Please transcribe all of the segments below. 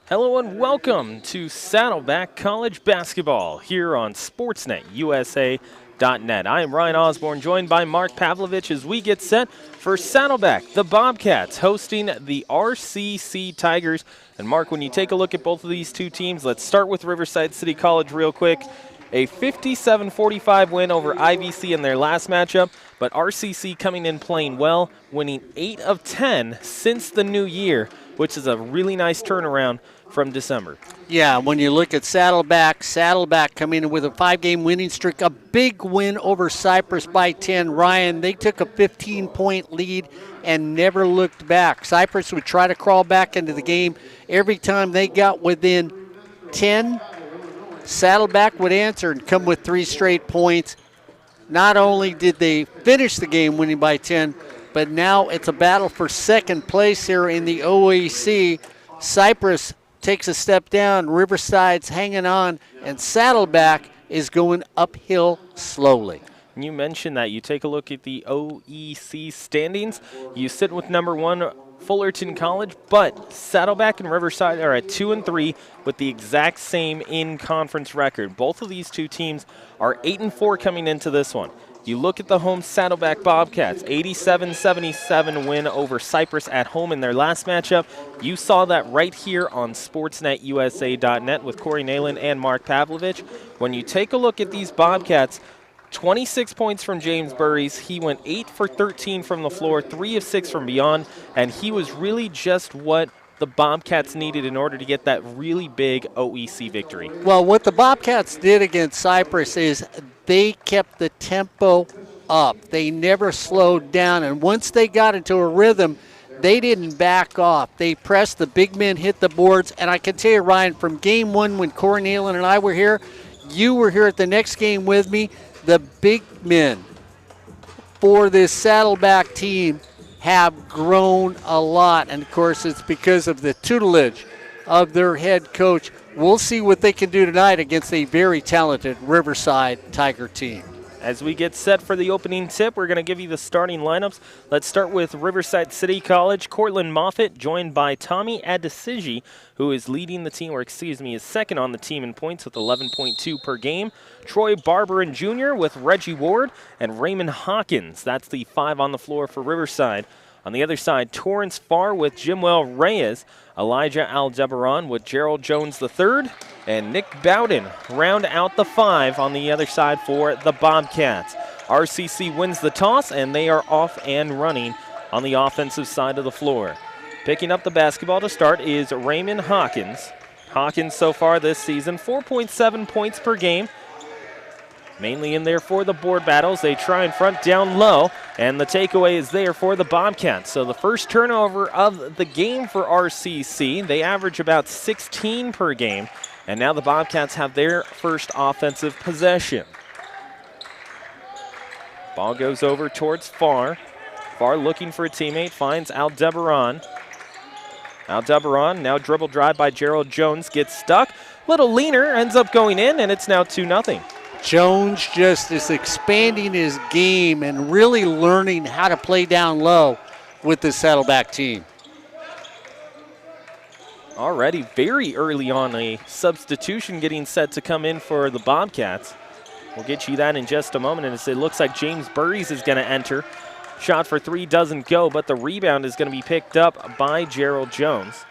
Hello and welcome to Saddleback College Basketball here on SportsNetUSA.net. I am Ryan Osborn, joined by Mark Pavlovich as we get set for Saddleback, the Bobcats, hosting the RCC Tigers. And Mark, when you take a look at both of these two teams, let's start with Riverside City College real quick. A 57-45 win over IVC in their last matchup, but RCC coming in playing well, winning 8 of 10 since the new year, which is a really nice turnaround from December. Yeah, when you look at Saddleback coming in with a 5-game winning streak, a big win over Cypress by 10. Ryan, they took a 15-point lead and never looked back. Cypress would try to crawl back into the game. Every time they got within 10, Saddleback would answer and come with 3 straight points. Not only did they finish the game winning by 10, but now it's a battle for second place here in the OAC. Cypress takes a step down, Riverside's hanging on, and Saddleback is going uphill slowly. You mentioned that. You take a look at the OEC standings. You sit with number 1, Fullerton College, but Saddleback and Riverside are at 2 and 3 with the exact same in-conference record. Both of these two teams are 8 and 4 coming into this one. You look at the home Saddleback Bobcats, 87-77 win over Cypress at home in their last matchup. You saw that right here on SportsNetUSA.net with Corey Nalen and Mark Pavlovich. When you take a look at these Bobcats, 26 points from James Burries. He went 8 for 13 from the floor, 3 of 6 from beyond, and he was really just what the Bobcats needed in order to get that really big OEC victory. Well, what the Bobcats did against Cypress is they kept the tempo up. They never slowed down, and once they got into a rhythm, they didn't back off. They pressed, the big men hit the boards, and I can tell you, Ryan, from game 1 when Corey Nalen and I were here, you were here at the next game with me, the big men for this Saddleback team have grown a lot. And, of course, it's because of the tutelage of their head coach. We'll see what they can do tonight against a very talented Riverside Tiger team. As we get set for the opening tip, we're going to give you the starting lineups. Let's start with Riverside City College. Cortland Moffitt, joined by Tommy Adesiji, who is leading the team, or is second on the team in points with 11.2 per game. Troy Barberin Jr. with Reggie Ward and Raymond Hawkins. That's the 5 on the floor for Riverside. On the other side, Torrance Farr with Jimwell Reyes, Elijah Aldebaran with Gerald Jones III, and Nick Bowden round out the 5 on the other side for the Bobcats. RCC wins the toss, and they are off and running on the offensive side of the floor. Picking up the basketball to start is Raymond Hawkins. Hawkins so far this season, 4.7 points per game. Mainly in there for the board battles. They try and front down low, and the takeaway is there for the Bobcats. So the first turnover of the game for RCC. They average about 16 per game, and now the Bobcats have their first offensive possession. Ball goes over towards Farr. Farr looking for a teammate, finds Aldebaran. Aldebaran, now dribble drive by Gerald Jones, gets stuck. Little leaner, ends up going in, and it's now 2-0. Jones just is expanding his game and really learning how to play down low with the Saddleback team. Already very early on, a substitution getting set to come in for the Bobcats. We'll get you that in just a moment, and it looks like James Burries is going to enter. Shot for 3 doesn't go, but the rebound is going to be picked up by Gerald Jones.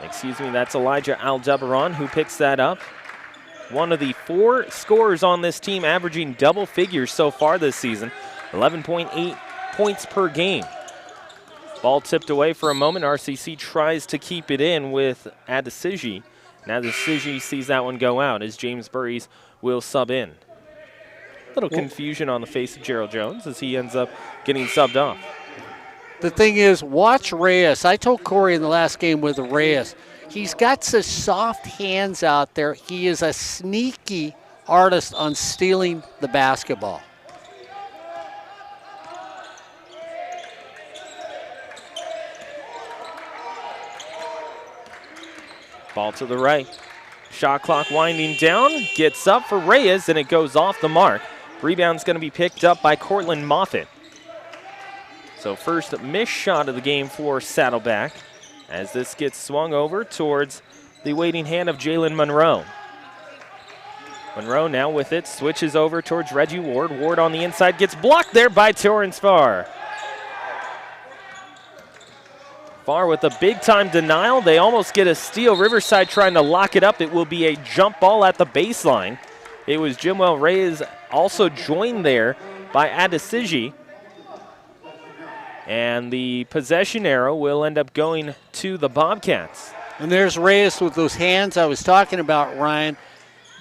That's Elijah Aldebaran who picks that up. One of the 4 scorers on this team averaging double figures so far this season, 11.8 points per game. Ball tipped away for a moment. RCC tries to keep it in with Adesiji. Now Adesiji sees that one go out as James Burries will sub in. Little confusion on the face of Gerald Jones as he ends up getting subbed off. The thing is, watch Reyes. I told Corey in the last game with Reyes, he's got such soft hands out there. He is a sneaky artist on stealing the basketball. Ball to the right. Shot clock winding down. Gets up for Reyes, and it goes off the mark. Rebound's going to be picked up by Cortland Moffitt. So first missed shot of the game for Saddleback as this gets swung over towards the waiting hand of Jalen Monroe. Monroe now with it, switches over towards Reggie Ward. Ward on the inside, gets blocked there by Torrance Farr. Farr with a big-time denial. They almost get a steal. Riverside trying to lock it up. It will be a jump ball at the baseline. It was Jimwell Reyes also joined there by Adesiji. And the possession arrow will end up going to the Bobcats. And there's Reyes with those hands I was talking about, Ryan.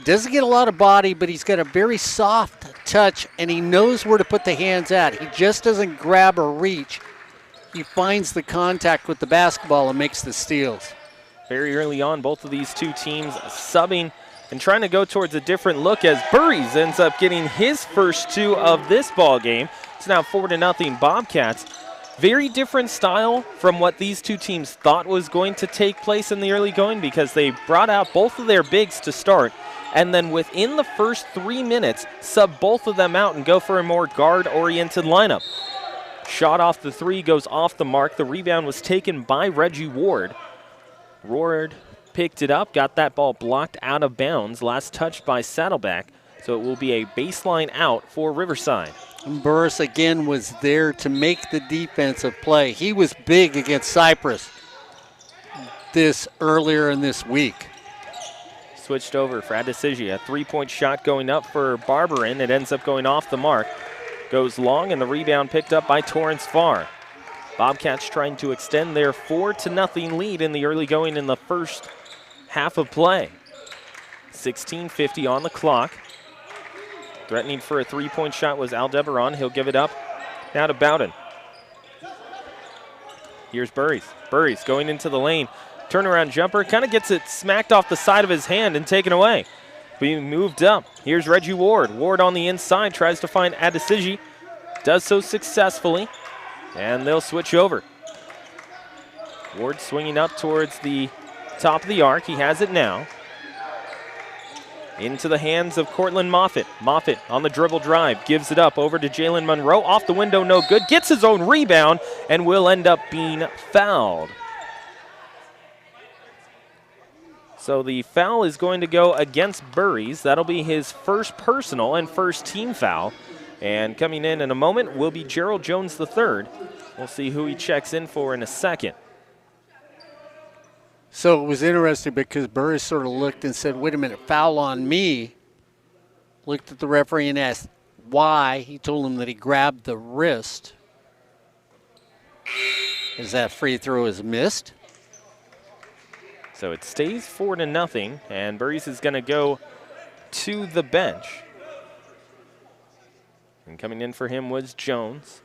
Doesn't get a lot of body, but he's got a very soft touch, and he knows where to put the hands at. He just doesn't grab or reach. He finds the contact with the basketball and makes the steals. Very early on, both of these two teams subbing and trying to go towards a different look as Burries ends up getting his first two of this ball game. It's now 4-0 Bobcats. Very different style from what these two teams thought was going to take place in the early going, because they brought out both of their bigs to start, and then within the first 3 minutes, sub both of them out and go for a more guard-oriented lineup. Shot off the three goes off the mark. The rebound was taken by Reggie Ward. Ward picked it up, got that ball blocked out of bounds. Last touched by Saddleback. So it will be a baseline out for Riverside. Burris again was there to make the defensive play. He was big against Cypress this earlier in this week. Switched over for Adesiji. A three-point shot going up for Barberin. It ends up going off the mark. Goes long, and the rebound picked up by Torrance Farr. Bobcats trying to extend their 4-0 lead in the early going in the first half of play. 16:50 on the clock. Threatening for a three-point shot was Aldebaran. He'll give it up now to Bowden. Here's Burries. Burries going into the lane. Turnaround jumper. Kind of gets it smacked off the side of his hand and taken away. Being moved up. Here's Reggie Ward. Ward on the inside tries to find Adesiji. Does so successfully. And they'll switch over. Ward swinging up towards the top of the arc. He has it now. Into the hands of Cortland Moffitt. Moffitt on the dribble drive. Gives it up over to Jalen Monroe. Off the window, no good. Gets his own rebound and will end up being fouled. So the foul is going to go against Burries. That'll be his first personal and first team foul. And coming in a moment will be Gerald Jones III. We'll see who he checks in for in a second. So it was interesting because Burris sort of looked and said, wait a minute, foul on me. Looked at the referee and asked why. He told him that he grabbed the wrist. As that free throw is missed. So it stays 4-0, and Burries is going to go to the bench. And coming in for him was Jones.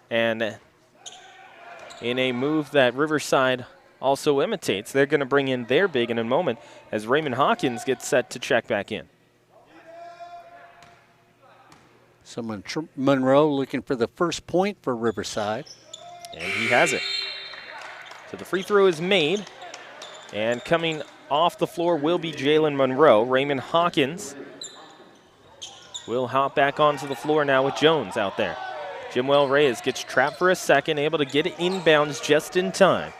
And in a move that Riverside also imitates, they're going to bring in their big in a moment as Raymond Hawkins gets set to check back in. So Monroe looking for the first point for Riverside. And he has it. So the free throw is made. And coming off the floor will be Jalen Monroe. Raymond Hawkins will hop back onto the floor now with Jones out there. Jimwell Reyes gets trapped for a second, able to get it inbounds just in time.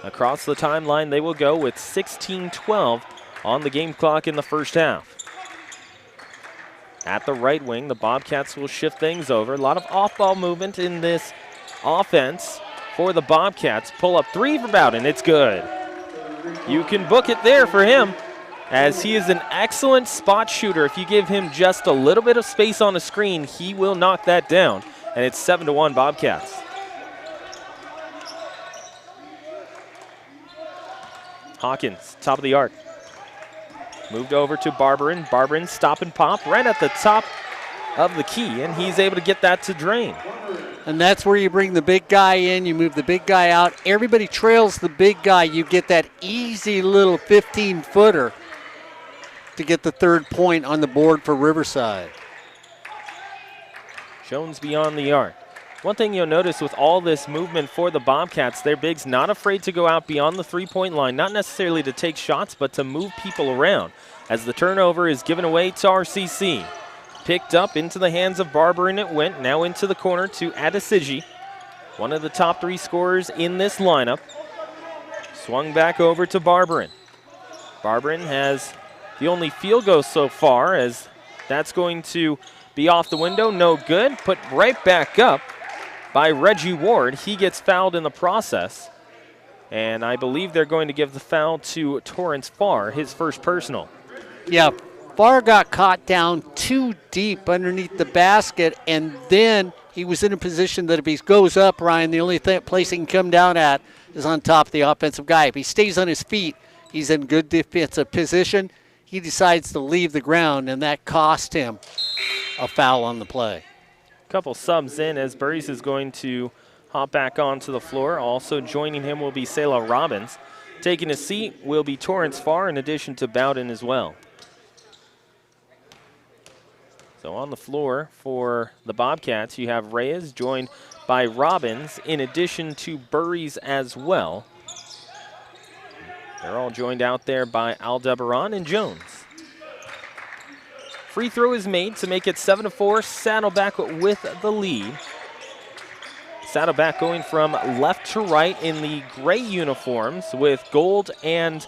Across the timeline they will go with 16:12 on the game clock in the first half. At the right wing, the Bobcats will shift things over. A lot of off-ball movement in this offense for the Bobcats. Pull up three for Bowden. It's good. You can book it there for him, as he is an excellent spot shooter. If you give him just a little bit of space on the screen, he will knock that down. And it's 7-1 Bobcats. Hawkins, top of the arc. Moved over to Barberin. Barberin stop and pop right at the top of the key, and he's able to get that to drain. And that's where you bring the big guy in, you move the big guy out. Everybody trails the big guy. You get that easy little 15-footer to get the third point on the board for Riverside. Jones beyond the arc. One thing you'll notice with all this movement for the Bobcats, their bigs not afraid to go out beyond the three-point line, not necessarily to take shots, but to move people around, as the turnover is given away to RCC. Picked up into the hands of Barberin it went, now into the corner to Adesiji, one of the top three scorers in this lineup. Swung back over to Barberin. Barberin has the only field goal so far, as that's going to be off the window. No good. Put right back up by Reggie Ward. He gets fouled in the process. And I believe they're going to give the foul to Torrance Farr, his first personal. Yeah, Farr got caught down too deep underneath the basket, and then he was in a position that if he goes up, Ryan, the only place he can come down at is on top of the offensive guy. If he stays on his feet, he's in good defensive position. He decides to leave the ground, and that cost him a foul on the play. Couple subs in as Burries is going to hop back onto the floor. Also joining him will be Selah Robbins. Taking a seat will be Torrance Farr in addition to Bowden as well. So on the floor for the Bobcats, you have Reyes joined by Robbins in addition to Burries as well. They're all joined out there by Aldebaran and Jones. Free throw is made to make it 7-4. Saddleback with the lead. Saddleback going from left to right in the gray uniforms with gold and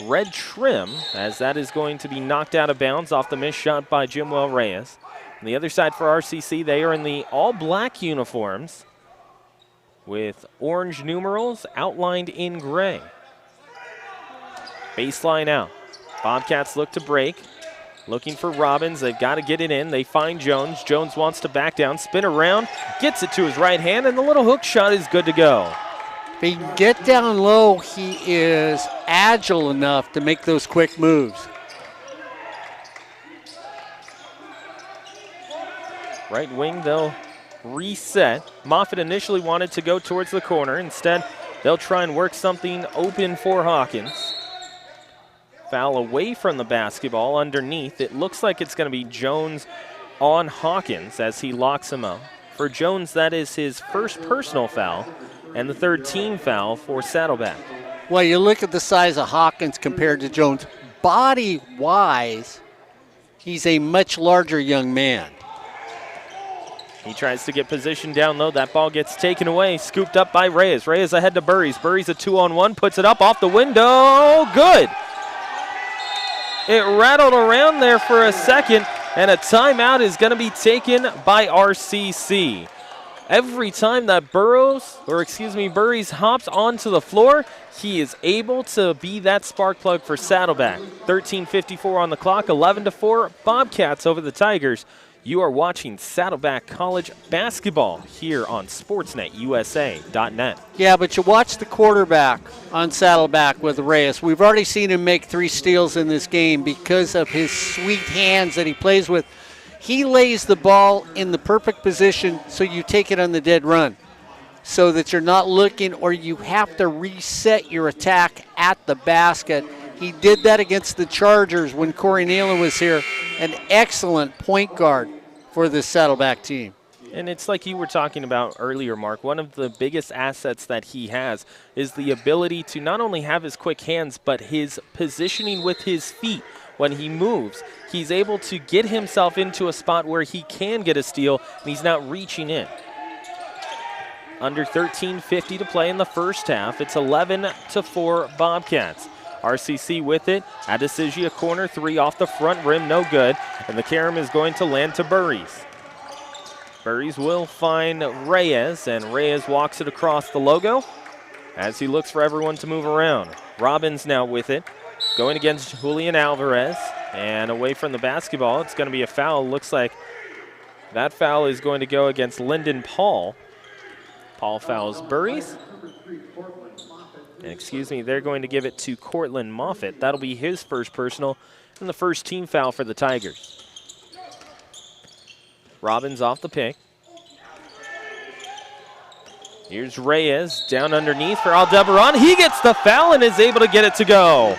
red trim, as that is going to be knocked out of bounds off the missed shot by Jimwell Reyes. On the other side for RCC, they are in the all-black uniforms with orange numerals outlined in gray. Baseline out. Bobcats look to break. Looking for Robbins. They've got to get it in. They find Jones. Jones wants to back down, spin around, gets it to his right hand, and the little hook shot is good to go. If he can get down low, he is agile enough to make those quick moves. Right wing, they'll reset. Moffitt initially wanted to go towards the corner. Instead, they'll try and work something open for Hawkins. Foul away from the basketball underneath. It looks like it's going to be Jones on Hawkins as he locks him up. For Jones, that is his first personal foul and the third team foul for Saddleback. Well, you look at the size of Hawkins compared to Jones. Body-wise, he's a much larger young man. He tries to get position down low. That ball gets taken away, scooped up by Reyes. Reyes ahead to Burries. Burries a 2-on-1, puts it up off the window. Good. It rattled around there for a second, and a timeout is going to be taken by RCC. Every time that Burries hops onto the floor, he is able to be that spark plug for Saddleback. 13:54 on the clock, 11-4, Bobcats over the Tigers. You are watching Saddleback College basketball here on SportsNetUSA.net. Yeah, but you watch the quarterback on Saddleback with Reyes. We've already seen him make 3 steals in this game because of his sweet hands that he plays with. He lays the ball in the perfect position so you take it on the dead run so that you're not looking or you have to reset your attack at the basket. He did that against the Chargers when Corey Nealon was here. An excellent point guard for this Saddleback team. And it's like you were talking about earlier, Mark. One of the biggest assets that he has is the ability to not only have his quick hands, but his positioning with his feet when he moves. He's able to get himself into a spot where he can get a steal, and he's not reaching in. Under 13:50 to play in the first half. It's 11-4 Bobcats. RCC with it. Adesiji, a corner 3 off the front rim, no good. And the carom is going to land to Burries. Burries will find Reyes, and Reyes walks it across the logo as he looks for everyone to move around. Robbins now with it, going against Julian Alvarez, and away from the basketball. It's going to be a foul. Looks like that foul is going to go against Lyndon Paul. Paul fouls Burries. And they're going to give it to Cortland Moffitt. That'll be his first personal and the first team foul for the Tigers. Robbins off the pick. Here's Reyes down underneath for Aldebaran. He gets the foul and is able to get it to go.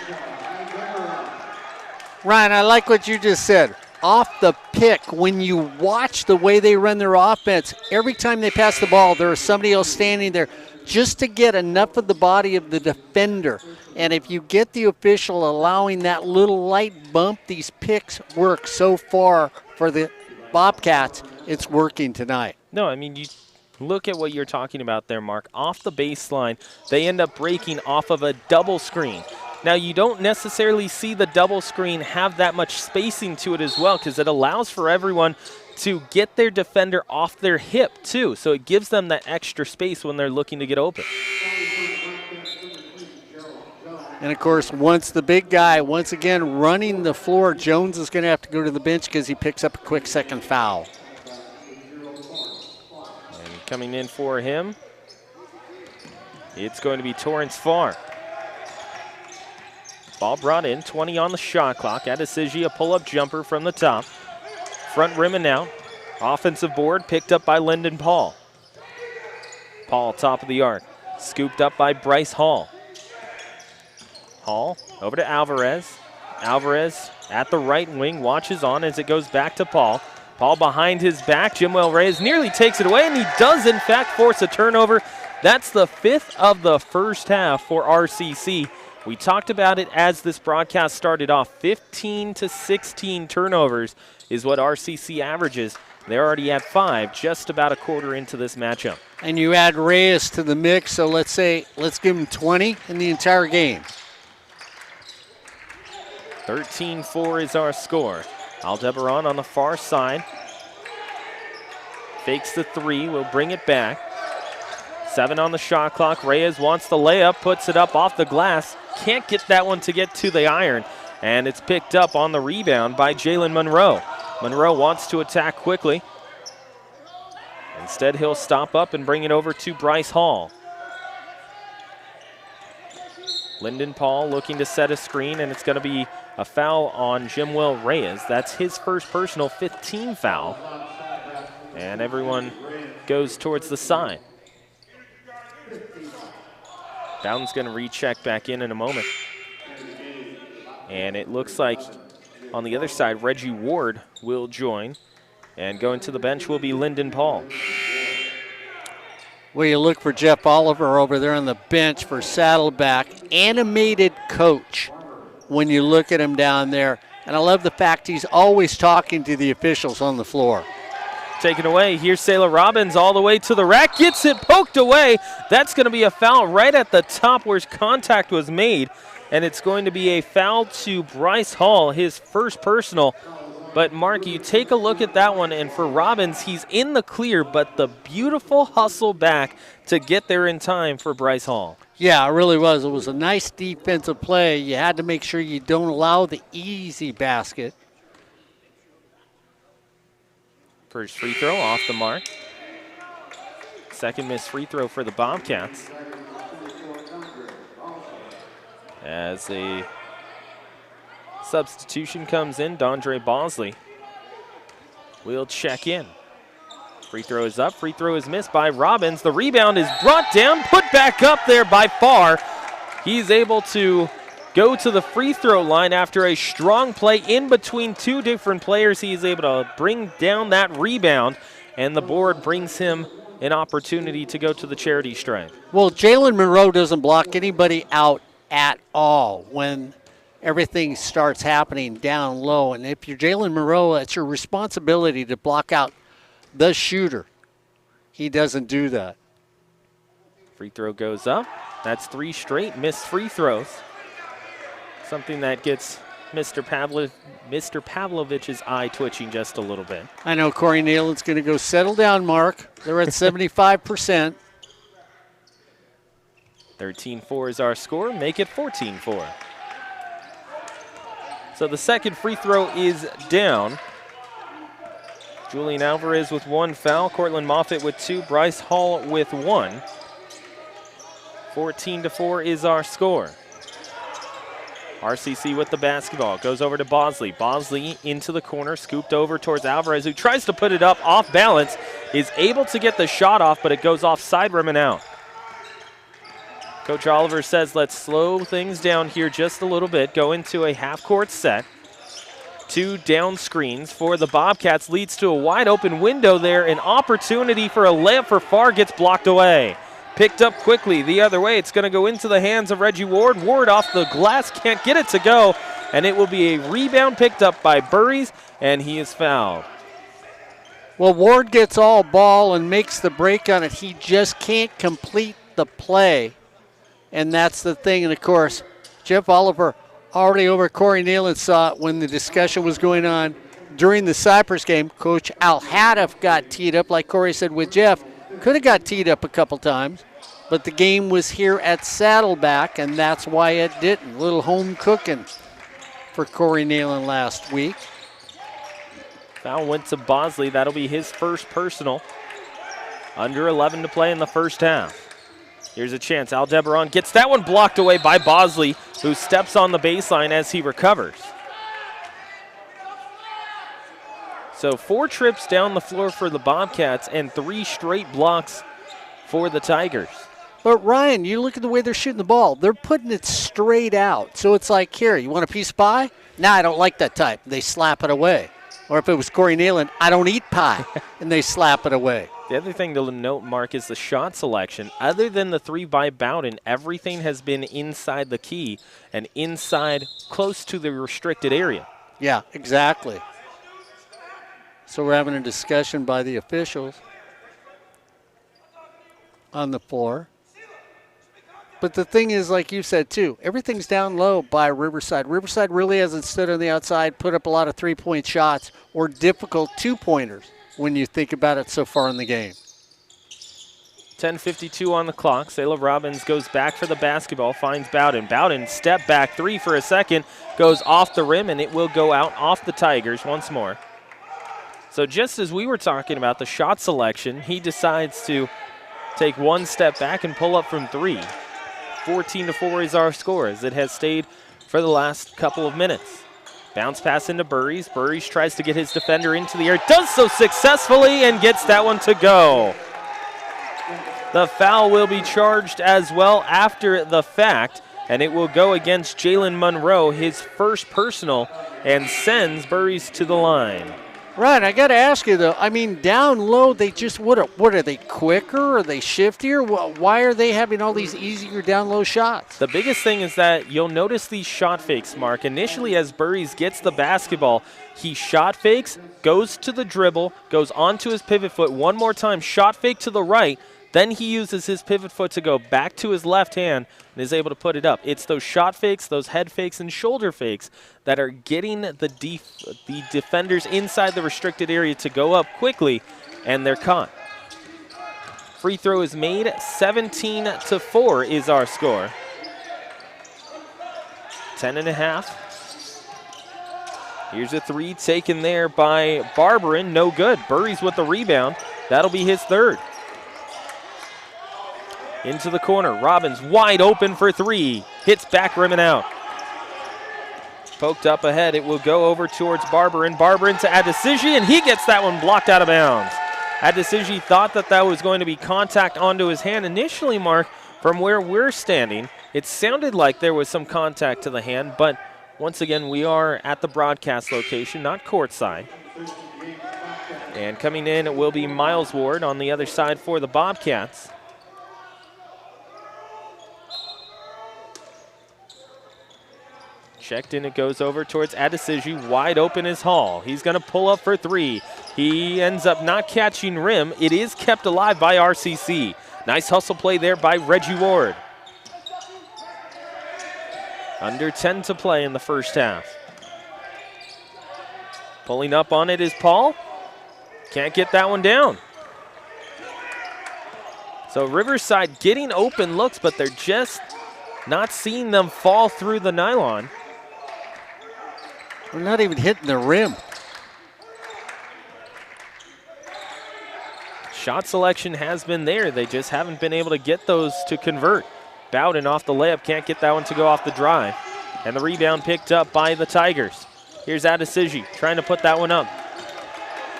Ryan, I like what you just said. Off the pick, when you watch the way they run their offense, every time they pass the ball, there is somebody else standing there just to get enough of the body of the defender. And if you get the official allowing that little light bump, these picks work so far for the Bobcats. It's working tonight. No, I mean, you look at what you're talking about there, Mark. Off the baseline, they end up breaking off of a double screen. Now, you don't necessarily see the double screen have that much spacing to it as well, because it allows for everyone to get their defender off their hip, too. So it gives them that extra space when they're looking to get open. And, of course, once the big guy, once again, running the floor, Jones is going to have to go to the bench because he picks up a quick second foul. And coming in for him, it's going to be Torrance Farr. Ball brought in, 20 on the shot clock. Adesiji, a pull-up jumper from the top. Front rim and out. Offensive board picked up by Lyndon Paul. Paul, top of the arc. Scooped up by Bryce Hall. Hall over to Alvarez. Alvarez at the right wing, watches on as it goes back to Paul. Paul behind his back. Jimwell Reyes nearly takes it away, and he does, in fact, force a turnover. That's the 5th of the first half for RCC. We talked about it as this broadcast started off. 15 to 16 turnovers is what RCC averages. They're already at 5, just about a quarter into this matchup. And you add Reyes to the mix, so let's give him 20 in the entire game. 13-4 is our score. Aldebaran on the far side. Fakes the 3, will bring it back. 7 on the shot clock. Reyes wants the layup, puts it up off the glass. Can't get that one to get to the iron. And it's picked up on the rebound by Jalen Monroe. Monroe wants to attack quickly. Instead, he'll stop up and bring it over to Bryce Hall. Lyndon Paul looking to set a screen, and it's going to be a foul on Jimwell Reyes. That's his first personal 15 foul. And everyone goes towards the side. Bowden's going to recheck back in a moment. And it looks like on the other side, Reggie Ward will join. And going to the bench will be Lyndon Paul. Well, you look for Jeff Oliver over there on the bench for Saddleback. Animated coach when you look at him down there. And I love the fact he's always talking to the officials on the floor. Taken away. Here's Sayla Robbins all the way to the rack. Gets it poked away. That's going to be a foul right at the top where contact was made. And it's going to be a foul to Bryce Hall, his first personal. But, Mark, you take a look at that one, and for Robbins, he's in the clear, but the beautiful hustle back to get there in time for Bryce Hall. Yeah, it really was. It was a nice defensive play. You had to make sure you don't allow the easy basket. First free throw off the mark. Second missed free throw for the Bobcats. As a substitution comes in, Dondre Bosley will check in. Free throw is up, free throw is missed by Robbins. The rebound is brought down, put back up there by Farr. He's able to go to the free throw line after a strong play in between two different players. He's able to bring down that rebound, and the board brings him an opportunity to go to the charity stripe. Well, Jalen Monroe doesn't block anybody out at all when everything starts happening down low. And if you're Jalen Monroe, it's your responsibility to block out the shooter. He doesn't do that. Free throw goes up. That's 3 straight missed free throws. Something that gets Mr. Pavlovich's eye twitching just a little bit. I know Corey Nayland's going to go settle down, Mark. They're at 75%. 13-4 is our score. Make it 14-4. So the second free throw is down. Julian Alvarez with 1 foul. Cortland Moffitt with 2. Bryce Hall with 1. 14-4 is our score. RCC with the basketball. Goes over to Bosley. Bosley into the corner. Scooped over towards Alvarez, who tries to put it up off balance. Is able to get the shot off, but it goes off side rim and out. Coach Oliver says, let's slow things down here just a little bit. Go into a half-court set. 2 down screens for the Bobcats leads to a wide open window there. An opportunity for a layup for Farr gets blocked away. Picked up quickly the other way. It's going to go into the hands of Reggie Ward. Ward off the glass, can't get it to go. And it will be a rebound picked up by Burries, and he is fouled. Well, Ward gets all ball and makes the break on it. He just can't complete the play. And that's the thing. And, of course, Jeff Oliver already over at Corey Nealon saw it when the discussion was going on during the Cypress game. Coach Al Haddoff got teed up, like Corey said with Jeff. Could have got teed up a couple times, but the game was here at Saddleback, and that's why it didn't. A little home cooking for Corey Nealon last week. Foul went to Bosley. That'll be his first personal. Under 11 to play in the first half. Here's a chance. Aldebaran gets that one blocked away by Bosley, who steps on the baseline as he recovers. So 4 trips down the floor for the Bobcats and 3 straight blocks for the Tigers. But Ryan, you look at the way they're shooting the ball. They're putting it straight out. So it's like, here, you want a piece of pie? Nah, I don't like that type. They slap it away. Or if it was Corey Nealon, I don't eat pie, and they slap it away. The other thing to note, Mark, is the shot selection. Other than the 3 by Bowden, everything has been inside the key and inside close to the restricted area. Yeah, exactly. So we're having a discussion by the officials on the floor. But the thing is, like you said, too, everything's down low by Riverside. Riverside really hasn't stood on the outside, put up a lot of three-point shots or difficult two-pointers when you think about it so far in the game. 10:52 on the clock. Sayla Robbins goes back for the basketball, finds Bowden. Bowden step back 3 for a second, goes off the rim, and it will go out off the Tigers once more. So just as we were talking about the shot selection, he decides to take 1 step back and pull up from 3. 14-4 is our score, as it has stayed for the last couple of minutes. Bounce pass into Burries. Burries tries to get his defender into the air. Does so successfully and gets that one to go. The foul will be charged as well after the fact, and it will go against Jalen Monroe, his first personal, and sends Burries to the line. Right, I got to ask you, though, I mean, down low, they just, what are they, quicker? Are they shiftier? Why are they having all these easier down low shots? The biggest thing is that you'll notice these shot fakes, Mark. Initially, as Burries gets the basketball, he shot fakes, goes to the dribble, goes onto his pivot foot one more time, shot fake to the right, then he uses his pivot foot to go back to his left hand and is able to put it up. It's those shot fakes, those head fakes, and shoulder fakes that are getting the defenders inside the restricted area to go up quickly, and they're caught. Free throw is made. 17-4 is our score. 10.5. Here's a 3 taken there by Barberin. No good. Burries with the rebound. That'll be his 3rd. Into the corner. Robbins wide open for 3. Hits back rim and out. Poked up ahead. It will go over towards Barberin. Barberin to Adesiji, and he gets that one blocked out of bounds. Adesiji thought that was going to be contact onto his hand. Initially, Mark, from where we're standing, it sounded like there was some contact to the hand, but once again, we are at the broadcast location, not courtside. And coming in, it will be Miles Ward on the other side for the Bobcats. Checked in, it goes over towards Adesiji. Wide open is Hall. He's going to pull up for 3. He ends up not catching rim. It is kept alive by RCC. Nice hustle play there by Reggie Ward. Under 10 to play in the first half. Pulling up on it is Paul. Can't get that one down. So Riverside getting open looks, but they're just not seeing them fall through the nylon. We're not even hitting the rim. Shot selection has been there. They just haven't been able to get those to convert. Bowden off the layup, can't get that one to go off the drive. And the rebound picked up by the Tigers. Here's Adesiji trying to put that one up.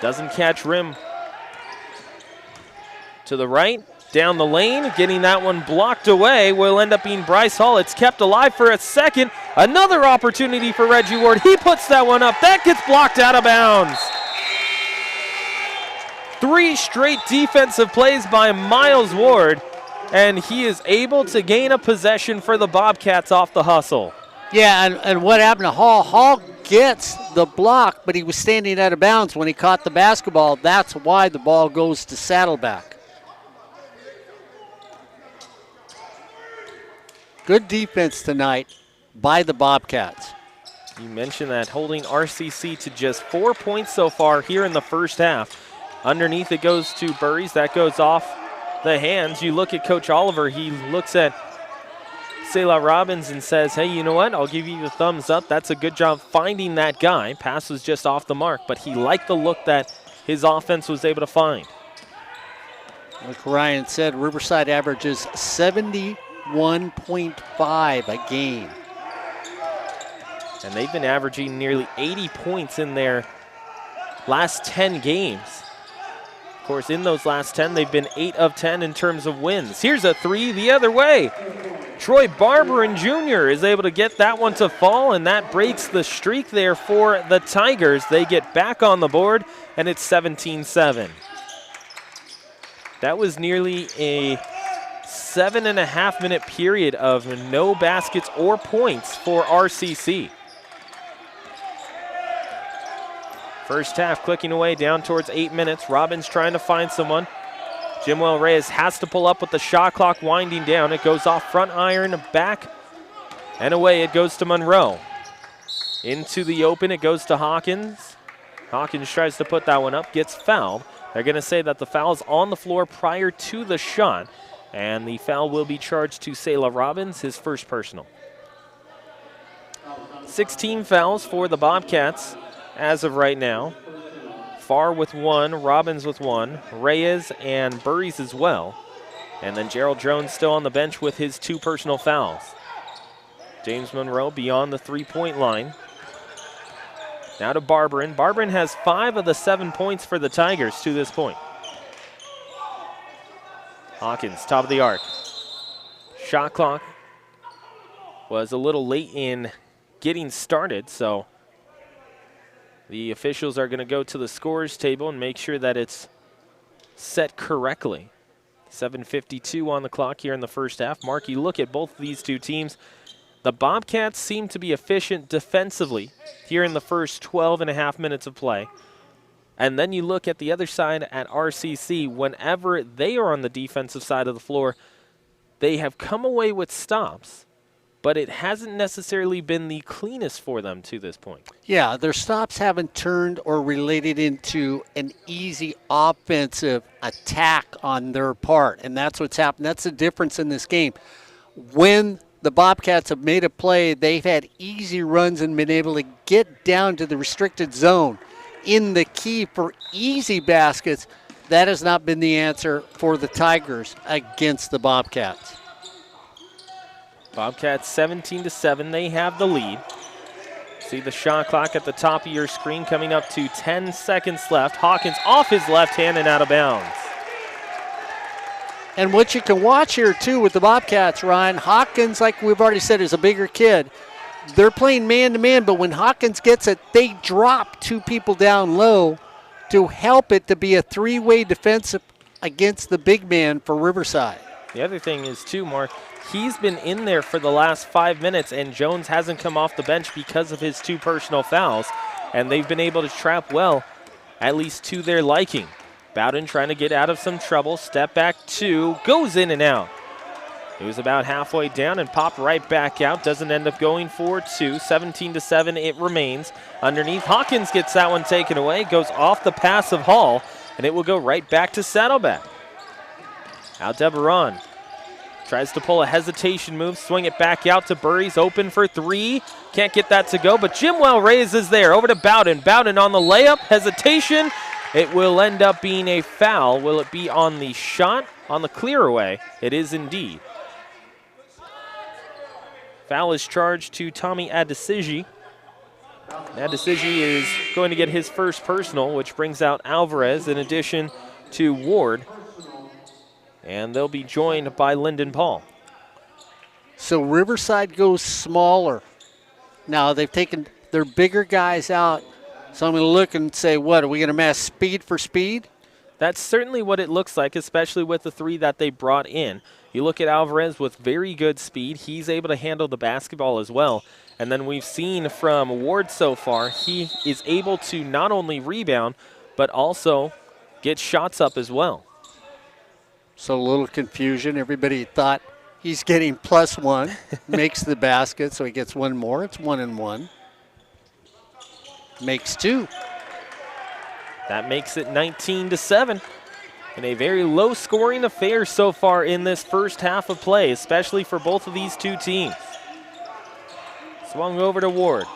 Doesn't catch rim. To the right, down the lane, getting that one blocked away will end up being Bryce Hall. It's kept alive for a second. Another opportunity for Reggie Ward. He puts that one up. That gets blocked out of bounds. 3 straight defensive plays by Miles Ward, and he is able to gain a possession for the Bobcats off the hustle. Yeah, and what happened to Hall? Hall gets the block, but he was standing out of bounds when he caught the basketball. That's why the ball goes to Saddleback. Good defense tonight by the Bobcats. You mentioned that, holding RCC to just 4 points so far here in the first half. Underneath it goes to Burries. That goes off the hands. You look at Coach Oliver. He looks at Selah Robbins and says, hey, you know what? I'll give you the thumbs up. That's a good job finding that guy. Pass was just off the mark, but he liked the look that his offense was able to find. Like Ryan said, Riverside averages 71.5 a game. And they've been averaging nearly 80 points in their last 10 games. Of course, in those last 10, they've been 8 of 10 in terms of wins. Here's a three the other way. Troy Barberin Jr. is able to get that one to fall, and that breaks the streak there for the Tigers. They get back on the board, and it's 17-7. That was nearly a 7.5-minute period of no baskets or points for RCC. First half clicking away down towards 8 minutes. Robbins trying to find someone. Jimwell Reyes has to pull up with the shot clock winding down. It goes off front iron, back, and away it goes to Monroe. Into the open, it goes to Hawkins. Hawkins tries to put that one up, gets fouled. They're going to say that the foul's on the floor prior to the shot, and the foul will be charged to Selah Robbins, his first personal. 16 fouls for the Bobcats as of right now. Farr with 1, Robbins with 1, Reyes and Burries as well. And then Gerald Jones still on the bench with his 2 personal fouls. James Monroe beyond the 3-point line. Now to Barberin. Barberin has 5 of the 7 points for the Tigers to this point. Hawkins, top of the arc. Shot clock was a little late in getting started, so the officials are going to go to the scorers table and make sure that it's set correctly. 7:52 on the clock here in the first half. Mark, you look at both of these two teams. The Bobcats seem to be efficient defensively here in the first 12.5 minutes of play. And then you look at the other side at RCC. Whenever they are on the defensive side of the floor, they have come away with stops, but it hasn't necessarily been the cleanest for them to this point. Yeah, their stops haven't turned or related into an easy offensive attack on their part, and that's what's happened. That's the difference in this game. When the Bobcats have made a play, they've had easy runs and been able to get down to the restricted zone in the key for easy baskets. That has not been the answer for the Tigers against the Bobcats. Bobcats 17-7, they have the lead. See the shot clock at the top of your screen coming up to 10 seconds left. Hawkins off his left hand and out of bounds. And what you can watch here too with the Bobcats, Ryan, Hawkins, like we've already said, is a bigger kid. They're playing man-to-man, but when Hawkins gets it, they drop 2 people down low to help it to be a 3-way defense against the big man for Riverside. The other thing is too, Mark, he's been in there for the last 5 minutes, and Jones hasn't come off the bench because of his 2 personal fouls, and they've been able to trap well, at least to their liking. Bowden trying to get out of some trouble. Step back 2, goes in and out. It was about halfway down and popped right back out. Doesn't end up going for 2. 17-7 it remains. Underneath, Hawkins gets that one taken away. Goes off the pass of Hall, and it will go right back to Saddleback. Aldebaran tries to pull a hesitation move, swing it back out to Burries, open for 3. Can't get that to go, but Jimwell Reyes is there. Over to Bowden. Bowden on the layup, hesitation. It will end up being a foul. Will it be on the shot? On the clear away? It is indeed. Foul is charged to Tommy Adesiji. Adesiji is going to get his first personal, which brings out Alvarez in addition to Ward. And they'll be joined by Lyndon Paul. So Riverside goes smaller. Now they've taken their bigger guys out. So I'm going to look and say, what, are we going to match speed for speed? That's certainly what it looks like, especially with the 3 that they brought in. You look at Alvarez with very good speed. He's able to handle the basketball as well. And then we've seen from Ward so far, he is able to not only rebound, but also get shots up as well. So a little confusion. Everybody thought He's getting +1, makes the basket, so he gets one more. It's 1-1. Makes 2. That makes it 19-7. In a very low-scoring affair so far in this first half of play, especially for both of these two teams. Swung over to Ward.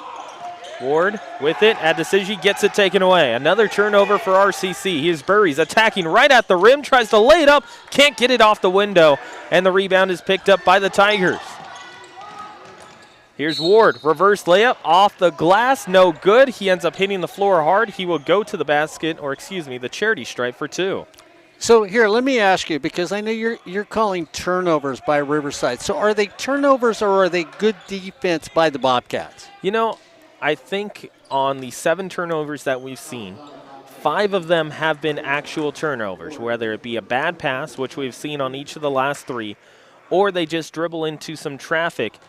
Ward with it. Adesiji gets it taken away. Another turnover for RCC. Here's Burries attacking right at the rim. Tries to lay it up. Can't get it off the window. And the rebound is picked up by the Tigers. Here's Ward. Reverse layup off the glass. No good. He ends up hitting the floor hard. He will go to the basket, or excuse me, the charity stripe for 2. So here, let me ask you, because I know you're calling turnovers by Riverside. So are they turnovers or are they good defense by the Bobcats? You know, I think on the 7 turnovers that we've seen, 5 of them have been actual turnovers, whether it be a bad pass, which we've seen on each of the last 3, or they just dribble into some traffic.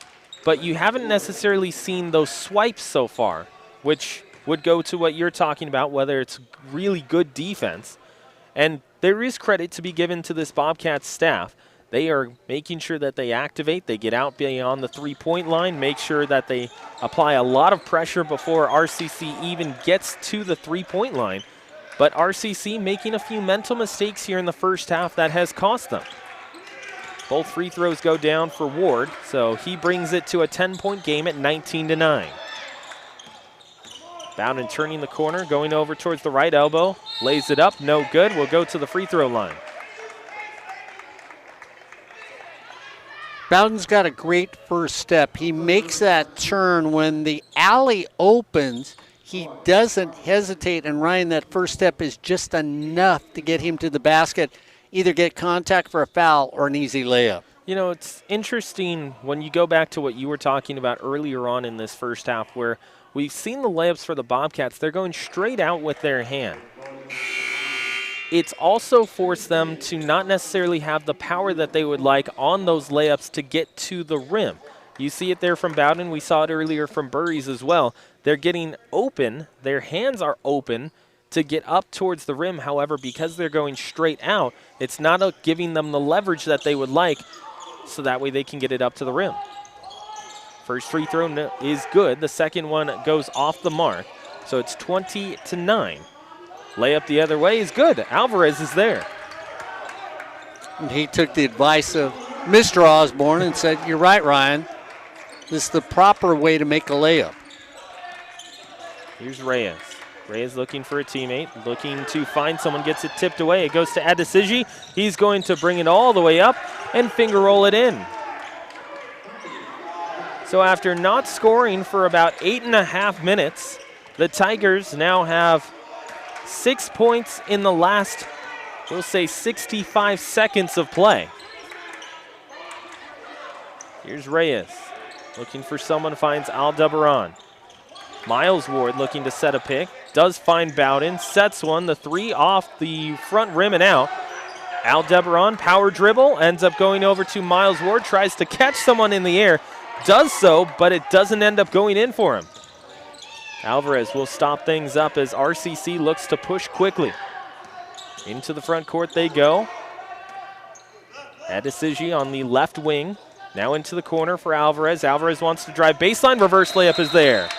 But you haven't necessarily seen those swipes so far, which would go to what you're talking about, whether it's really good defense. And there is credit to be given to this Bobcats staff. They are making sure that they activate, they get out beyond the 3-point line, make sure that they apply a lot of pressure before RCC even gets to the 3-point line. But RCC making a few mental mistakes here in the first half that has cost them. Both free throws go down for Ward, so he brings it to a 10-point game at 19-9. Bowden turning the corner, going over towards the right elbow, lays it up, no good, will go to the free throw line. Bowden's got a great first step. He makes that turn when the alley opens. He doesn't hesitate, and Ryan, that first step is just enough to get him to the basket, either get contact for a foul or an easy layup. You know, it's interesting when you go back to what you were talking about earlier on in this first half, where we've seen the layups for the Bobcats. They're going straight out with their hand. It's also forced them to not necessarily have the power that they would like on those layups to get to the rim. You see it there from Bowden. We saw it earlier from Burries as well. They're getting open. Their hands are open to get up towards the rim. However, because they're going straight out, it's not giving them the leverage that they would like, so that way they can get it up to the rim. First free throw is good. The second one goes off the mark. So it's 20-9. Layup the other way is good. Alvarez is there. And he took the advice of Mr. Osborn and said, "You're right, Ryan. This is the proper way to make a layup." Here's Reyes. Reyes looking for a teammate, looking to find someone, gets it tipped away. It goes to Adesiji. He's going to bring it all the way up and finger roll it in. So after not scoring for about 8.5 minutes, the Tigers now have 6 points in the last, we'll say, 65 seconds of play. Here's Reyes looking for someone, finds Aldebaran. Miles Ward looking to set a pick, does find Bowden, sets one, the 3 off the front rim and out. Aldebaran, power dribble, ends up going over to Miles Ward, tries to catch someone in the air, does so, but it doesn't end up going in for him. Alvarez will stop things up as RCC looks to push quickly. Into the front court they go. Adesiji on the left wing. Now into the corner for Alvarez. Alvarez wants to drive baseline. Reverse layup is there.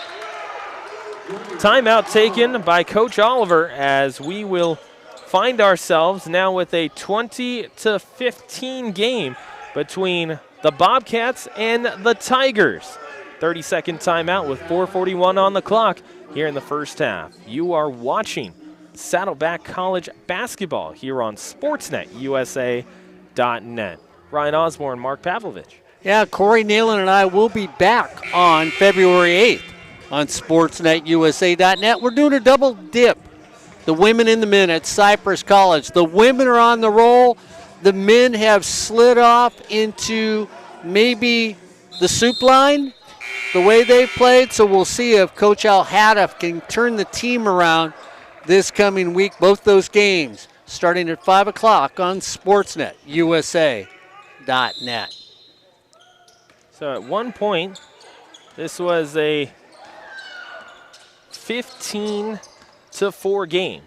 Timeout taken by Coach Oliver as we will find ourselves now with a 20-15 game between the Bobcats and the Tigers. 30-second timeout with 4:41 on the clock here in the first half. You are watching Saddleback College basketball here on SportsNetUSA.net. Ryan Osborn, Mark Pavlovich. Yeah, Corey Nealon and I will be back on February 8th on SportsNetUSA.net. We're doing a double dip. The women and the men at Cypress College. The women are on the roll. The men have slid off into maybe the soup line, the way they've played. So we'll see if Coach Al Haddaf can turn the team around this coming week. Both those games starting at 5 o'clock on SportsNetUSA.net. So at one point, this was a 15-4 game.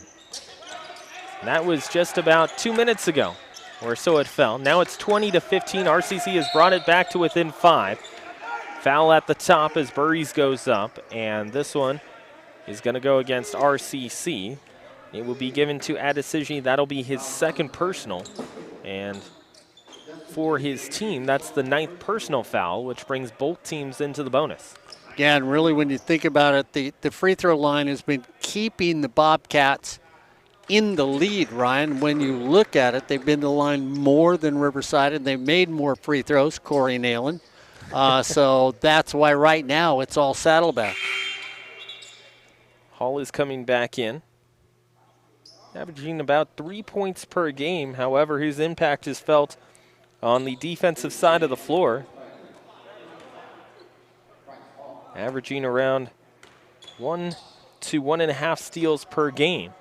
And that was just about 2 minutes ago or so it felt. Now it's 20-15. RCC has brought it back to within 5. Foul at the top as Burries goes up, and this one is going to go against RCC. It will be given to Adesiji. That'll be his second personal, and for his team, that's the 9th personal foul, which brings both teams into the bonus. Yeah, and really when you think about it, the free throw line has been keeping the Bobcats in the lead, Ryan. When you look at it, they've been to the line more than Riverside, and they've made more free throws, Corey Nalen. So that's why right now it's all Saddleback. Hall is coming back in, averaging about 3 points per game. However, his impact is felt on the defensive side of the floor, averaging around 1 to 1.5 steals per game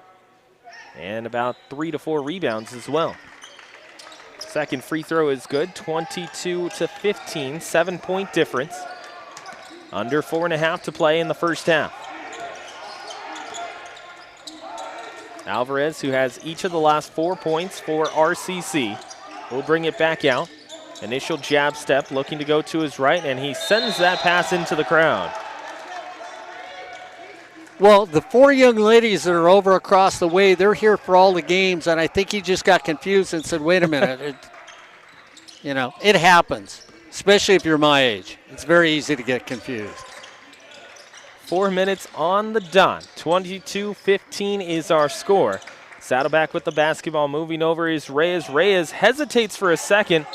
and about 3 to 4 rebounds as well. Second free throw is good, 22-15, 7-point difference. Under 4.5 to play in the first half. Alvarez, who has each of the last 4 points for RCC, will bring it back out. Initial jab step, looking to go to his right, and he sends that pass into the crowd. Well, the 4 young ladies that are over across the way, they're here for all the games, and I think he just got confused and said, wait a minute. It happens, especially if you're my age. It's very easy to get confused. 4 minutes on the dot. 22-15 is our score. Saddleback with the basketball. Moving over is Reyes. Reyes hesitates for a second.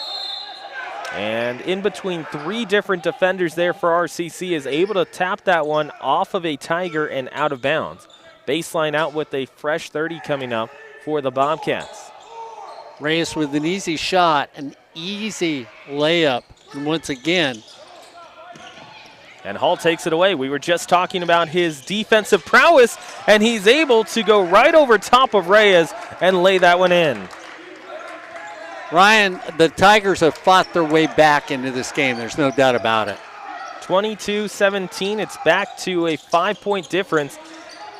And in between 3 different defenders there for RCC is able to tap that one off of a Tiger and out of bounds. Baseline out with a fresh 30 coming up for the Bobcats. Reyes with an easy shot, an easy layup. And once again, and Hall takes it away. We were just talking about his defensive prowess, and he's able to go right over top of Reyes and lay that one in. Ryan, the Tigers have fought their way back into this game. There's no doubt about it. 22-17. It's back to a 5-point difference.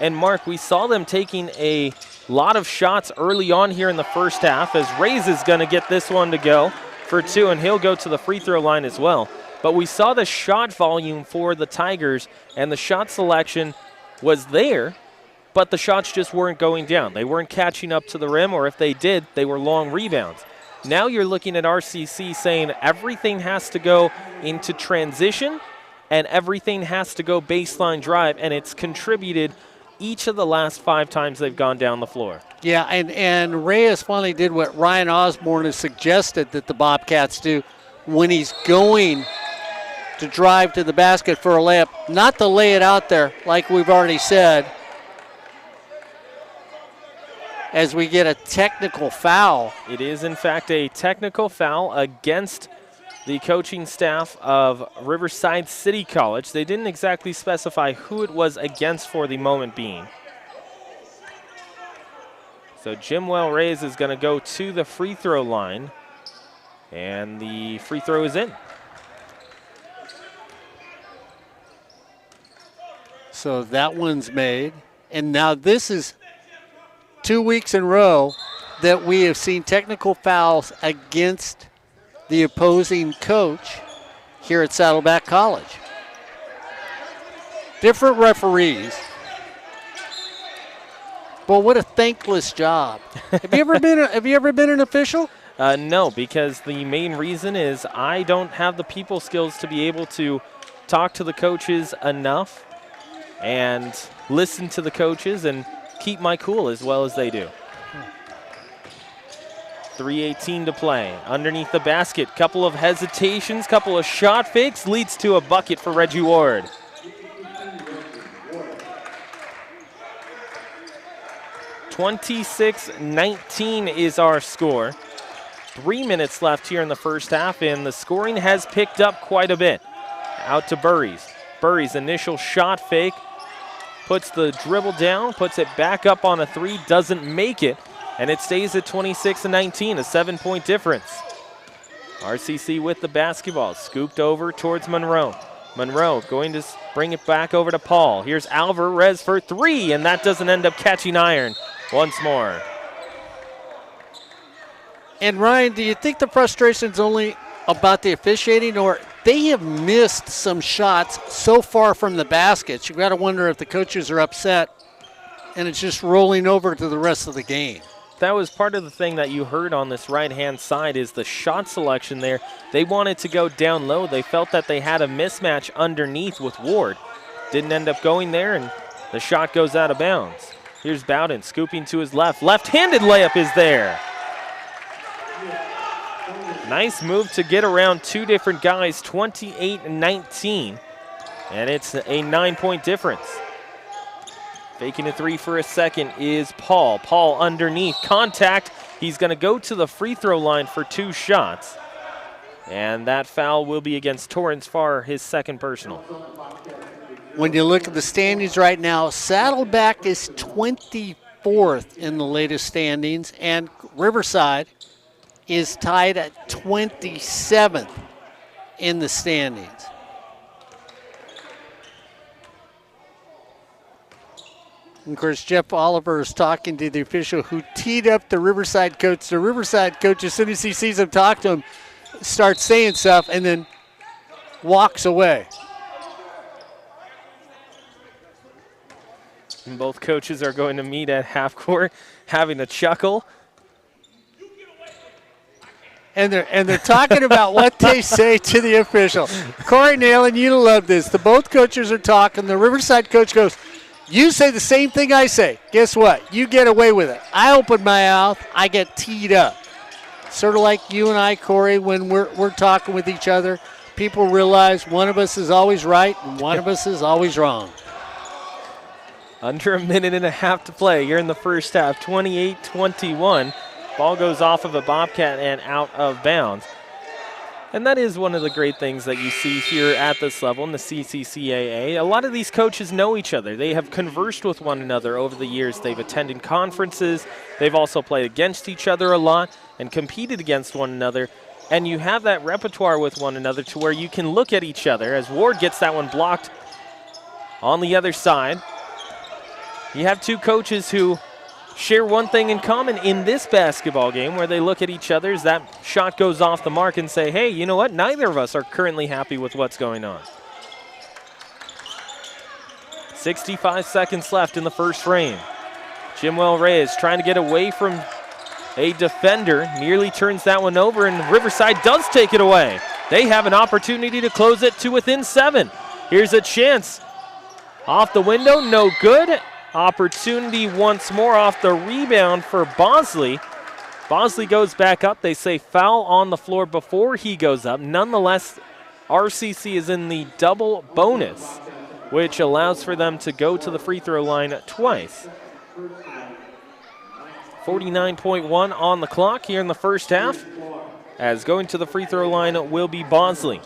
And, Mark, we saw them taking a lot of shots early on here in the first half, as Reyes is going to get this one to go for 2, and he'll go to the free throw line as well. But we saw the shot volume for the Tigers, and the shot selection was there, but the shots just weren't going down. They weren't catching up to the rim, or if they did, they were long rebounds. Now you're looking at RCC saying everything has to go into transition and everything has to go baseline drive, and it's contributed each of the last 5 times they've gone down the floor. Yeah, and Reyes finally did what Ryan Osborn has suggested that the Bobcats do when he's going to drive to the basket for a layup, not to lay it out there like we've already said, as we get a technical foul. It is, in fact, a technical foul against the coaching staff of Riverside City College. They didn't exactly specify who it was against for the moment being. So Jimwell Reyes is going to go to the free throw line, and the free throw is in. So that one's made. And now this is 2 weeks in a row that we have seen technical fouls against the opposing coach here at Saddleback College. Different referees. But what a thankless job. Have you ever been an official? No, because the main reason is I don't have the people skills to be able to talk to the coaches enough and listen to the coaches and keep my cool as well as they do. 3:18 to play. Underneath the basket, couple of hesitations, couple of shot fakes, leads to a bucket for Reggie Ward. (26-19) is our score. 3 minutes left here in the first half, and the scoring has picked up quite a bit. Out to Burries. Burries' initial shot fake, puts the dribble down, puts it back up on a 3, doesn't make it, and it stays at 26-19, a 7-point difference. RCC with the basketball, scooped over towards Monroe. Monroe going to bring it back over to Paul. Here's Alvarez for 3, and that doesn't end up catching iron once more. And Ryan, do you think the frustration is only about the officiating, or they have missed some shots so far from the baskets? You got to wonder if the coaches are upset and it's just rolling over to the rest of the game. That was part of the thing that you heard on this right-hand side is the shot selection there. They wanted to go down low. They felt that they had a mismatch underneath with Ward. Didn't end up going there, and the shot goes out of bounds. Here's Bowden scooping to his left. Left-handed layup is there. Nice move to get around two different guys, 28-19, and it's a 9-point difference. Faking a three for a second is Paul. Paul underneath, contact. He's going to go to the free throw line for 2 shots. And that foul will be against Torrance Farr, his second personal. When you look at the standings right now, Saddleback is 24th in the latest standings, and Riverside is tied at 27th in the standings. And of course, Jeff Oliver is talking to the official who teed up the Riverside coach. The Riverside coach, as soon as he sees him talk to him, starts saying stuff and then walks away. And both coaches are going to meet at half court, having a chuckle. And they're talking about what they say to the official. Corey Nalen, you love this. The both coaches are talking. The Riverside coach goes, "You say the same thing I say. Guess what? You get away with it. I open my mouth, I get teed up." Sort of like you and I, Corey, when we're talking with each other, people realize one of us is always right and one of us is always wrong. Under a minute and a half to play here in the first half, 28-21. Ball goes off of a Bobcat and out of bounds. And that is one of the great things that you see here at this level in the CCCAA. A lot of these coaches know each other. They have conversed with one another over the years. They've attended conferences. They've also played against each other a lot and competed against one another. And you have that repertoire with one another to where you can look at each other. As Ward gets that one blocked on the other side, you have two coaches who share one thing in common in this basketball game where they look at each other as that shot goes off the mark and say, hey, you know what? Neither of us are currently happy with what's going on. 65 seconds left in the first frame. Jimwell Reyes trying to get away from a defender, nearly turns that one over, and Riverside does take it away. They have an opportunity to close it to within 7. Here's a chance. Off the window, no good. Opportunity once more off the rebound for Bosley. Bosley goes back up. They say foul on the floor before he goes up. Nonetheless, RCC is in the double bonus, which allows for them to go to the free throw line twice. 49.1 on the clock here in the first half, as going to the free throw line will be Bosley.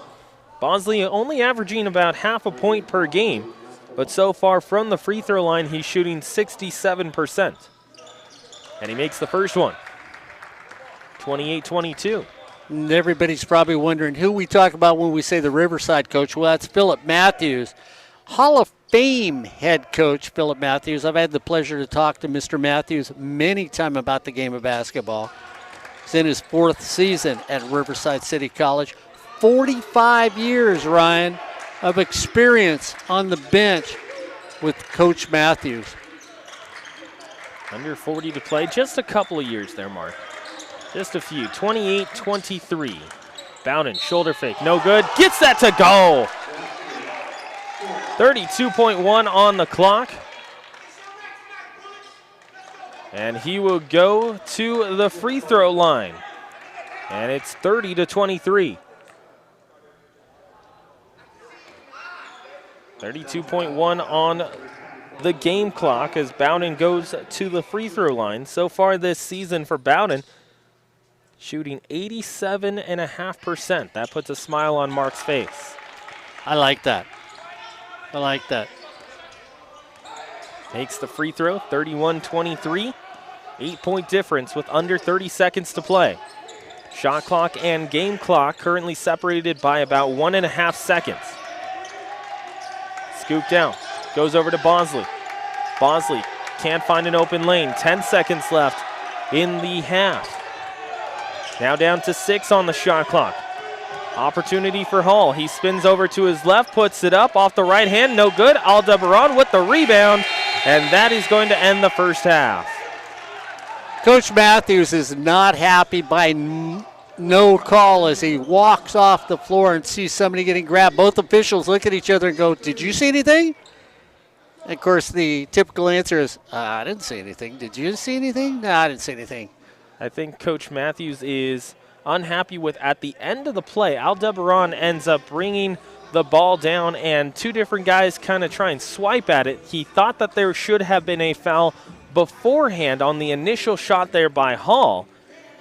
Bosley only averaging about half a point per game, but so far from the free throw line, he's shooting 67%. And he makes the first one. 28-22. And everybody's probably wondering who we talk about when we say the Riverside coach. Well, that's Philip Matthews. Hall of Fame head coach Philip Matthews. I've had the pleasure to talk to Mr. Matthews many times about the game of basketball. He's in his 4th season at Riverside City College. 45 years, Ryan, of experience on the bench with Coach Matthews. Under 40 to play, just a couple of years there, Mark. Just a few. 28-23. Bowden, shoulder fake, no good. Gets that to go. 32.1 on the clock. And he will go to the free throw line. And it's 30-23. 32.1 on the game clock as Bowden goes to the free throw line. So far this season for Bowden, shooting 87.5%. That puts a smile on Mark's face. I like that. I like that. Takes the free throw, 31-23. 8-point difference with under 30 seconds to play. Shot clock and game clock currently separated by about 1.5 seconds. Scooped out, goes over to Bosley. Bosley can't find an open lane. 10 seconds left in the half. Now down to 6 on the shot clock. Opportunity for Hall. He spins over to his left, puts it up off the right hand. No good. Aldebaran with the rebound, and that is going to end the first half. Coach Matthews is not happy by no call as he walks off the floor and sees somebody getting grabbed. Both officials look at each other and go, "Did you see anything?" And of course, the typical answer is, "I didn't see anything. Did you see anything?" "No, I didn't see anything." I think Coach Matthews is unhappy with, at the end of the play, Aldebaran ends up bringing the ball down and two different guys kind of try and swipe at it. He thought that there should have been a foul beforehand on the initial shot there by Hall.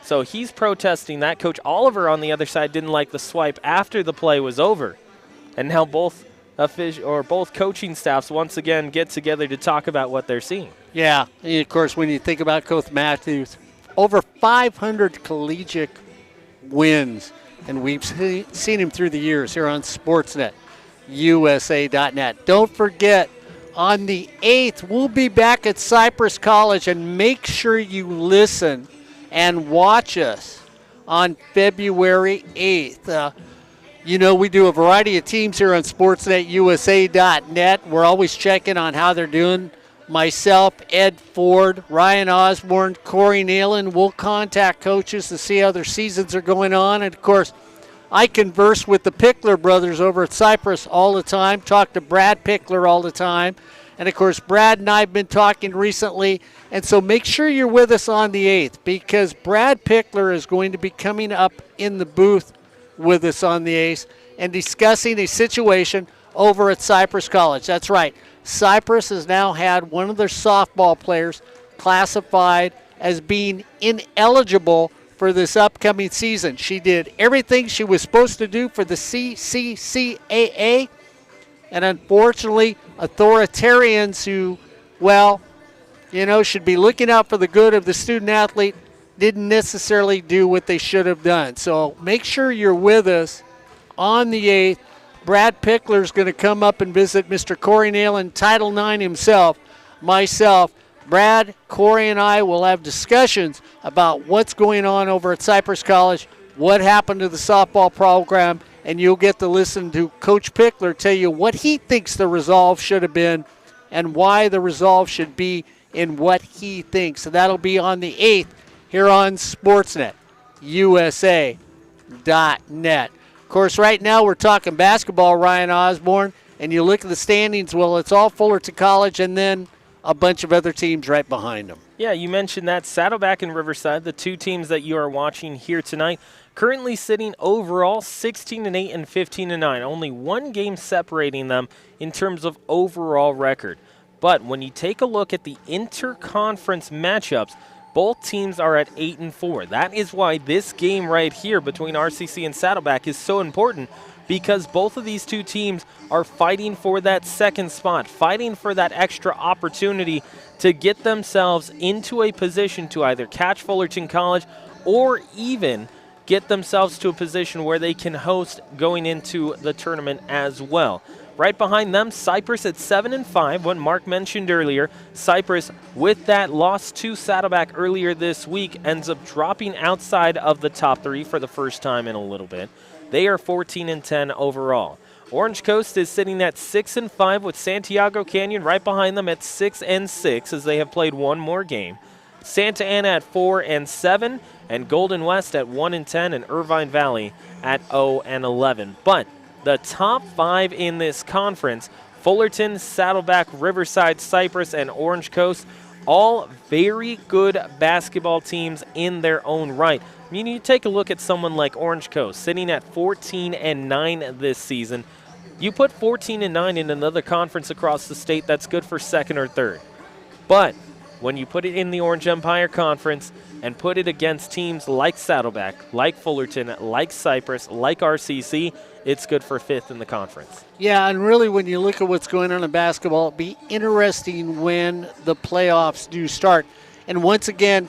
So he's protesting that. Coach Oliver on the other side didn't like the swipe after the play was over. And now both coaching staffs once again get together to talk about what they're seeing. Yeah, and of course, when you think about Coach Matthews, over 500 collegiate wins, and we've seen him through the years here on Sportsnet, USA.net. Don't forget, on the 8th, we'll be back at Cypress College, and make sure you listen and watch us on February 8th. We do a variety of teams here on Sportsnet, USA.net. We're always checking on how they're doing. Myself, Ed Ford, Ryan Osborn, Corey Nalen will contact coaches to see how their seasons are going on. And, of course, I converse with the Pickler brothers over at Cypress all the time, talk to Brad Pickler all the time. And, of course, Brad and I have been talking recently. And so make sure you're with us on the 8th because Brad Pickler is going to be coming up in the booth with us on the 8th and discussing a situation over at Cypress College. That's right. Cypress has now had one of their softball players classified as being ineligible for this upcoming season. She did everything she was supposed to do for the CCCAA, and unfortunately, authoritarians who, should be looking out for the good of the student athlete didn't necessarily do what they should have done. So make sure you're with us on the 8th. Brad Pickler is going to come up and visit Mr. Corey Nalen, Title IX himself, myself. Brad, Corey, and I will have discussions about what's going on over at Cypress College, what happened to the softball program, and you'll get to listen to Coach Pickler tell you what he thinks the resolve should have been and why the resolve should be in what he thinks. So that'll be on the 8th here on Sportsnet, USA.net. Of course, right now we're talking basketball, Ryan Osborne, and you look at the standings, well, it's all Fullerton College and then a bunch of other teams right behind them. Yeah, you mentioned that. Saddleback and Riverside, the two teams that you are watching here tonight, currently sitting overall 16-8 and 15-9. Only one game separating them in terms of overall record. But when you take a look at the interconference matchups, both teams are at 8-4. That is why this game right here between RCC and Saddleback is so important, because both of these two teams are fighting for that second spot, fighting for that extra opportunity to get themselves into a position to either catch Fullerton College or even get themselves to a position where they can host going into the tournament as well. Right behind them, Cypress at 7-5. What Mark mentioned earlier, Cypress, with that loss to Saddleback earlier this week, ends up dropping outside of the top 3 for the first time in a little bit. They are 14-10 overall. Orange Coast is sitting at 6-5 with Santiago Canyon right behind them at 6-6 as they have played one more game. Santa Ana at 4-7 and Golden West at 1-10 and Irvine Valley at 0-11. But the top 5 in this conference, Fullerton, Saddleback, Riverside, Cypress, and Orange Coast, all very good basketball teams in their own right. I mean, you take a look at someone like Orange Coast, sitting at 14-9 this season. You put 14-9 in another conference across the state, that's good for second or third. But when you put it in the Orange Empire Conference and put it against teams like Saddleback, like Fullerton, like Cypress, like RCC, it's good for 5th in the conference. Yeah, and really when you look at what's going on in basketball, it'll be interesting when the playoffs do start. And once again,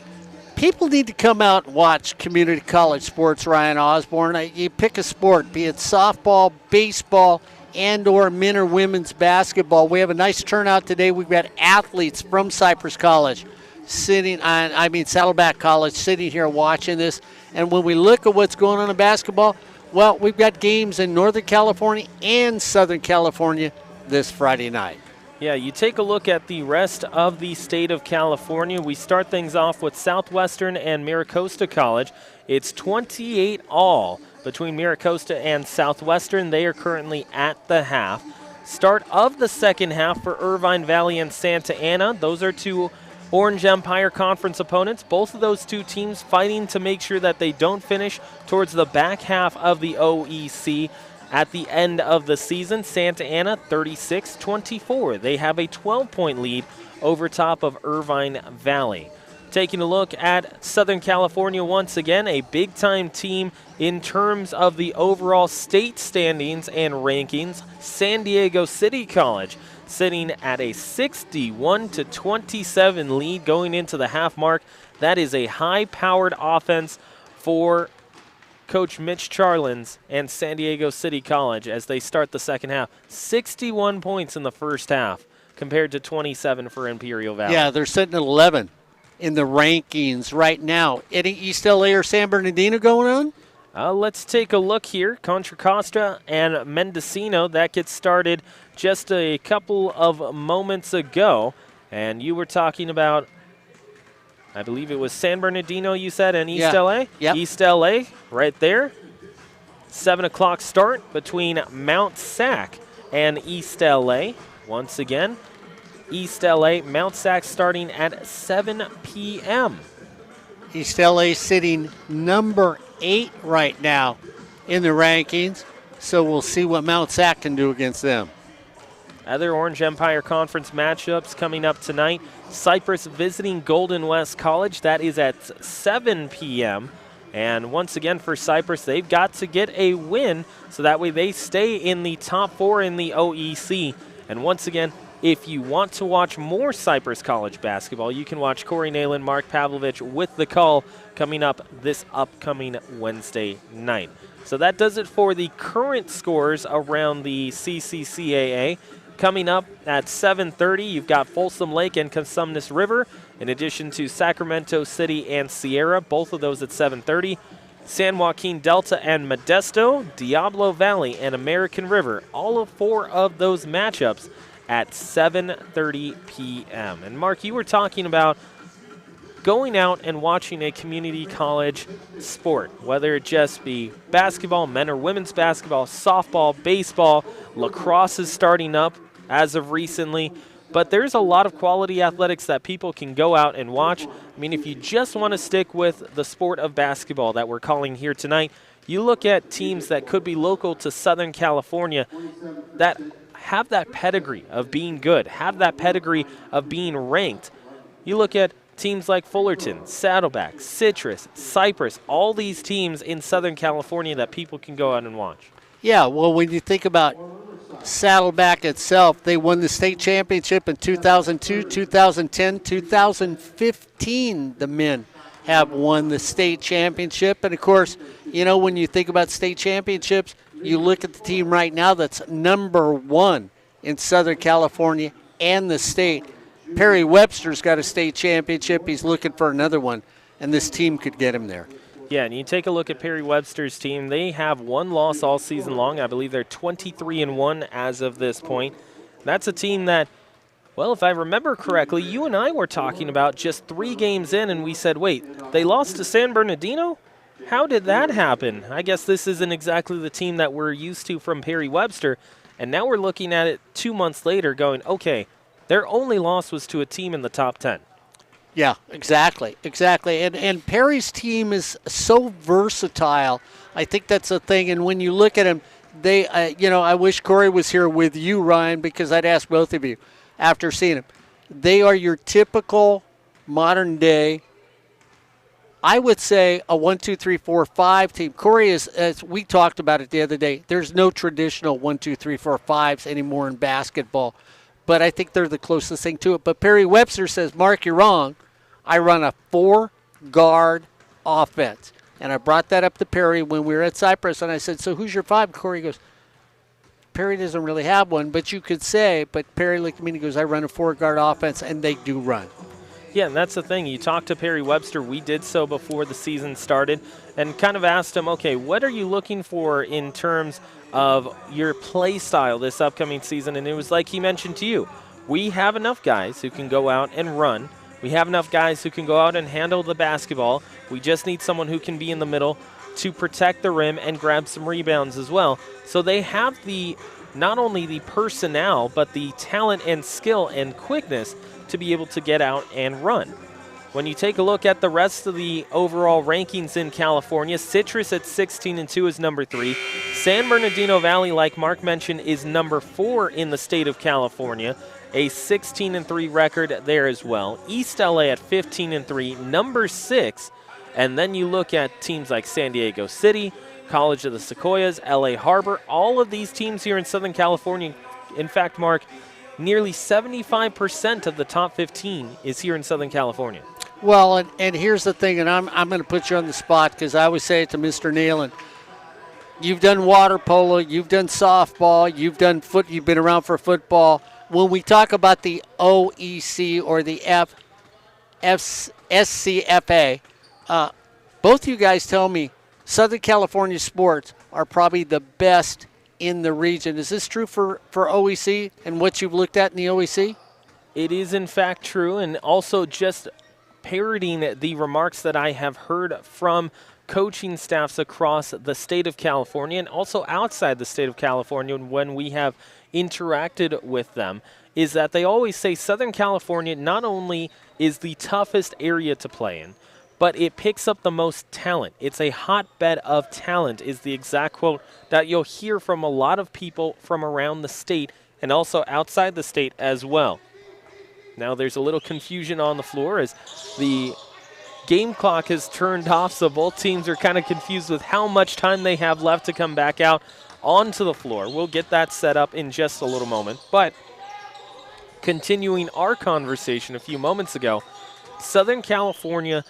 people need to come out and watch community college sports, Ryan Osborne. You pick a sport, be it softball, baseball, and or men or women's basketball. We have a nice turnout today. We've got athletes from Cypress College Saddleback College sitting here watching this. And when we look at what's going on in basketball, well, we've got games in Northern California and Southern California this Friday night. Yeah, you take a look at the rest of the state of California. We start things off with Southwestern and Miracosta College. It's 28 all between Miracosta and Southwestern. They are currently at the half. Start of the second half for Irvine Valley and Santa Ana. Those are two Orange Empire Conference opponents. Both of those two teams fighting to make sure that they don't finish towards the back half of the OEC. At the end of the season, Santa Ana 36-24. They have a 12-point lead over top of Irvine Valley. Taking a look at Southern California once again, a big-time team in terms of the overall state standings and rankings. San Diego City College sitting at a 61-27 lead going into the half mark. That is a high-powered offense for Coach Mitch Charlins and San Diego City College as they start the second half. 61 points in the first half compared to 27 for Imperial Valley. Yeah, they're sitting at 11 in the rankings right now. Any East LA or San Bernardino going on? Let's take a look here. Contra Costa and Mendocino, that gets started just a couple of moments ago. And you were talking about, I believe it was San Bernardino you said, and East LA? Yep. East LA right there. 7 o'clock start between Mount Sac and East LA. Once again, East LA, Mount Sac starting at 7 p.m. East LA sitting number 8 right now in the rankings, so we'll see what Mount Sac can do against them. Other Orange Empire Conference matchups coming up tonight. Cypress visiting Golden West College. That is at 7 p.m. And once again for Cypress, they've got to get a win so that way they stay in the top 4 in the OEC. And once again, if you want to watch more Cypress College basketball, you can watch Corey Nalen, Mark Pavlovich with the call coming up this upcoming Wednesday night. So that does it for the current scores around the CCCAA. Coming up at 7:30, you've got Folsom Lake and Cosumnes River, in addition to Sacramento City and Sierra, both of those at 7:30. San Joaquin Delta and Modesto, Diablo Valley and American River, all of 4 of those matchups at 7:30 p.m. And Mark, you were talking about going out and watching a community college sport, whether it just be basketball, men or women's basketball, softball, baseball, lacrosse is starting up as of recently. But there's a lot of quality athletics that people can go out and watch. I mean, if you just want to stick with the sport of basketball that we're calling here tonight, you look at teams that could be local to Southern California that have that pedigree of being good, have that pedigree of being ranked. You look at teams like Fullerton, Saddleback, Citrus, Cypress, all these teams in Southern California that people can go out and watch. Yeah, well, when you think about Saddleback itself, they won the state championship in 2002, 2010, 2015. The men have won the state championship. And, of course, you know, when you think about state championships, you look at the team right now that's number 1 in Southern California and the state. Perry Webster's got a state championship. He's looking for another one, and this team could get him there. Yeah, and you take a look at Perry Webster's team. They have 1 loss all season long. I believe they're 23-1 as of this point. That's a team that, well, if I remember correctly, you and I were talking about just 3 games in, and we said, wait, they lost to San Bernardino? How did that happen? I guess this isn't exactly the team that we're used to from Perry Webster. And now we're looking at it 2 months later going, okay, their only loss was to a team in the top 10. Yeah, exactly. And Perry's team is so versatile. I think that's a thing. And when you look at them, they, I wish Corey was here with you, Ryan, because I'd ask both of you after seeing them. They are your typical modern day, I would say, a 1, 2, 3, 4, 5 team. Corey is, as we talked about it the other day, there's no traditional 1, 2, 3, 4, 5s anymore in basketball. But I think they're the closest thing to it. But Perry Webster says, Mark, you're wrong. I run a 4-guard offense. And I brought that up to Perry when we were at Cypress, and I said, so who's your 5? Corey goes, Perry doesn't really have one, but you could say, but Perry looked at me and he goes, I run a 4-guard offense, and they do run. Yeah, and that's the thing. You talked to Perry Webster. We did so before the season started and kind of asked him, okay, what are you looking for in terms of your play style this upcoming season? And it was like he mentioned to you, we have enough guys who can go out and run. We have enough guys who can go out and handle the basketball. We just need someone who can be in the middle to protect the rim and grab some rebounds as well. So they have not only the personnel, but the talent and skill and quickness to be able to get out and run. When you take a look at the rest of the overall rankings in California, Citrus at 16-2 is number 3. San Bernardino Valley, like Mark mentioned, is number 4 in the state of California, a 16-3 record there as well. East LA at 15-3, number 6. And then you look at teams like San Diego City, College of the Sequoias, LA Harbor, all of these teams here in Southern California. In fact, Mark, nearly 75% of the top 15 is here in Southern California. Well, and here's the thing, and I'm going to put you on the spot because I always say it to Mr. Nealon. You've done water polo, you've done softball, you've been around for football. When we talk about the OEC or the SCFA, both you guys tell me Southern California sports are probably the best in the region. Is this true for OEC and what you've looked at in the OEC? It is in fact true, and also just parroting the remarks that I have heard from coaching staffs across the state of California and also outside the state of California when we have interacted with them, is that they always say Southern California not only is the toughest area to play in, but it picks up the most talent. It's a hotbed of talent is the exact quote that you'll hear from a lot of people from around the state and also outside the state as well. Now there's a little confusion on the floor as the game clock has turned off, so both teams are kind of confused with how much time they have left to come back out onto the floor. We'll get that set up in just a little moment. But continuing our conversation a few moments ago, Southern California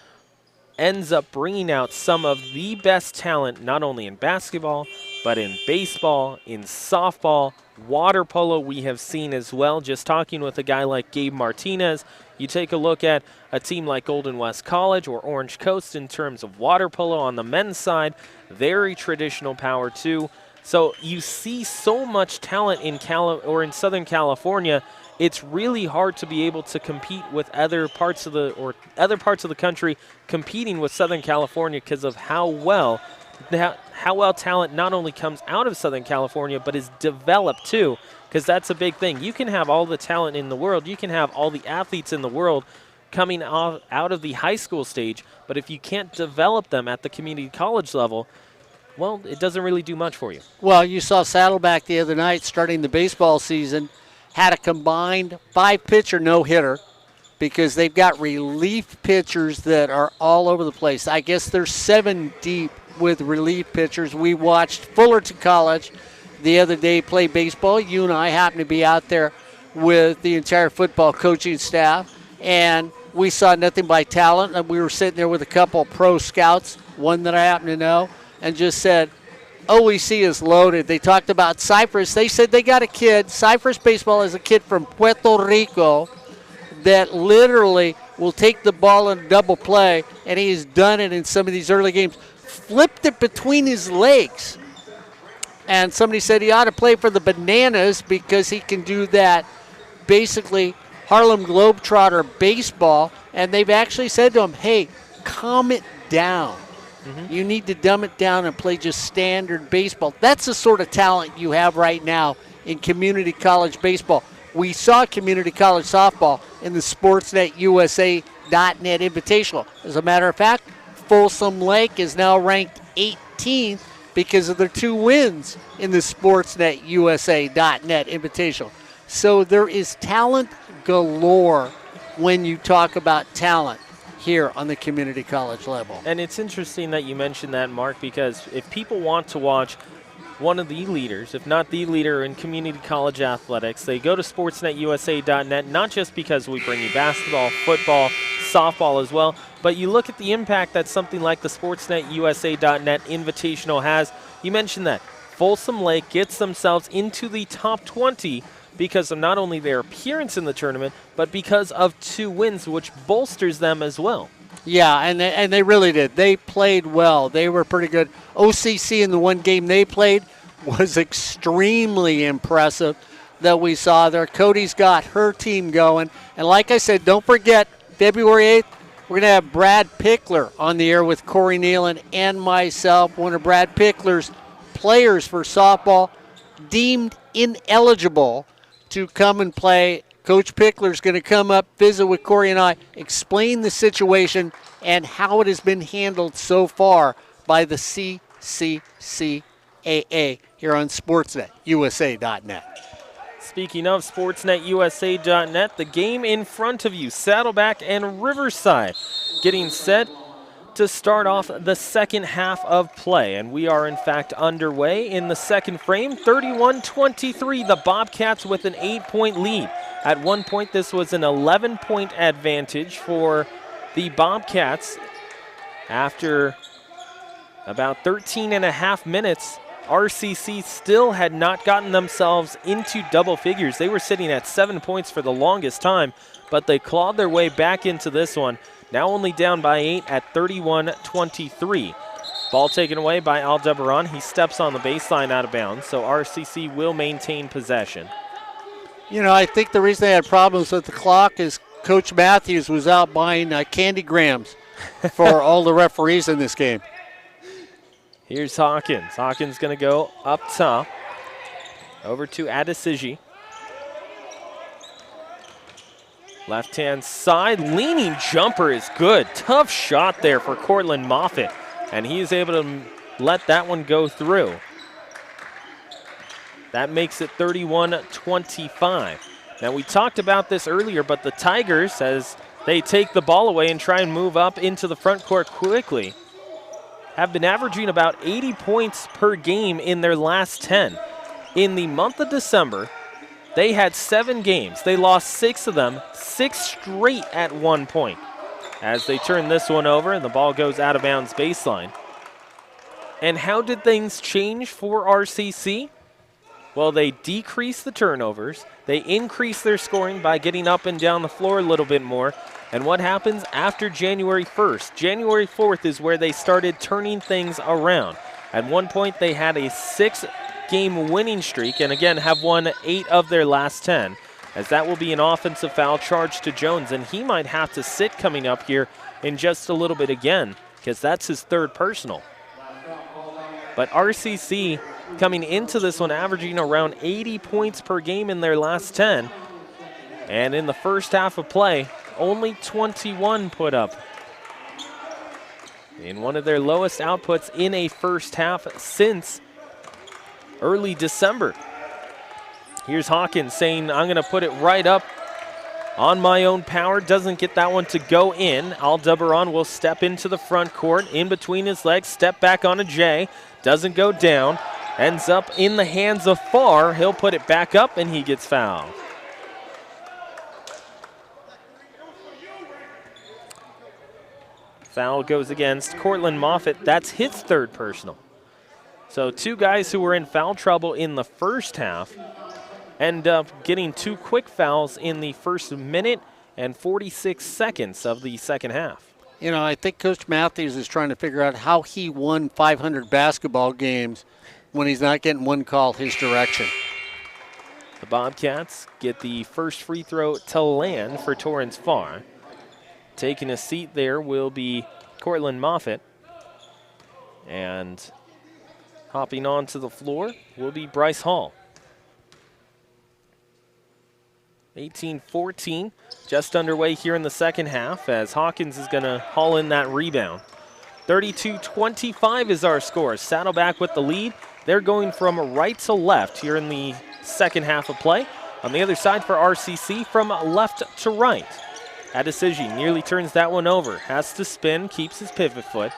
ends up bringing out some of the best talent, not only in basketball, but in baseball, in softball, water polo we have seen as well. Just talking with a guy like Gabe Martinez, you take a look at a team like Golden West College or Orange Coast in terms of water polo on the men's side, very traditional power too. So you see so much talent in Southern California. It's really hard to be able to compete with other parts of the country competing with Southern California because of how well talent not only comes out of Southern California but is developed too, because that's a big thing. You can have all the talent in the world, you can have all the athletes in the world coming out of the high school stage, but if you can't develop them at the community college level, well, it doesn't really do much for you. Well, you saw Saddleback the other night starting the baseball season, had a combined 5-pitcher no-hitter because they've got relief pitchers that are all over the place. I guess they're 7 deep with relief pitchers. We watched Fullerton College the other day play baseball. You and I happened to be out there with the entire football coaching staff, and we saw nothing but talent. And we were sitting there with a couple of pro scouts, one that I happen to know, and just said, OEC is loaded. They talked about Cypress. They said they got a kid. Cypress Baseball is a kid from Puerto Rico that literally will take the ball in double play, and he has done it in some of these early games. Flipped it between his legs. And somebody said he ought to play for the Bananas because he can do that basically Harlem Globetrotter baseball. And they've actually said to him, hey, calm it down. Mm-hmm. You need to dumb it down and play just standard baseball. That's the sort of talent you have right now in community college baseball. We saw community college softball in the SportsNetUSA.net Invitational. As a matter of fact, Folsom Lake is now ranked 18th because of their 2 wins in the SportsNetUSA.net Invitational. So there is talent galore when you talk about talent here on the community college level. And it's interesting that you mentioned that, Mark, because if people want to watch one of the leaders, if not the leader in community college athletics, they go to sportsnetusa.net, not just because we bring you basketball, football, softball as well, but you look at the impact that something like the sportsnetusa.net Invitational has. You mentioned that Folsom Lake gets themselves into the top 20 because of not only their appearance in the tournament, but because of 2 wins, which bolsters them as well. Yeah, and they really did. They played well. They were pretty good. OCC in the one game they played was extremely impressive that we saw there. Cody's got her team going. And like I said, don't forget, February 8th, we're going to have Brad Pickler on the air with Corey Nealon and myself, one of Brad Pickler's players for softball, deemed ineligible to come and play. Coach Pickler's going to come up, visit with Corey and I, explain the situation and how it has been handled so far by the CCCAA here on SportsNetUSA.net. Speaking of SportsNetUSA.net, the game in front of you, Saddleback and Riverside, getting set to start off the second half of play. And we are, in fact, underway in the second frame, 31-23, the Bobcats with an 8-point lead. At one point, this was an 11-point advantage for the Bobcats. After about 13 and a half minutes, RCC still had not gotten themselves into double figures. They were sitting at 7 points for the longest time, but they clawed their way back into this one. Now only down by 8 at 31-23. Ball taken away by Aldebaran. He steps on the baseline out of bounds, so RCC will maintain possession. You know, I think the reason they had problems with the clock is Coach Matthews was out buying candy grams for all the referees in this game. Here's Hawkins. Hawkins going to go up top. Over to Adesiji. Left-hand side, leaning jumper is good. Tough shot there for Cortland Moffitt, and he is able to let that one go through. That makes it 31-25. Now, we talked about this earlier, but the Tigers, as they take the ball away and try and move up into the front court quickly, have been averaging about 80 points per game in their last 10. In the month of December, they had 7 games. They lost 6 of them, 6 straight at one point. As they turn this one over, and the ball goes out of bounds baseline. And how did things change for RCC? Well, they decreased the turnovers. They increased their scoring by getting up and down the floor a little bit more. And what happens after January 1st? January 4th is where they started turning things around. At one point, they had a 6-game winning streak, and again, have won 8 of their last 10, as that will be an offensive foul charge to Jones, and he might have to sit coming up here in just a little bit again, because that's his 3rd personal. But RCC coming into this one averaging around 80 points per game in their last 10, and in the first half of play, only 21 put up. In one of their lowest outputs in a first half since early December. Here's Hawkins saying, I'm going to put it right up on my own power. Doesn't get that one to go in. Aldebaran will step into the front court, in between his legs, step back on a J. Doesn't go down. Ends up in the hands of Farr. He'll put it back up, and he gets fouled. Foul goes against Cortland Moffitt. That's his 3rd personal. So 2 guys who were in foul trouble in the first half end up getting 2 quick fouls in the first minute and 46 seconds of the second half. You know, I think Coach Matthews is trying to figure out how he won 500 basketball games when he's not getting one call his direction. The Bobcats get the first free throw to land for Torrance Farr. Taking a seat there will be Cortland Moffitt. And hopping onto the floor will be Bryce Hall. 18-14, just underway here in the second half as Hawkins is going to haul in that rebound. 32-25 is our score. Saddleback with the lead. They're going from right to left here in the second half of play. On the other side for RCC, from left to right. Adesiji nearly turns that one over. Has to spin, keeps his pivot foot.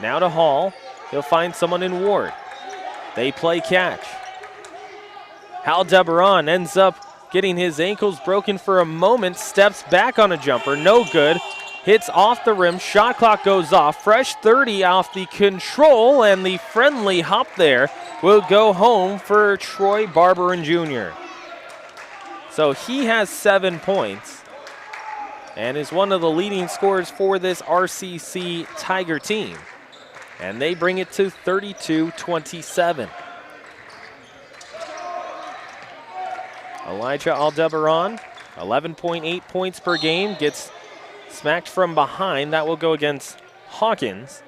Now to Hall. He'll find someone in Ward. They play catch. Aldebaran ends up getting his ankles broken for a moment. Steps back on a jumper. No good. Hits off the rim. Shot clock goes off. Fresh 30 off the control, and the friendly hop there will go home for Troy Barberin Jr. So he has 7 points and is one of the leading scorers for this RCC Tiger team. And they bring it to 32-27. Elijah Aldebaran, 11.8 points per game, gets smacked from behind. That will go against Hawkins.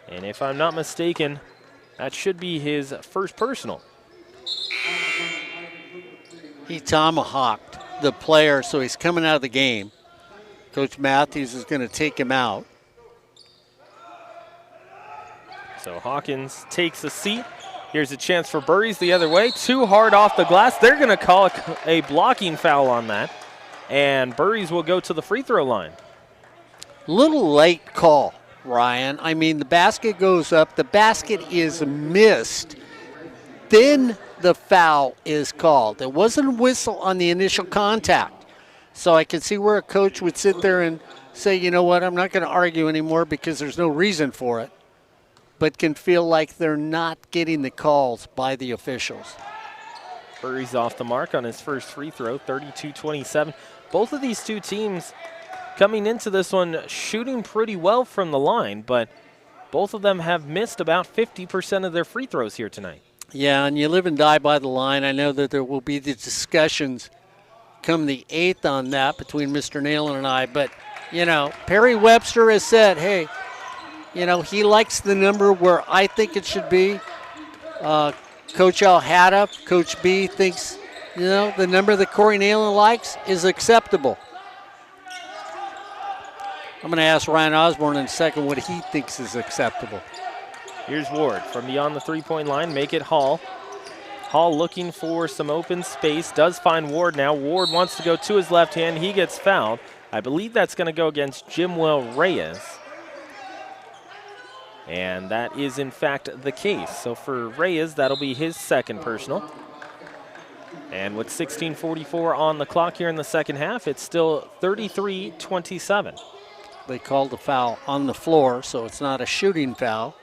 And if I'm not mistaken, that should be his first personal. He tomahawked the player, so he's coming out of the game. Coach Matthews is going to take him out. So Hawkins takes a seat. Here's a chance for Burries the other way. Too hard off the glass. They're going to call a blocking foul on that. And Burries will go to the free throw line. Little late call, Ryan. I mean, the basket goes up. The basket is missed. Then the foul is called. There wasn't a whistle on the initial contact. So I can see where a coach would sit there and say, you know what, I'm not going to argue anymore because there's no reason for it, but can feel like they're not getting the calls by the officials. Burries off the mark on his first free throw, 32-27. Both of these two teams coming into this one shooting pretty well from the line, but both of them have missed about 50% of their free throws here tonight. Yeah, and you live and die by the line. I know that there will be the discussions come the 8th on that between Mr. Nalen and I, but, you know, Perry Webster has said, hey, you know, he likes the number where I think it should be. Coach Alhada, Coach B thinks, you know, the number that Corey Nalen likes is acceptable. I'm going to ask Ryan Osborn in a second what he thinks is acceptable. Here's Ward from beyond the three-point line. Make it Hall. Hall looking for some open space. Does find Ward now. Ward wants to go to his left hand. He gets fouled. I believe that's going to go against Jimwell Reyes. And that is, in fact, the case. So for Reyes, that'll be his second personal. And with 16:44 on the clock here in the second half, it's still 33-27. They called the foul on the floor, so it's not a shooting foul.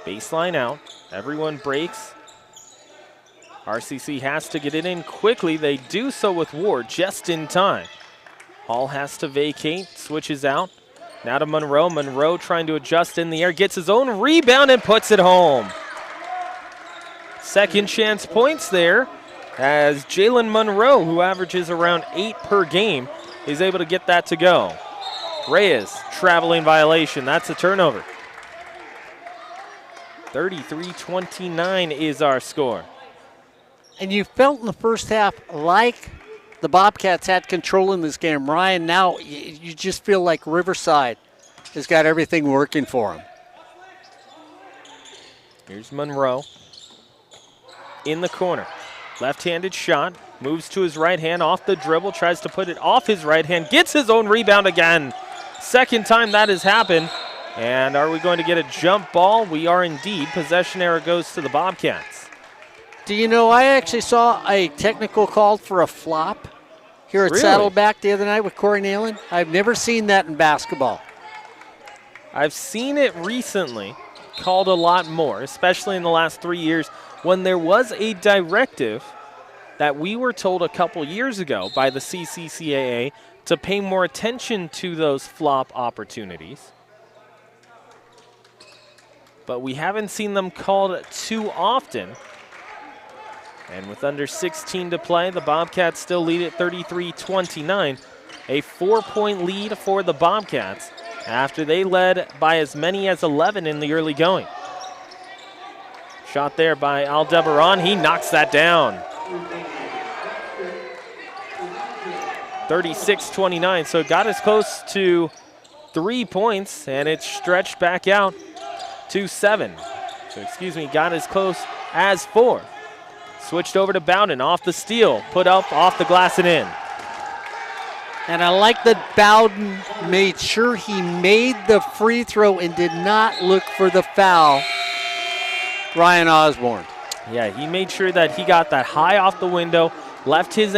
Baseline out. Everyone breaks. RCC has to get it in quickly. They do so with Ward just in time. Hall has to vacate, switches out. Now to Monroe. Monroe trying to adjust in the air, gets his own rebound and puts it home. Second chance points there as Jalen Monroe, who averages around 8 per game, is able to get that to go. Reyes, traveling violation. That's a turnover. 33-29 is our score. And you felt in the first half like the Bobcats had control in this game. Ryan, now you just feel like Riverside has got everything working for him. Here's Monroe in the corner. Left-handed shot, moves to his right hand off the dribble, tries to put it off his right hand, gets his own rebound again. Second time that has happened. And are we going to get a jump ball? We are indeed. Possession error goes to the Bobcats. Do you know, I actually saw a technical call for a flop here at Really? Saddleback the other night with Corey Nalen. I've never seen that in basketball. I've seen it recently, called a lot more, especially in the last 3 years, when there was a directive that we were told a couple years ago by the CCCAA to pay more attention to those flop opportunities. But we haven't seen them called too often. And with under 16 to play, the Bobcats still lead at 33-29. A 4-point lead for the Bobcats after they led by as many as 11 in the early going. Shot there by Aldebaran. He knocks that down. 36-29. So it got as close to 3 points, and it stretched back out to 7. So, got as close as 4. Switched over to Bowden, off the steal, put up, off the glass and in. And I like that Bowden made sure he made the free throw and did not look for the foul. Ryan Osborn. Yeah, he made sure that he got that high off the window, left his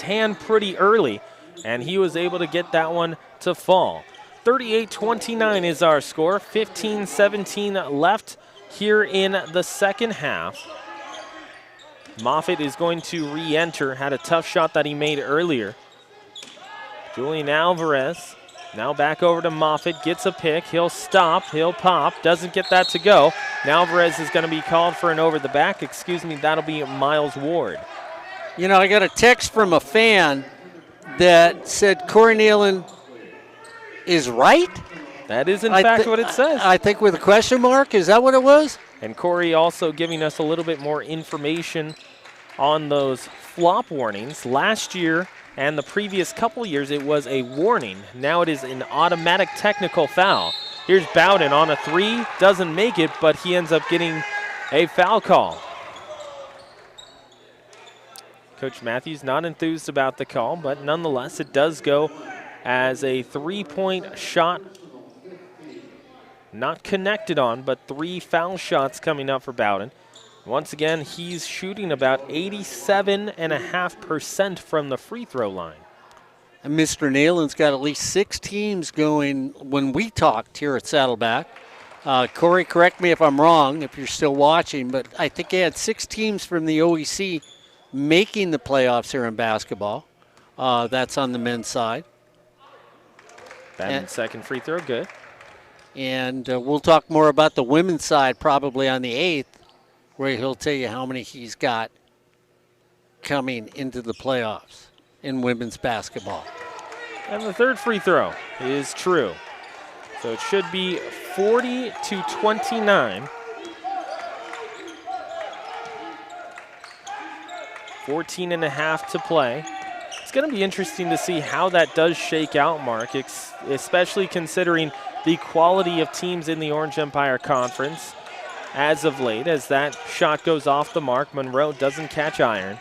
hand pretty early, and he was able to get that one to fall. 38-29 is our score. 15-17 left here in the second half. Moffitt is going to re-enter. Had a tough shot that he made earlier. Julian Alvarez now back over to Moffitt. Gets a pick. He'll stop. He'll pop. Doesn't get that to go. Now Alvarez is going to be called for an over the back. Excuse me, that'll be Miles Ward. You know, I got a text from a fan that said Corey Nealon is right. That is in fact what it says. I think with a question mark. Is that what it was? And Corey also giving us a little bit more information on those flop warnings. Last year and the previous couple years, it was a warning. Now it is an automatic technical foul. Here's Bowden on a three. Doesn't make it, but he ends up getting a foul call. Coach Matthews not enthused about the call, but nonetheless, it does go as a three-point shot. Not connected on, but 3 foul shots coming up for Bowden. Once again, he's shooting about 87.5% from the free throw line. And Mr. Nealon's got at least 6 teams going when we talked here at Saddleback. Corey, correct me if I'm wrong, if you're still watching, but I think he had 6 teams from the OEC making the playoffs here in basketball. That's on the men's side. Bowden's second free throw, good. And we'll talk more about the women's side probably on the 8th, where he'll tell you how many he's got coming into the playoffs in women's basketball. And the third free throw is true. So it should be 40-29. 14.5 to play. It's going to be interesting to see how that does shake out, Mark, especially considering the quality of teams in the Orange Empire Conference as of late. As that shot goes off the mark, Monroe doesn't catch iron.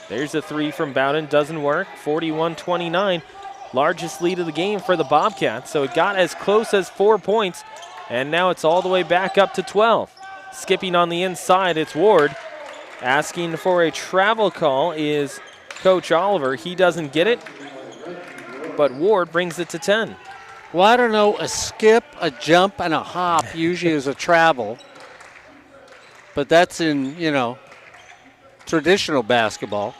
There's a three from Bowden, doesn't work. 41-29, largest lead of the game for the Bobcats. So it got as close as 4 points, and now it's all the way back up to 12. Skipping on the inside, it's Ward. Asking for a travel call is Coach Oliver. He doesn't get it, but Ward brings it to 10. Well, I don't know, a skip, a jump, and a hop usually is a travel. But that's in, traditional basketball.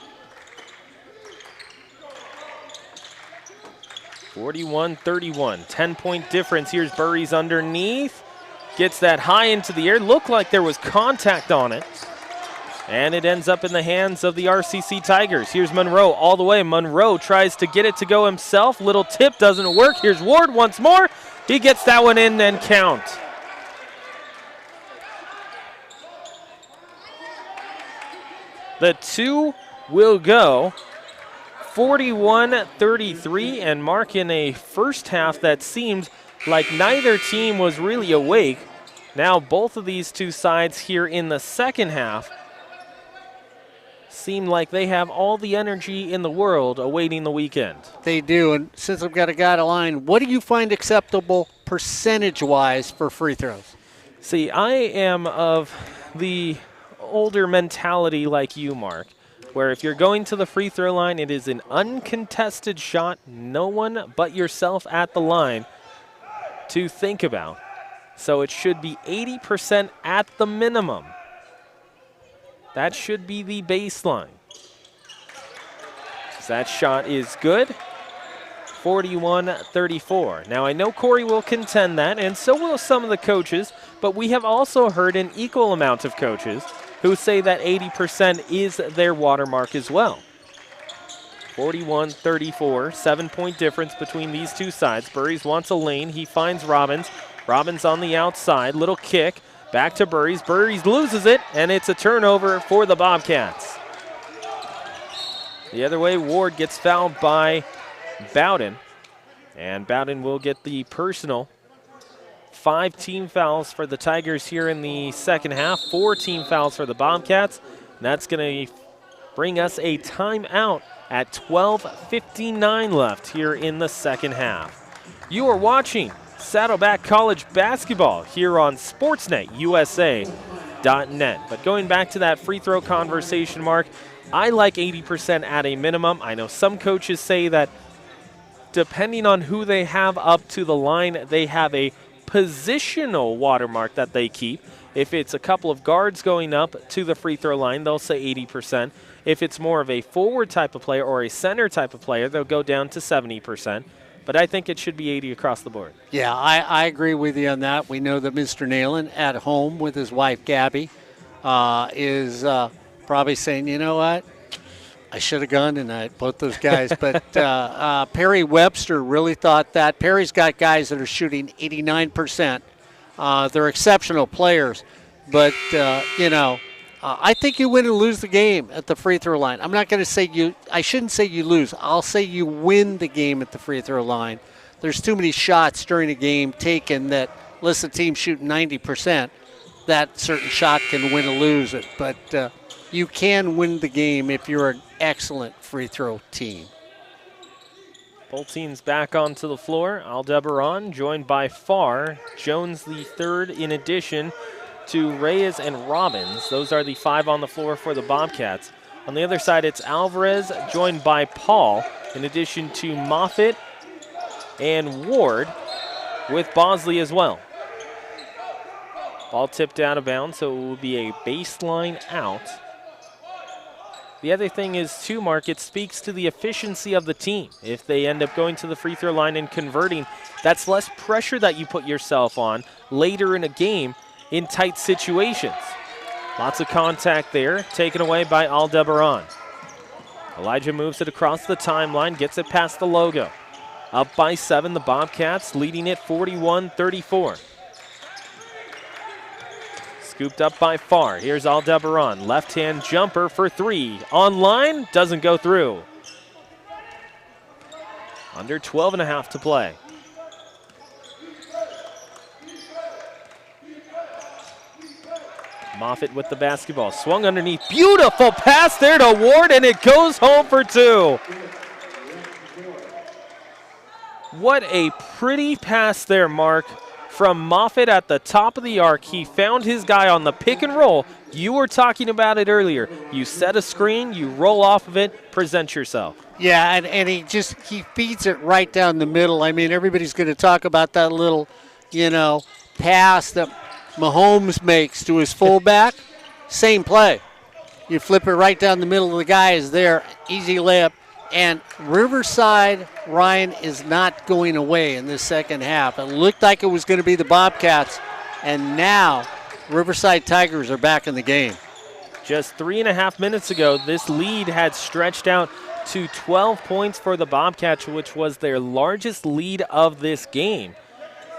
41-31, 10-point difference. Here's Burries underneath. Gets that high into the air. Looked like there was contact on it. And it ends up in the hands of the RCC Tigers. Here's Monroe all the way. Monroe tries to get it to go himself. Little tip doesn't work. Here's Ward once more. He gets that one in and count. The 2 will go. 41-33, and Mark, in a first half that seemed like neither team was really awake. Now both of these two sides here in the second half seem like they have all the energy in the world awaiting the weekend. They do, and since I've got a guy to line, what do you find acceptable percentage-wise for free throws? See, I am of the older mentality like you, Mark, where if you're going to the free throw line, it is an uncontested shot, no one but yourself at the line to think about. So it should be 80% at the minimum. That should be the baseline. That shot is good. 41-34. Now, I know Corey will contend that, and so will some of the coaches, but we have also heard an equal amount of coaches who say that 80% is their watermark as well. 41-34, 7-point difference between these two sides. Burries wants a lane. He finds Robbins. Robbins on the outside. Little kick. Back to Burries. Burries loses it, and it's a turnover for the Bobcats. The other way, Ward gets fouled by Bowden, and Bowden will get the personal. 5 team fouls for the Tigers here in the second half, 4 team fouls for the Bobcats. And that's going to bring us a timeout at 12:59 left here in the second half. You are watching Saddleback College basketball here on SportsNetUSA.net. But going back to that free throw conversation, Mark, I like 80% at a minimum. I know some coaches say that depending on who they have up to the line, they have a positional watermark that they keep. If it's a couple of guards going up to the free throw line, they'll say 80%. If it's more of a forward type of player or a center type of player, they'll go down to 70%. But I think it should be 80 across the board. Yeah, I agree with you on that. We know that Mr. Nalen at home with his wife, Gabby, is probably saying, you know what? I should have gone tonight, both those guys. But Perry Webster really thought that. Perry's got guys that are shooting 89%. They're exceptional players. But, I think you win and lose the game at the free throw line. I'm not going to say I shouldn't say you lose. I'll say you win the game at the free throw line. There's too many shots during a game taken that, unless the team shooting 90%, that certain shot can win or lose it. But you can win the game if you're an excellent free throw team. Both teams back onto the floor. Aldebaran joined by Farr, Jones the third in addition to Reyes and Robbins. Those are the 5 on the floor for the Bobcats. On the other side, it's Alvarez joined by Paul, in addition to Moffitt and Ward with Bosley as well. Ball tipped out of bounds, so it will be a baseline out. The other thing is, too, Mark, it speaks to the efficiency of the team. If they end up going to the free throw line and converting, that's less pressure that you put yourself on later in a game in tight situations. Lots of contact there, taken away by Aldebaran. Elijah moves it across the timeline, gets it past the logo. Up by 7, the Bobcats leading it 41-34. Scooped up by Farr. Here's Aldebaran. Left-hand jumper for 3. Online, doesn't go through. Under 12.5 to play. Moffitt with the basketball. Swung underneath. Beautiful pass there to Ward, and it goes home for 2. What a pretty pass there, Mark. From Moffitt at the top of the arc, he found his guy on the pick and roll. You were talking about it earlier. You set a screen, you roll off of it, present yourself. Yeah, and he feeds it right down the middle. I mean, everybody's going to talk about that little, pass that Mahomes makes to his fullback. Same play. You flip it right down the middle. The guy is there. Easy layup. And Riverside, Ryan, is not going away in this second half. It looked like it was going to be the Bobcats, and now Riverside Tigers are back in the game. Just 3.5 minutes ago, this lead had stretched out to 12 points for the Bobcats, which was their largest lead of this game.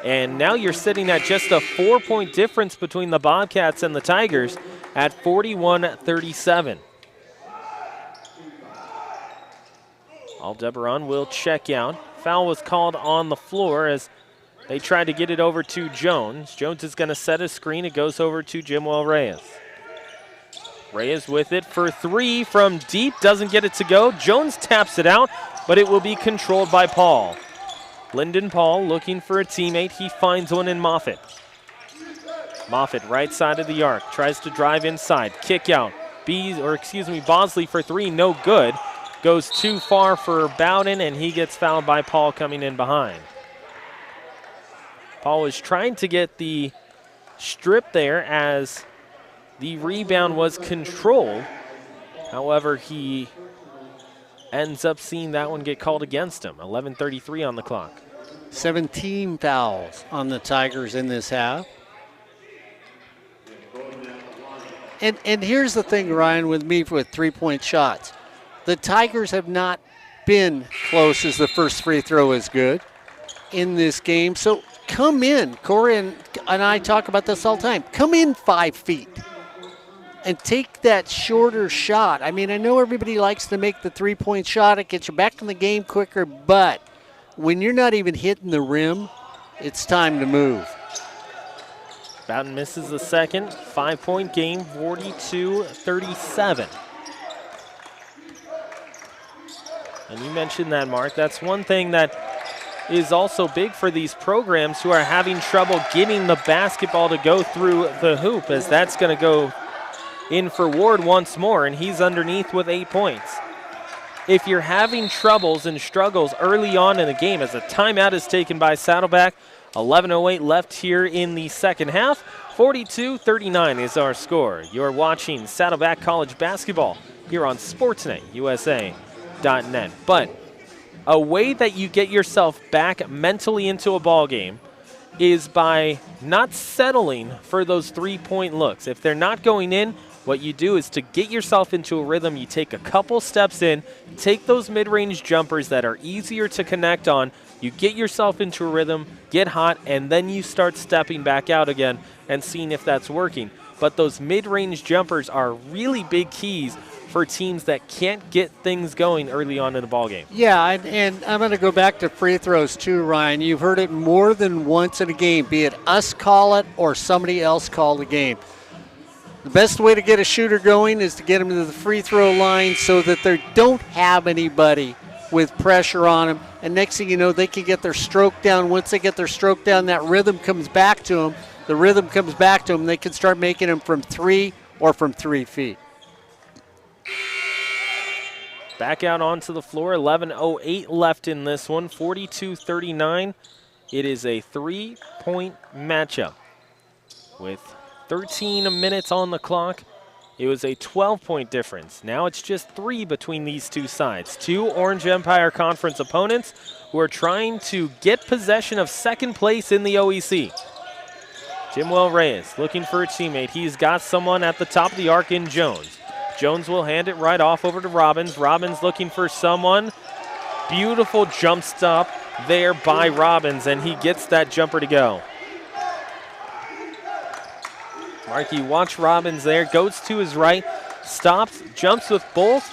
And now you're sitting at just a 4-point difference between the Bobcats and the Tigers at 41-37. Aldebaran will check out. Foul was called on the floor as they tried to get it over to Jones. Jones is going to set a screen. It goes over to Jimwell Reyes. Reyes with it for 3 from deep. Doesn't get it to go. Jones taps it out, but it will be controlled by Paul. Lyndon Paul looking for a teammate. He finds one in Moffitt. Moffitt, right side of the arc, tries to drive inside. Kick out. Bosley for 3, no good. Goes too far for Bowden, and he gets fouled by Paul coming in behind. Paul was trying to get the strip there as the rebound was controlled. However, he ends up seeing that one get called against him. 11:33 on the clock. 17 fouls on the Tigers in this half. And here's the thing, Ryan, with me with 3-point shots. The Tigers have not been close as the first free throw is good in this game. So come in. Corey and I talk about this all the time. Come in 5 feet and take that shorter shot. I mean, I know everybody likes to make the 3-point shot. It gets you back in the game quicker, but when you're not even hitting the rim, it's time to move. Bowden misses the second. 5-point game, 42-37. And you mentioned that, Mark. That's one thing that is also big for these programs who are having trouble getting the basketball to go through the hoop, as that's going to go in for Ward once more, and he's underneath with 8 points. If you're having troubles and struggles early on in the game, as a timeout is taken by Saddleback, 11:08 left here in the second half. 42-39 is our score. You're watching Saddleback College basketball here on SportsNetUSA.net. But a way that you get yourself back mentally into a ball game is by not settling for those three-point looks. If they're not going in, what you do is to get yourself into a rhythm, you take a couple steps in, take those mid-range jumpers that are easier to connect on, you get yourself into a rhythm, get hot, and then you start stepping back out again and seeing if that's working. But those mid-range jumpers are really big keys for teams that can't get things going early on in the ballgame. Yeah, and I'm going to go back to free throws too, Ryan. You've heard it more than once in a game, be it us call it or somebody else call the game. The best way to get a shooter going is to get them to the free throw line so that they don't have anybody with pressure on them. And next thing you know, they can get their stroke down. Once they get their stroke down, that rhythm comes back to them. The rhythm comes back to them. They can start making them from 3 or from 3 feet. Back out onto the floor, 11:08 left in this one, 42-39. It is a three-point matchup with 13 minutes on the clock. It was a 12-point difference. Now it's just 3 between these two sides. Two Orange Empire Conference opponents who are trying to get possession of second place in the OEC. Jimwell Reyes looking for a teammate. He's got someone at the top of the arc in Jones. Jones will hand it right off over to Robbins. Robbins looking for someone. Beautiful jump stop there by Robbins, and he gets that jumper to go. Markey, watch Robbins there, goes to his right, stops, jumps with both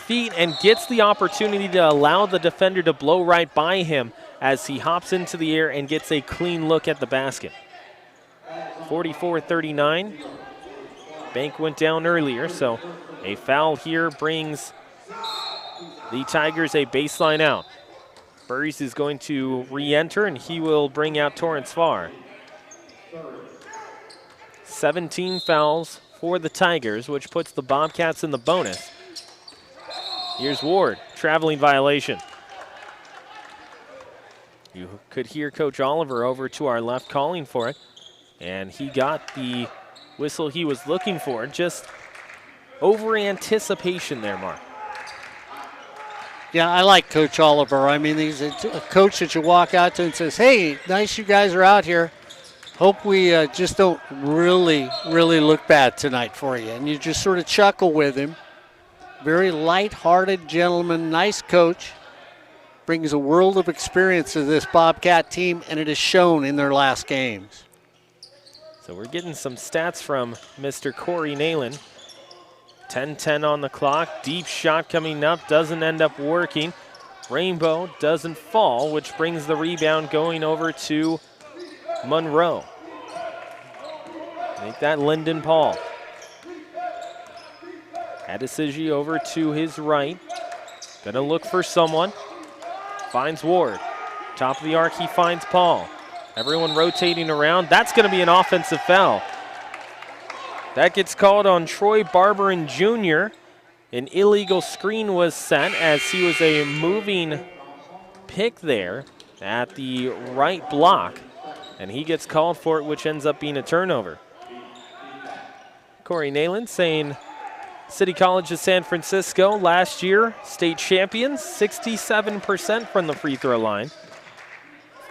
feet, and gets the opportunity to allow the defender to blow right by him as he hops into the air and gets a clean look at the basket. 44-39. Bank went down earlier, so a foul here brings the Tigers a baseline out. Burries is going to re-enter, and he will bring out Torrance Farr. 17 fouls for the Tigers, which puts the Bobcats in the bonus. Here's Ward, traveling violation. You could hear Coach Oliver over to our left calling for it, and he got the whistle he was looking for. Just over anticipation there, Mark. Yeah, I like Coach Oliver. I mean, he's a coach that you walk out to and says, hey, nice you guys are out here. Hope we just don't really look bad tonight for you. And you just sort of chuckle with him. Very light-hearted gentleman, nice coach. Brings a world of experience to this Bobcat team, and it is shown in their last games. So we're getting some stats from Mr. Corey Nalen. 10-10 on the clock. Deep shot coming up, doesn't end up working. Rainbow doesn't fall, which brings the rebound going over to Monroe. Make that Lyndon Paul. Adesiji over to his right. Gonna look for someone. Finds Ward. Top of the arc, he finds Paul. Everyone rotating around. That's gonna be an offensive foul. That gets called on Troy Barberin Jr. An illegal screen was set as he was a moving pick there at the right block. And he gets called for it, which ends up being a turnover. Corey Nalen saying City College of San Francisco last year, state champions, 67% from the free throw line.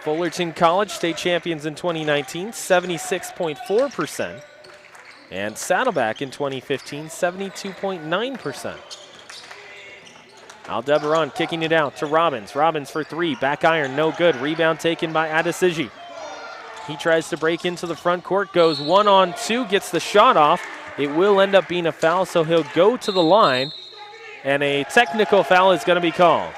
Fullerton College, state champions in 2019, 76.4%. And Saddleback in 2015, 72.9%. Aldebaran kicking it out to Robbins. Robbins for 3, back iron, no good. Rebound taken by Adesiji. He tries to break into the front court, goes 1-on-2, gets the shot off. It will end up being a foul, so he'll go to the line, and a technical foul is going to be called.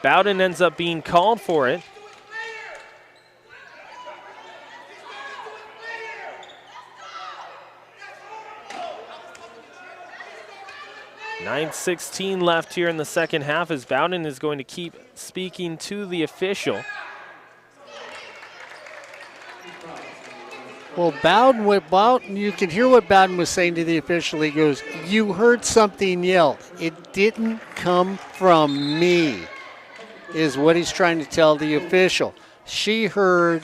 Bowden ends up being called for it. .9:16 left here in the second half as Bowden is going to keep speaking to the official. Well, Bowden, you can hear what Bowden was saying to the official. He goes, you heard something yelled. It didn't come from me. is what he's trying to tell the official. She heard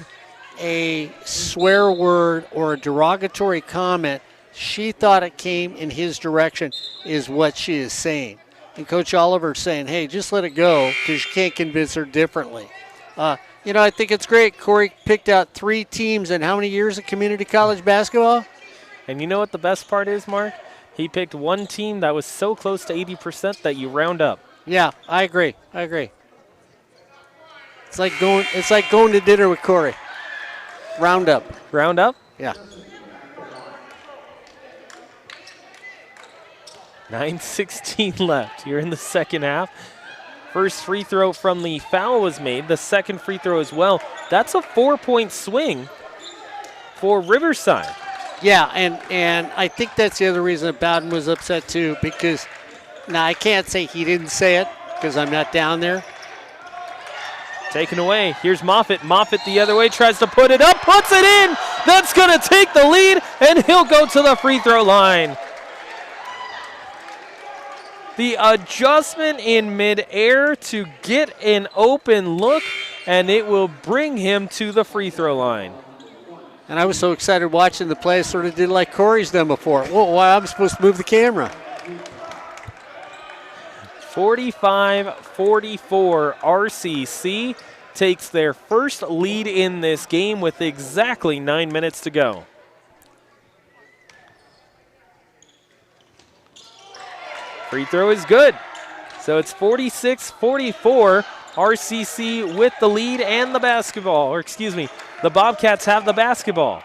a swear word or a derogatory comment. She thought it came in his direction, is what she is saying. And Coach Oliver's saying, hey, just let it go because you can't convince her differently. I think it's great. Corey picked out 3 teams in how many years of community college basketball? And you know what the best part is, Mark? He picked one team that was so close to 80% that you round up. Yeah, I agree. It's like going to dinner with Corey. Round up. Round up? Yeah. 9:16 left here in the second half. First free throw from the foul was made. The second free throw as well. That's a 4-point swing for Riverside. Yeah, and I think that's the other reason that Bowden was upset too, because now I can't say he didn't say it because I'm not down there. Taken away. Here's Moffitt. Moffitt the other way, tries to put it up, puts it in. That's going to take the lead, and he'll go to the free throw line. The adjustment in midair to get an open look, and it will bring him to the free throw line. And I was so excited watching the play, I sort of did like Corey's done before. Whoa, I'm supposed to move the camera. 45-44, RCC takes their first lead in this game with exactly 9 minutes to go. Free throw is good. So it's 46-44, RCC with the lead and the basketball, or excuse me, the Bobcats have the basketball.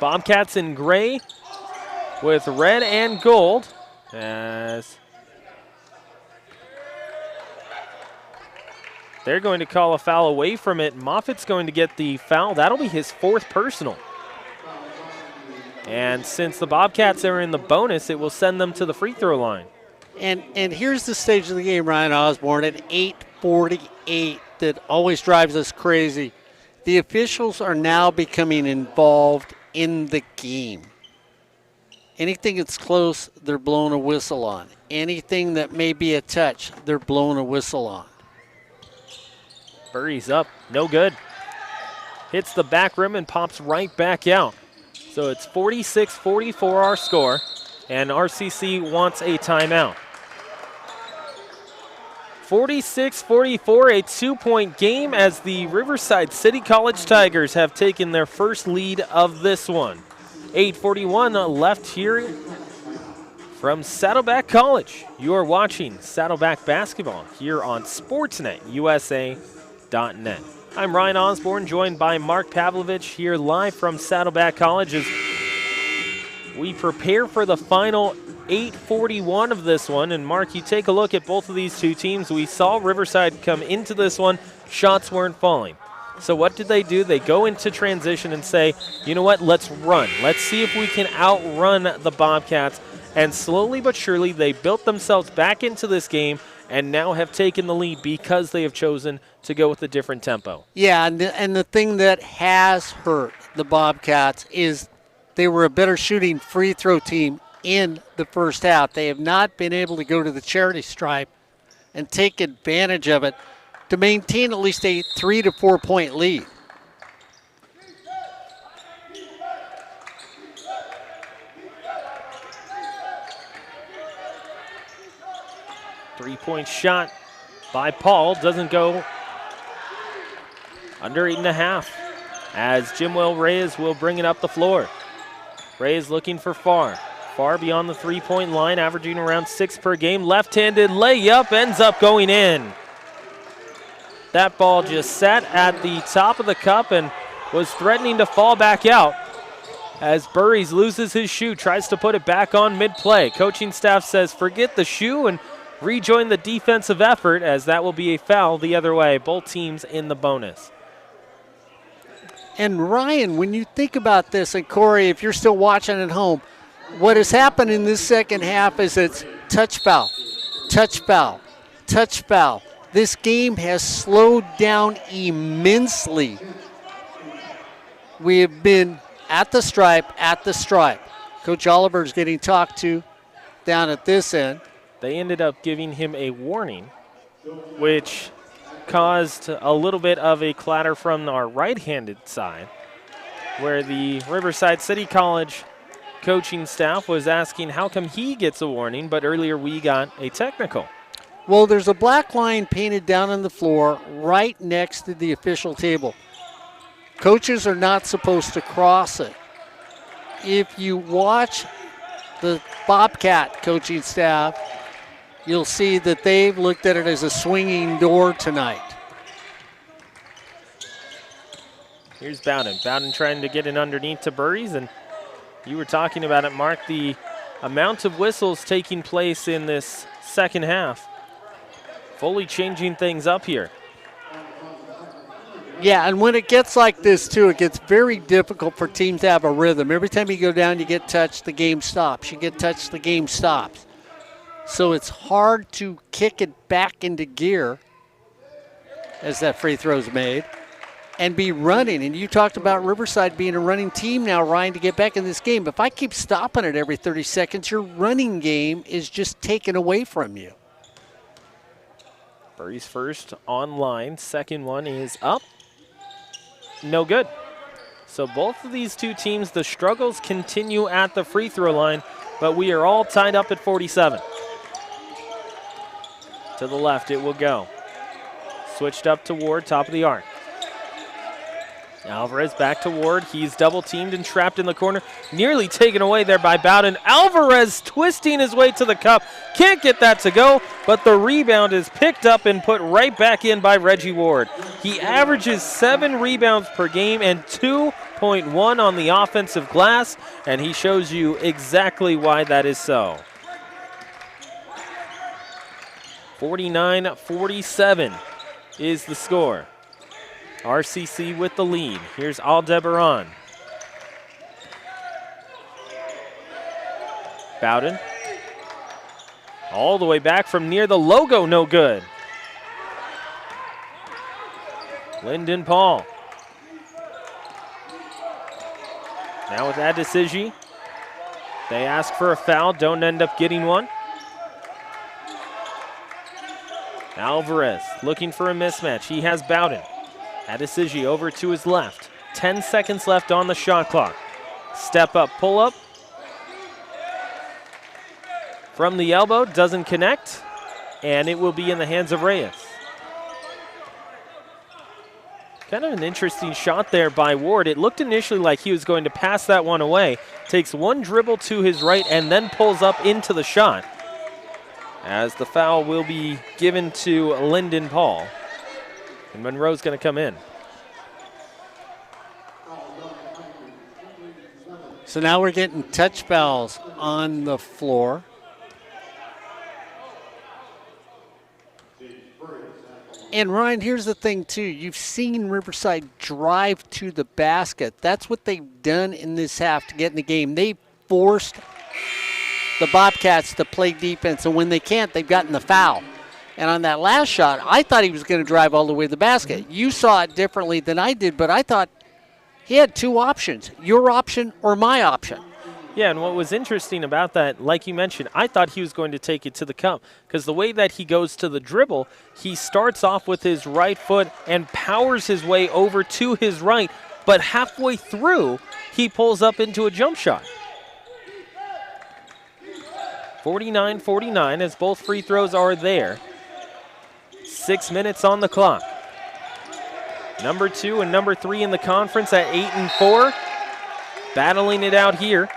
Bobcats in gray with red and gold as they're going to call a foul away from it. Moffitt's going to get the foul. That'll be his 4th personal. And since the Bobcats are in the bonus, it will send them to the free throw line. And here's the stage of the game, Ryan Osborn, at 8:48 that always drives us crazy. The officials are now becoming involved in the game. Anything that's close, they're blowing a whistle on. Anything that may be a touch, they're blowing a whistle on. Burry's up, no good. Hits the back rim and pops right back out. So it's 46-44 our score, and RCC wants a timeout. 46-44, a 2-point game as the Riverside City College Tigers have taken their first lead of this one. 8:41 left here from Saddleback College. You are watching Saddleback Basketball here on SportsNetUSA.net. I'm Ryan Osborn, joined by Mark Pavlovich here live from Saddleback College as we prepare for the final 8:41 of this one. And Mark, you take a look at both of these two teams. We saw Riverside come into this one, shots weren't falling. So what did they do? They go into transition and say, you know what, let's run. Let's see if we can outrun the Bobcats. And slowly but surely, they built themselves back into this game and now have taken the lead because they have chosen to go with a different tempo. Yeah, and the thing that has hurt the Bobcats is they were a better shooting free throw team in the first half. They have not been able to go to the charity stripe and take advantage of it to maintain at least a 3 to 4 point lead. Three-point shot by Paul doesn't go under 8.5 as Jimwell Reyes will bring it up the floor. Reyes looking for far beyond the three-point line, averaging around 6 per game. Left-handed layup ends up going in. That ball just sat at the top of the cup and was threatening to fall back out as Burries loses his shoe, tries to put it back on mid-play. Coaching staff says forget the shoe and rejoin the defensive effort, as that will be a foul the other way. Both teams in the bonus. And Ryan, when you think about this, and Corey, if you're still watching at home, what has happened in this second half is it's touch foul, touch foul, touch foul. This game has slowed down immensely. We have been at the stripe, Coach Oliver's getting talked to down at this end. They ended up giving him a warning which caused a little bit of a clatter from our right-handed side, where the Riverside City College coaching staff was asking how come he gets a warning, but earlier we got a technical. Well, there's a black line painted down on the floor right next to the official table. Coaches are not supposed to cross it. If you watch the Bobcat coaching staff, you'll see that they've looked at it as a swinging door tonight. Here's Bowden. Bowden trying to get it underneath to Burries, and you were talking about it, Mark, the amount of whistles taking place in this second half. Fully changing things up here. Yeah, and when it gets like this, too, it gets very difficult for teams to have a rhythm. Every time you go down, you get touched, the game stops. You get touched, the game stops. So it's hard to kick it back into gear as that free throw's made and be running. And you talked about Riverside being a running team now, Ryan, to get back in this game. If I keep stopping it every 30 seconds, your running game is just taken away from you. Burries first on line. Second one is up. No good. So both of these two teams, the struggles continue at the free throw line, but we are all tied up at 47. To the left it will go. Switched up to Ward, top of the arc. Alvarez back to Ward. He's double teamed and trapped in the corner. Nearly taken away there by Bowden. Alvarez twisting his way to the cup. Can't get that to go, but the rebound is picked up and put right back in by Reggie Ward. He averages 7 rebounds per game and 2.1 on the offensive glass, and he shows you exactly why that is so. 49-47 is the score. RCC with the lead. Here's Aldebaran. Bowden. All the way back from near the logo, no good. Lyndon Paul. Now with Adesiji. They ask for a foul, don't end up getting one. Alvarez looking for a mismatch. He has Bowden. Adesiji over to his left. 10 seconds left on the shot clock. Step up, pull up. From the elbow, doesn't connect, and it will be in the hands of Reyes. Kind of an interesting shot there by Ward. It looked initially like he was going to pass that one away. Takes one dribble to his right and then pulls up into the shot, as the foul will be given to Lyndon Paul. And Monroe's going to come in. So now we're getting touch fouls on the floor. And Ryan, here's the thing too. You've seen Riverside drive to the basket. That's what they've done in this half to get in the game. They forced the Bobcats to play defense, and when they can't, they've gotten the foul. And on that last shot, I thought he was going to drive all the way to the basket. You saw it differently than I did, but I thought he had two options, your option or my option. Yeah, and what was interesting about that, like you mentioned, I thought he was going to take it to the cup, because the way that he goes to the dribble, he starts off with his right foot and powers his way over to his right, but halfway through, he pulls up into a jump shot. 49-49 as both free throws are there. 6 minutes on the clock. Number 2 and number 3 in the conference at 8 and 4. Battling it out here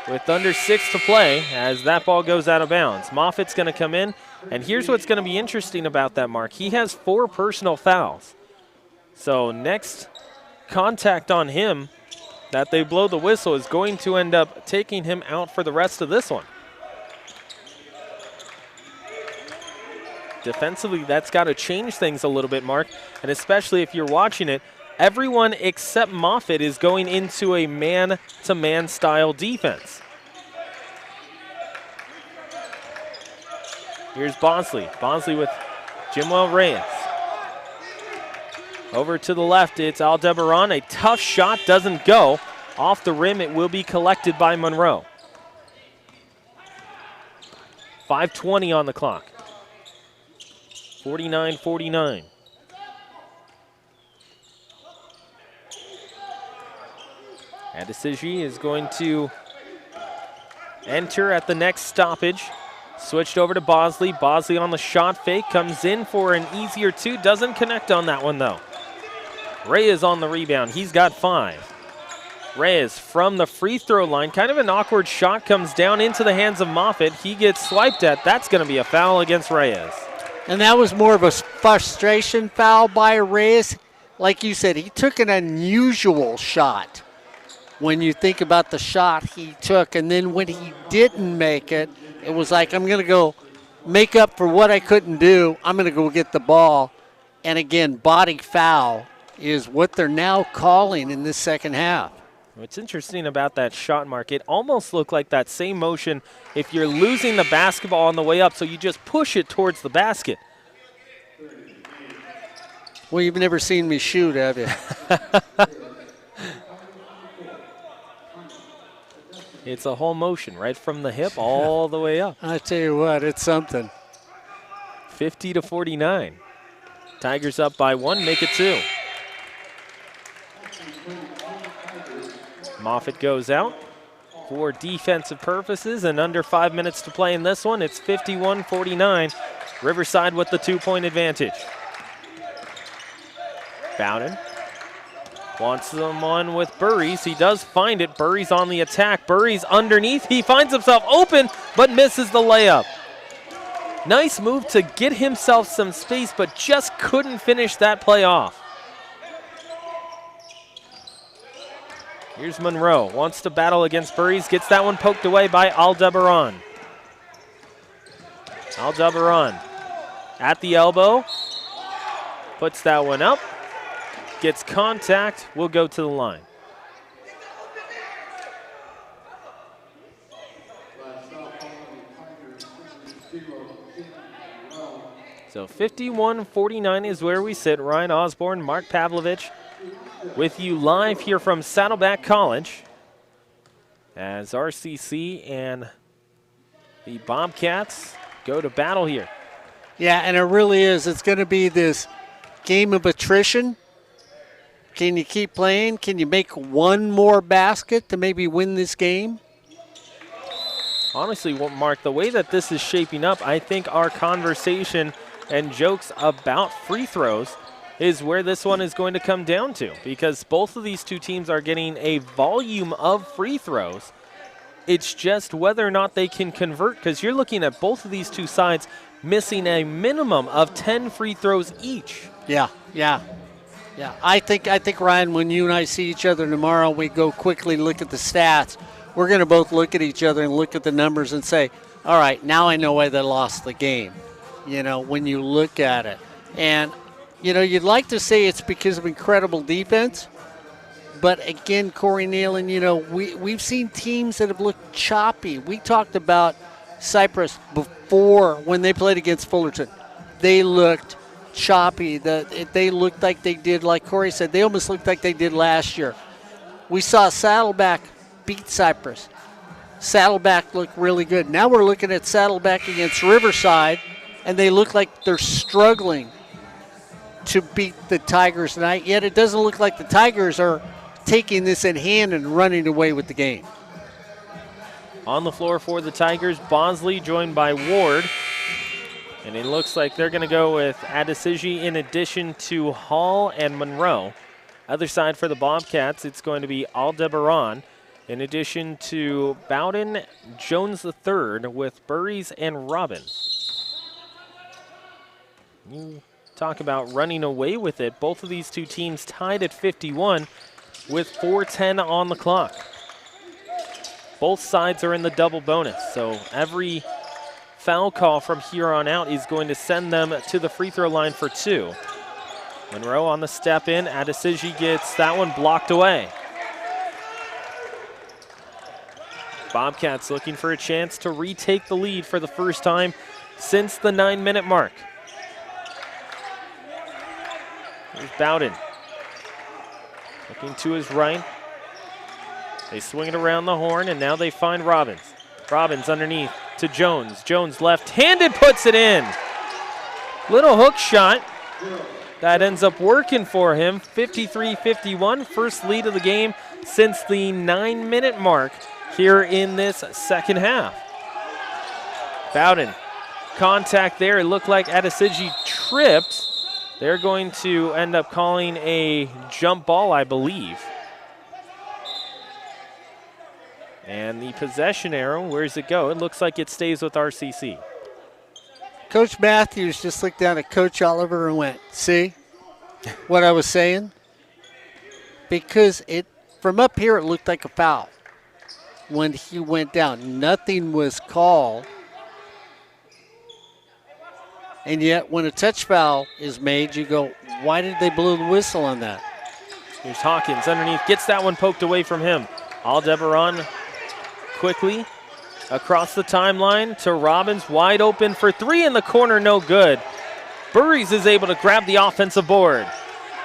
with under 6 to play as that ball goes out of bounds. Moffitt's going to come in, and here's what's going to be interesting about that, Mark. He has 4 personal fouls. So next contact on him that they blow the whistle is going to end up taking him out for the rest of this one. Defensively, that's got to change things a little bit, Mark, and especially if you're watching it, everyone except Moffitt is going into a man-to-man style defense. Here's Bonsley. Bonsley with Jimwell Reyes. Over to the left, it's Aldebaran. A tough shot doesn't go. Off the rim, it will be collected by Monroe. 5:20 on the clock. 49-49. Adesiji is going to enter at the next stoppage. Switched over to Bosley. Bosley on the shot fake. Comes in for an easier two. Doesn't connect on that one, though. Reyes on the rebound. He's got 5. Reyes from the free throw line. Kind of an awkward shot. Comes down into the hands of Moffitt. He gets swiped at. That's going to be a foul against Reyes. And that was more of a frustration foul by Reyes. Like you said, he took an unusual shot when you think about the shot he took. And then when he didn't make it, it was like, I'm going to go make up for what I couldn't do. I'm going to go get the ball. And again, body foul is what they're now calling in this second half. What's interesting about that shot, Mark, it almost looked like that same motion if you're losing the basketball on the way up, so you just push it towards the basket. Well, you've never seen me shoot, have you? It's a whole motion, right from the hip all the way up. I tell you what, it's something. 50-49. Tigers up by 1, make it 2. Moffitt goes out for defensive purposes, and under 5 minutes to play in this one, it's 51-49. Riverside with the 2-point advantage. Bowden wants someone with Burries. He does find it. Burries on the attack. Burries underneath. He finds himself open, but misses the layup. Nice move to get himself some space, but just couldn't finish that play off. Here's Monroe. Wants to battle against Burries. Gets that one poked away by Aldebaran. Aldebaran at the elbow. Puts that one up. Gets contact, will go to the line. So 51-49 is where we sit. Ryan Osborn, Mark Pavlovich with you live here from Saddleback College as RCC and the Bobcats go to battle here. Yeah, and it really is. It's going to be this game of attrition. Can you keep playing? Can you make one more basket to maybe win this game? Honestly, Mark, the way that this is shaping up, I think our conversation and jokes about free throws is where this one is going to come down to, because both of these two teams are getting a volume of free throws. It's just whether or not they can convert, because you're looking at both of these two sides missing a minimum of 10 free throws each. Yeah. I think, Ryan, when you and I see each other tomorrow, we go quickly look at the stats. We're going to both look at each other and look at the numbers and say, all right, now I know why they lost the game, when you look at it. And, you'd like to say it's because of incredible defense. But, again, Corey Nealon, we've seen teams that have looked choppy. We talked about Cypress before when they played against Fullerton. They looked choppy. They looked like they did, like Corey said, they almost looked like they did last year. We saw Saddleback beat Cypress. Saddleback looked really good. Now we're looking at Saddleback against Riverside, and they look like they're struggling to beat the Tigers tonight, yet it doesn't look like the Tigers are taking this in hand and running away with the game. On the floor for the Tigers, Bosley joined by Ward. And it looks like they're going to go with Adesiji in addition to Hall and Monroe. Other side for the Bobcats, it's going to be Aldebaran in addition to Bowden, Jones III with Burries and Robbins. You talk about running away with it. Both of these two teams tied at 51 with 4:10 on the clock. Both sides are in the double bonus, so every foul call from here on out is going to send them to the free throw line for 2. Monroe on the step in. Adesiji gets that one blocked away. Bobcats looking for a chance to retake the lead for the first time since the 9-minute mark. Here's Bowden. Looking to his right. They swing it around the horn, and now they find Robbins. Robbins underneath to Jones. Jones left-handed puts it in. Little hook shot. That ends up working for him. 53-51, first lead of the game since the 9-minute mark here in this second half. Bowden, contact there. It looked like Adesiji tripped. They're going to end up calling a jump ball, I believe. And the possession arrow, where does it go? It looks like it stays with RCC. Coach Matthews just looked down at Coach Oliver and went, see what I was saying? Because from up here it looked like a foul. When he went down, nothing was called. And yet when a touch foul is made, you go, why did they blow the whistle on that? Here's Hawkins underneath, gets that one poked away from him. Aldebaran quickly across the timeline to Robbins, wide open for three in the corner, no good. Burries is able to grab the offensive board.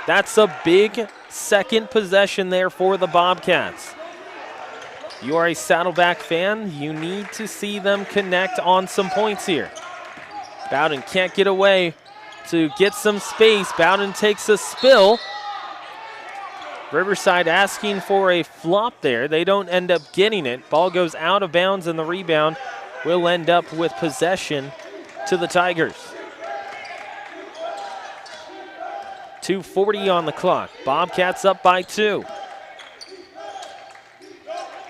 That's a big second possession there for the Bobcats. You are a Saddleback fan, you need to see them connect on some points here. Bowden can't get away to get some space. Bowden takes a spill. Riverside asking for a flop there. They don't end up getting it. Ball goes out of bounds and the rebound will end up with possession to the Tigers. 2:40 on the clock. Bobcats up by 2.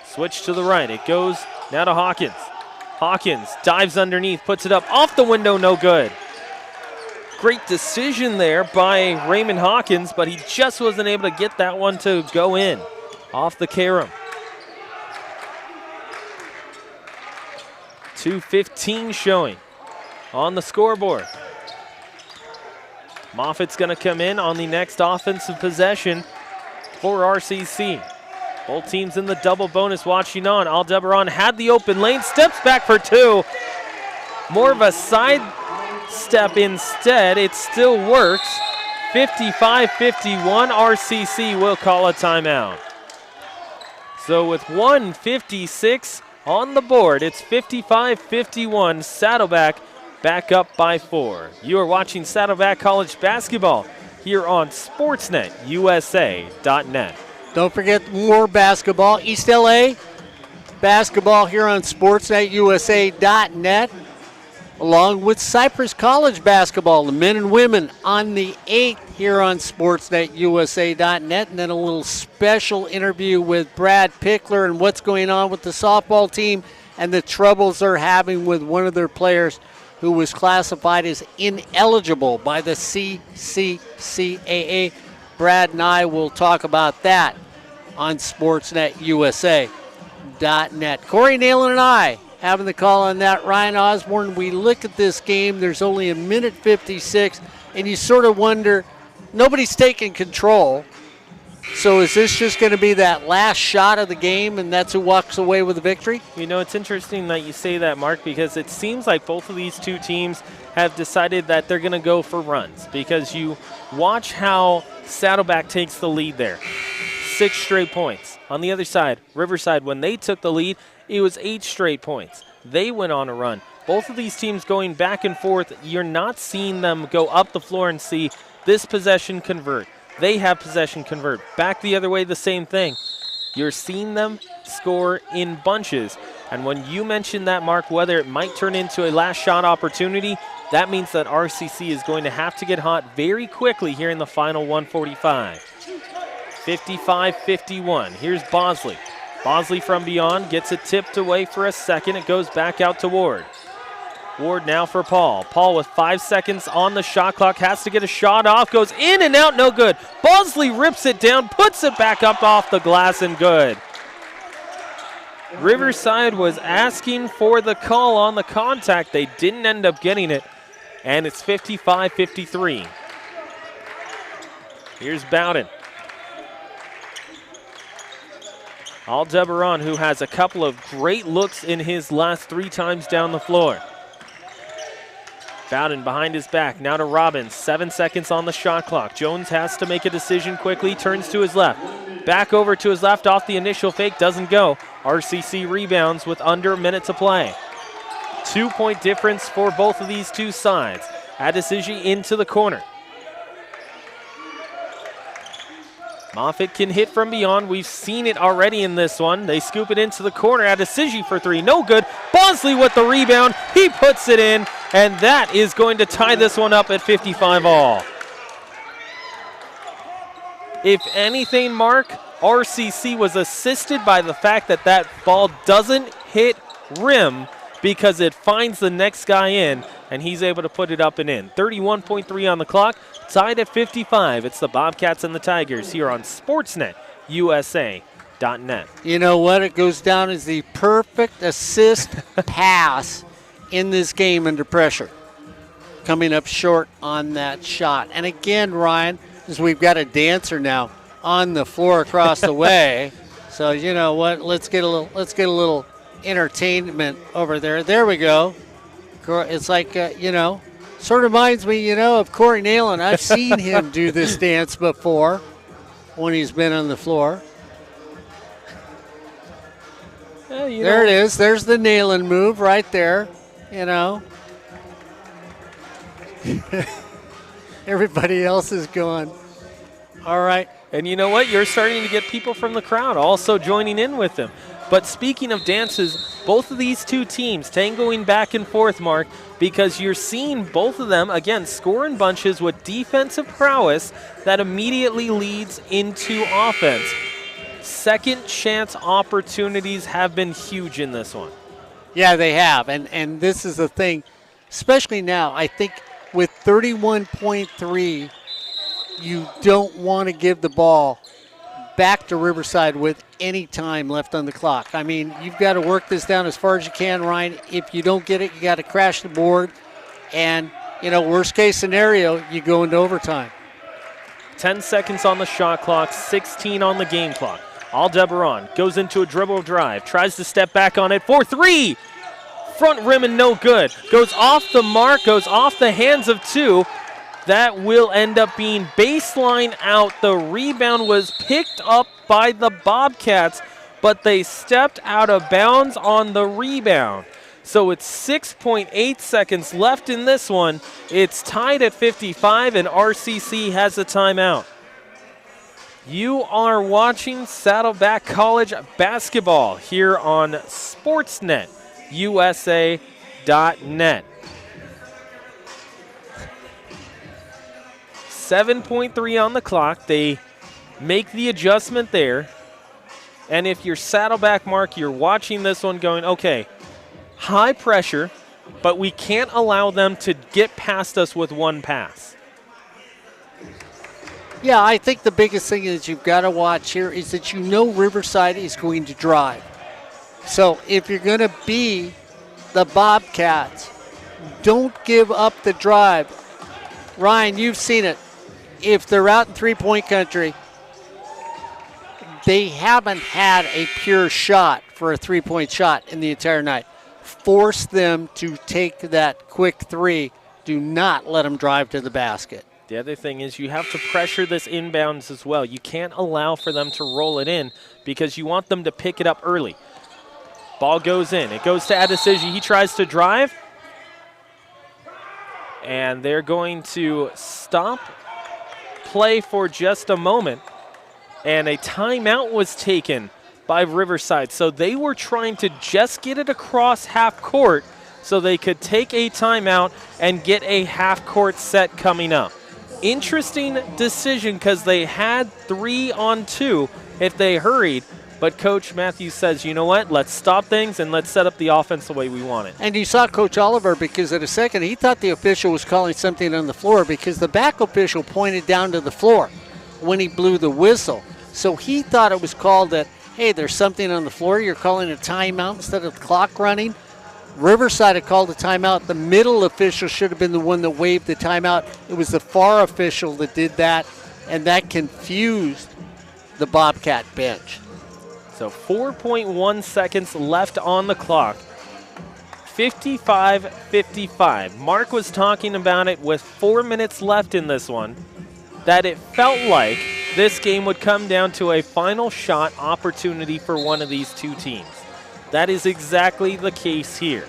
Switch to the right. It goes now to Hawkins. Hawkins dives underneath, puts it up off the window, no good. Great decision there by Raymond Hawkins, but he just wasn't able to get that one to go in off the carom. 2:15 showing on the scoreboard. Moffitt's going to come in on the next offensive possession for RCC. Both teams in the double bonus watching on. Aldebaran had the open lane, steps back for two. More of a side step instead. It still works. 55-51, RCC will call a timeout. So with 1:56 on the board, it's 55-51, Saddleback back up by 4. You are watching Saddleback College basketball here on SportsNetUSA.net. Don't forget more basketball. East LA basketball here on SportsNetUSA.net, along with Cypress College basketball, the men and women on the 8th here on SportsNetUSA.net, and then a little special interview with Brad Pickler and what's going on with the softball team and the troubles they're having with one of their players who was classified as ineligible by the CCCAA. Brad and I will talk about that on SportsNetUSA.net. Corey Nalen and I having the call on that. Ryan Osborne, we look at this game, there's only a minute 56, and you sort of wonder, nobody's taking control. So is this just going to be that last shot of the game, and that's who walks away with the victory? You know, it's interesting that you say that, Mark, because it seems like both of these two teams have decided that they're going to go for runs, because you watch how Saddleback takes the lead there. 6 straight points. On the other side, Riverside, when they took the lead, it was 8 straight points. They went on a run. Both of these teams going back and forth, you're not seeing them go up the floor and see this possession convert. They have possession convert. Back the other way, the same thing. You're seeing them score in bunches. And when you mention that, Mark, whether it might turn into a last shot opportunity, that means that RCC is going to have to get hot very quickly here in the final 1:45. 55-51. Here's Bosley. Bosley from beyond gets it tipped away for a second. It goes back out to Ward. Ward now for Paul. Paul with 5 seconds on the shot clock. Has to get a shot off. Goes in and out. No good. Bosley rips it down. Puts it back up off the glass and good. Riverside was asking for the call on the contact. They didn't end up getting it. And it's 55-53. Here's Bowden. Aldebaran, who has a couple of great looks in his last 3 times down the floor. Bowden behind his back, now to Robbins. 7 seconds on the shot clock. Jones has to make a decision quickly, turns to his left. Back over to his left off the initial fake, doesn't go. RCC rebounds with under a minute to play. 2-point difference for both of these two sides. Adesiji into the corner. Moffitt can hit from beyond. We've seen it already in this one. They scoop it into the corner. Adesiji for three. No good. Bosley with the rebound. He puts it in, and that is going to tie this one up at 55 all. If anything, Mark, RCC was assisted by the fact that that ball doesn't hit rim because it finds the next guy in, and he's able to put it up and in. 31.3 on the clock, tied at 55. It's the Bobcats and the Tigers here on SportsNet USA.net. You know what? It goes down as the perfect assist pass in this game under pressure. Coming up short on that shot. And again, Ryan, as we've got a dancer now on the floor across the way. So you know what? Let's get a little entertainment over there. There we go. It's like sort of reminds me, of Corey Nalen. I've seen him do this dance before when he's been on the floor. There it is. There's the Nalen move right there. Everybody else is going. All right. And you know what? You're starting to get people from the crowd also joining in with them. But speaking of dances, both of these two teams tangoing back and forth, Mark, because you're seeing both of them, again, score in bunches with defensive prowess that immediately leads into offense. Second chance opportunities have been huge in this one. Yeah, they have. And this is the thing, especially now, I think with 31.3, you don't want to give the ball back to Riverside with any time left on the clock. I mean, you've got to work this down as far as you can, Ryan. If you don't get it, you got to crash the board. And, worst case scenario, you go into overtime. 10 seconds on the shot clock, 16 on the game clock. Aldebaran goes into a dribble drive, tries to step back on it for three. Front rim and no good. Goes off the mark, goes off the hands of two. That will end up being baseline out. The rebound was picked up by the Bobcats, but they stepped out of bounds on the rebound. So it's 6.8 seconds left in this one. It's tied at 55, and RCC has a timeout. You are watching Saddleback College basketball here on SportsNet USA.net. 7.3 on the clock. They make the adjustment there. And if you're Saddleback, Mark, you're watching this one going, okay, high pressure, but we can't allow them to get past us with one pass. Yeah, I think the biggest thing that you've got to watch here is that Riverside is going to drive. So if you're going to be the Bobcats, don't give up the drive. Ryan, you've seen it. If they're out in three-point country, they haven't had a pure shot for a three-point shot in the entire night. Force them to take that quick three. Do not let them drive to the basket. The other thing is you have to pressure this inbounds as well. You can't allow for them to roll it in because you want them to pick it up early. Ball goes in. It goes to Adesiji. He tries to drive. And they're going to stop play for just a moment. And a timeout was taken by Riverside. So they were trying to just get it across half court so they could take a timeout and get a half court set coming up. Interesting decision because they had 3-on-2 if they hurried. But Coach Matthews says, you know what, let's stop things and let's set up the offense the way we want it. And you saw Coach Oliver because at a second he thought the official was calling something on the floor because the back official pointed down to the floor when he blew the whistle. So he thought it was called that, hey, there's something on the floor. You're calling a timeout instead of the clock running. Riverside had called a timeout. The middle official should have been the one that waved the timeout. It was the far official that did that, and that confused the Bobcat bench. So 4.1 seconds left on the clock. 55-55. Mark was talking about it with 4 minutes left in this one, that it felt like this game would come down to a final shot opportunity for one of these two teams. That is exactly the case here.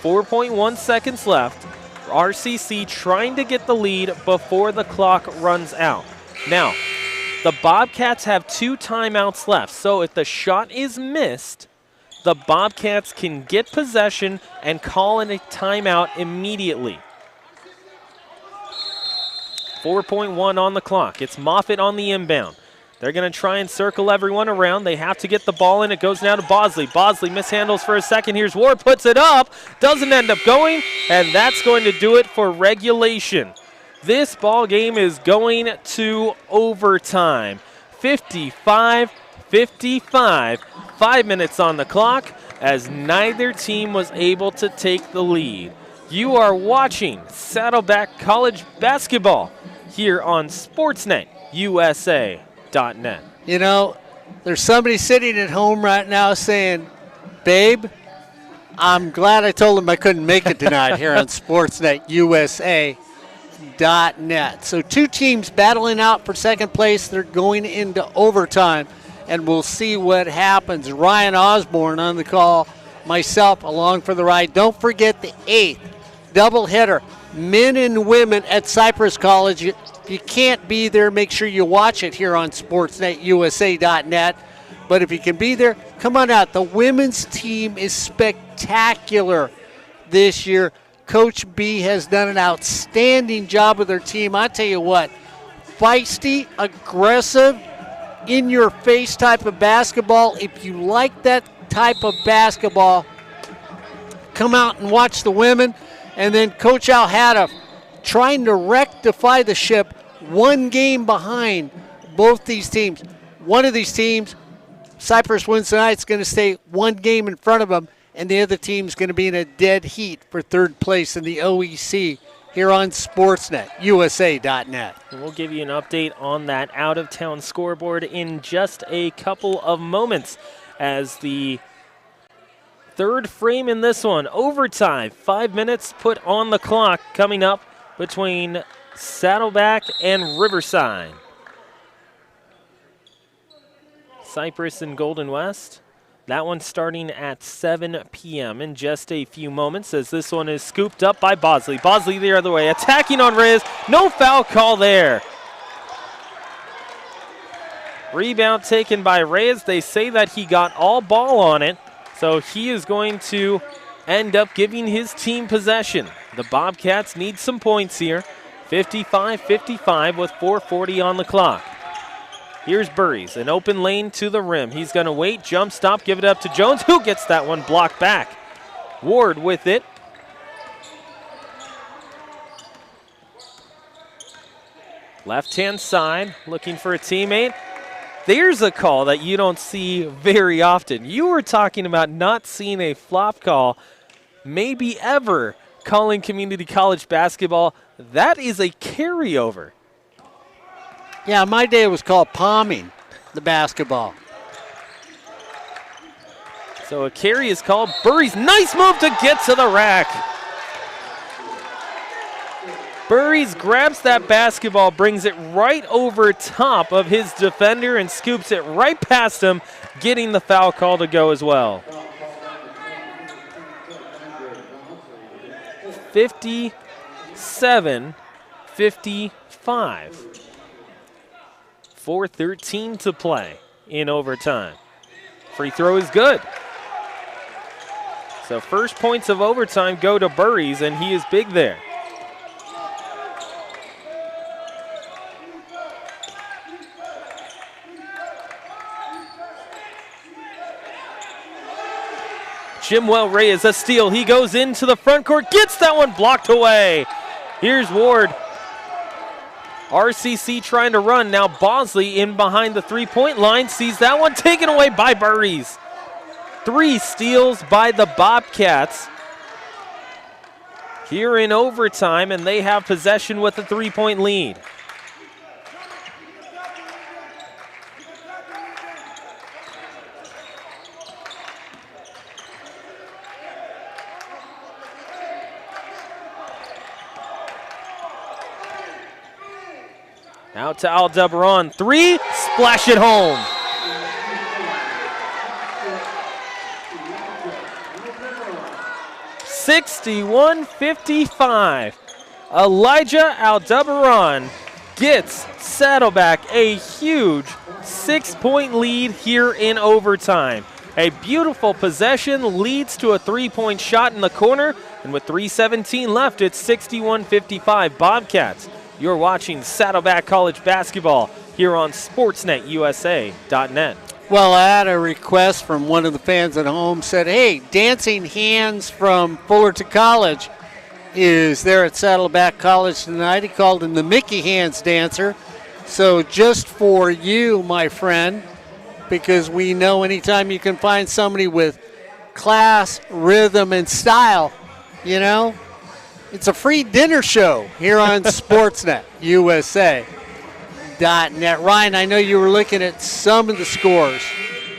4.1 seconds left. RCC trying to get the lead before the clock runs out. Now, the Bobcats have 2 timeouts left, so if the shot is missed, the Bobcats can get possession and call in a timeout immediately. 4.1 on the clock. It's Moffitt on the inbound. They're going to try and circle everyone around. They have to get the ball in. It goes now to Bosley. Bosley mishandles for a second. Here's Ward, puts it up. Doesn't end up going, and that's going to do it for regulation. This ball game is going to overtime. 55-55. 5 minutes on the clock as neither team was able to take the lead. You are watching Saddleback College basketball here on SportsNetUSA.net. You know, there's somebody sitting at home right now saying, babe, I'm glad I told him I couldn't make it tonight here on SportsNetUSA.net. So 2 teams battling out for second place. They're going into overtime, and we'll see what happens. Ryan Osborn on the call, myself along for the ride. Don't forget the 8th doubleheader, men and women at Cypress College. If you can't be there, make sure you watch it here on SportsNetUSA.net. But if you can be there, come on out. The women's team is spectacular this year. Coach B has done an outstanding job with their team. I tell you what, feisty, aggressive, in-your-face type of basketball. If you like that type of basketball, come out and watch the women. And then Coach Alhada trying to rectify the ship, 1 game behind both these teams. One of these teams, Cypress wins tonight, it's going to stay 1 game in front of them, and the other team's going to be in a dead heat for 3rd place in the OEC here on SportsNetUSA.net. And we'll give you an update on that out-of-town scoreboard in just a couple of moments as the 3rd frame in this one. Overtime, 5 minutes put on the clock coming up between Saddleback and Riverside. Cypress and Golden West. That one starting at 7 p.m. in just a few moments as this one is scooped up by Bosley. Bosley the other way, attacking on Riz. No foul call there. Rebound taken by Reyes. They say that he got all ball on it, so he is going to end up giving his team possession. The Bobcats need some points here. 55-55 with 4:40 on the clock. Here's Burries, an open lane to the rim. He's going to wait, jump stop, give it up to Jones, who gets that one blocked back. Ward with it. Left-hand side, looking for a teammate. There's a call that you don't see very often. You were talking about not seeing a flop call, maybe ever, calling community college basketball. That is a carryover. Yeah, my day was called palming the basketball. So a carry is called. Burries, nice move to get to the rack. Burries grabs that basketball, brings it right over top of his defender and scoops it right past him, getting the foul call to go as well. 57-55. 4:13 to play in overtime. Free throw is good. So first points of overtime go to Burries, and he is big there. Jimwell Reyes, a steal. He goes into the front court, gets that one blocked away. Here's Ward. RCC trying to run. Now Bosley in behind the three-point line. Sees that one taken away by Burries. 3 steals by the Bobcats here in overtime, and they have possession with a 3-point lead. Out to Aldebaran, 3, splash it home. 61-55. Elijah Aldebaran gets Saddleback a huge 6-point lead here in overtime. A beautiful possession leads to a 3-point shot in the corner, and with 3:17 left, it's 61-55 Bobcats. You're watching Saddleback College basketball here on SportsNetUSA.net. Well, I had a request from one of the fans at home, said, hey, Dancing Hands from Fullerton College is there at Saddleback College tonight. He called him the Mickey Hands Dancer. So just for you, my friend, because we know anytime you can find somebody with class, rhythm, and style, you know, it's a free dinner show here on Sportsnet USA.net. Ryan, I know you were looking at some of the scores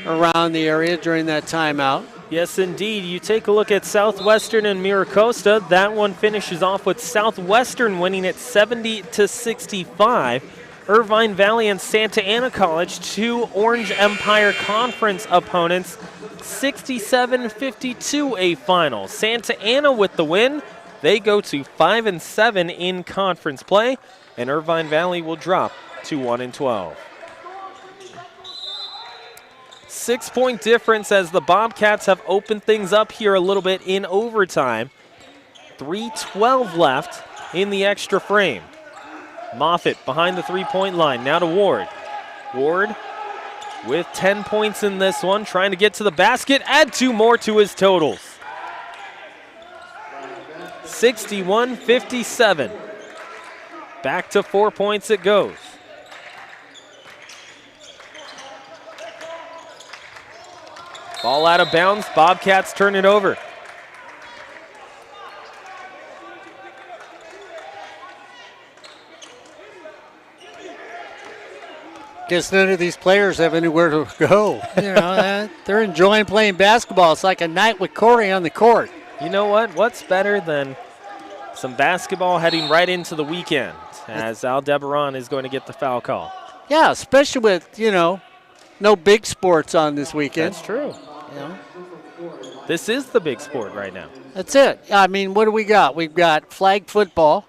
around the area during that timeout. Yes, indeed. You take a look at Southwestern and Miracosta. That one finishes off with Southwestern winning at 70-65. Irvine Valley and Santa Ana College, two Orange Empire Conference opponents, 67-52 a final. Santa Ana with the win. They go to 5-7 in conference play, and Irvine Valley will drop to 1-12. 6-point difference as the Bobcats have opened things up here a little bit in overtime. 3:12 left in the extra frame. Moffitt behind the three-point line, now to Ward. Ward with 10 points in this one, trying to get to the basket, add 2 more to his totals. 61-57. Back to 4 points it goes. Ball out of bounds, Bobcats turn it over. Guess none of these players have anywhere to go. You know, they're enjoying playing basketball. It's like a night with Corey on the court. You know what? What's better than some basketball heading right into the weekend, as Aldebaran is going to get the foul call. Yeah, especially with, you know, no big sports on this weekend. That's true. You know? This is the big sport right now. That's it. I mean, what do we got? We've got flag football.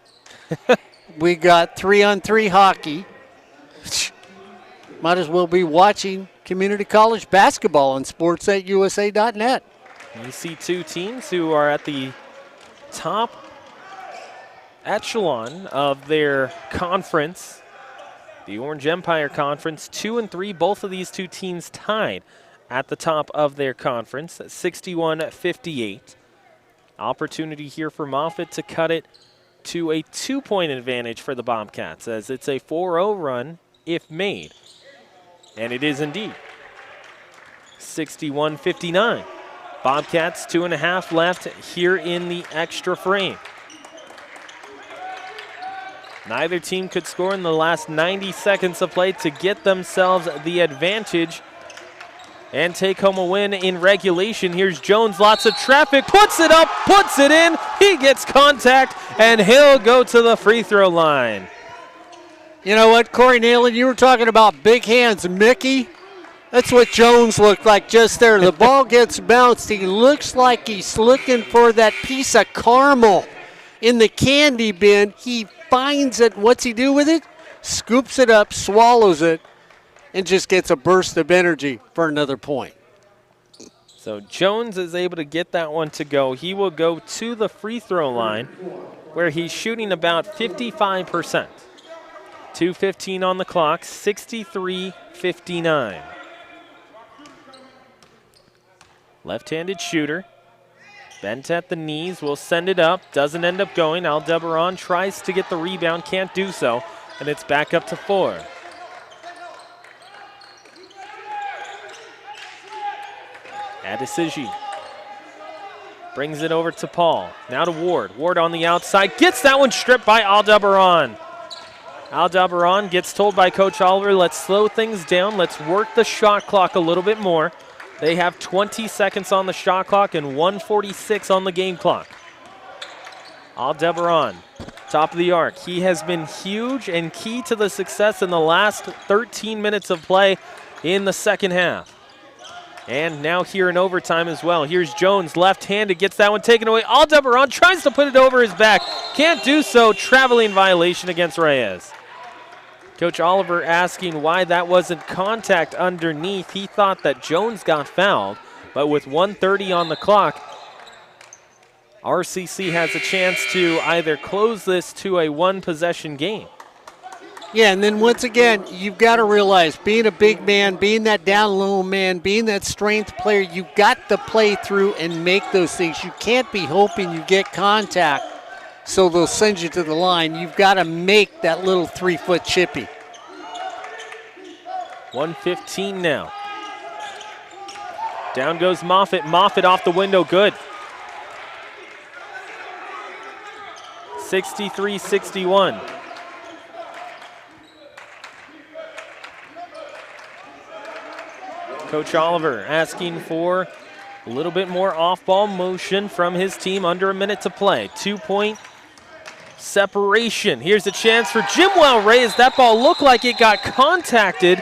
We got 3-on-3 hockey. Might as well be watching community college basketball on sports@usa.net. You see two teams who are at the top echelon of their conference, the Orange Empire Conference, 2-3. Both of these two teams tied at the top of their conference, 61-58. Opportunity here for Moffitt to cut it to a 2-point advantage for the Bobcats, as it's a 4-0 run if made. And it is indeed. 61-59. Bobcats 2.5 left here in the extra frame. Neither team could score in the last 90 seconds of play to get themselves the advantage and take home a win in regulation. Here's Jones, lots of traffic, puts it up, puts it in. He gets contact, and he'll go to the free throw line. You know what, Corey Nalen, you were talking about big hands, Mickey. That's what Jones looked like just there. The ball gets bounced. He looks like he's looking for that piece of caramel in the candy bin. He finds it. What's he do with it? Scoops it up, swallows it, and just gets a burst of energy for another point. So Jones is able to get that one to go. He will go to the free throw line where he's shooting about 55%. 2:15 on the clock, 63-59. Left-handed shooter. Bent at the knees, will send it up. Doesn't end up going. Aldebaran tries to get the rebound, can't do so. And it's back up to 4. Adesiji brings it over to Paul. Now to Ward. Ward on the outside. Gets that one stripped by Aldebaran. Aldebaran gets told by Coach Oliver, let's slow things down. Let's work the shot clock a little bit more. They have 20 seconds on the shot clock and 1:46 on the game clock. Aldebaran, top of the arc. He has been huge and key to the success in the last 13 minutes of play in the second half. And now here in overtime as well. Here's Jones, left-handed, gets that one taken away. Aldebaran tries to put it over his back. Can't do so. Traveling violation against Reyes. Coach Oliver asking why that wasn't contact underneath. He thought that Jones got fouled, but with 1:30 on the clock, RCC has a chance to either close this to a one-possession game. Yeah, and then once again, you've got to realize, being a big man, being that down low man, being that strength player, you've got to play through and make those things. You can't be hoping you get contact so they'll send you to the line. You've got to make that little 3-foot chippy. 1:15 now. Down goes Moffitt. Moffitt off the window, good. 63-61. Coach Oliver asking for a little bit more off-ball motion from his team. Under a minute to play. 2-point separation. Here's a chance for Jimwell Reyes. That ball looked like it got contacted.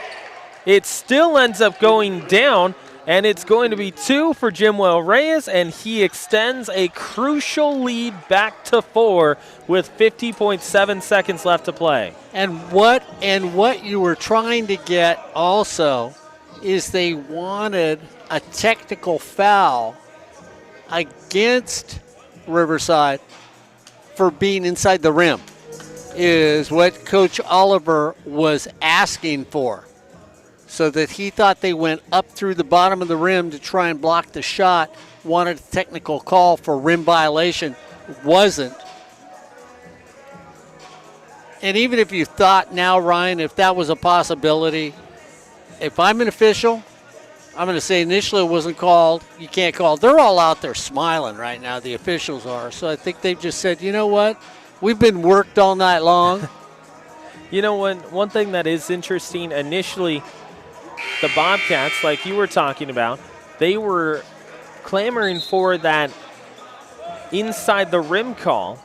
It still ends up going down, and it's going to be 2 for Jimwell Reyes, and he extends a crucial lead back to 4 with 50.7 seconds left to play. And what you were trying to get also is they wanted a technical foul against Riverside for being inside the rim, is what Coach Oliver was asking for. So that he thought they went up through the bottom of the rim to try and block the shot, wanted a technical call for rim violation, wasn't. And even if you thought now, Ryan, if that was a possibility, if I'm an official, I'm going to say initially it wasn't called. You can't call. They're all out there smiling right now, the officials are. So I think they've just said, you know what? We've been worked all night long. You know, one thing that is interesting, initially, the Bobcats, like you were talking about, they were clamoring for that inside the rim call.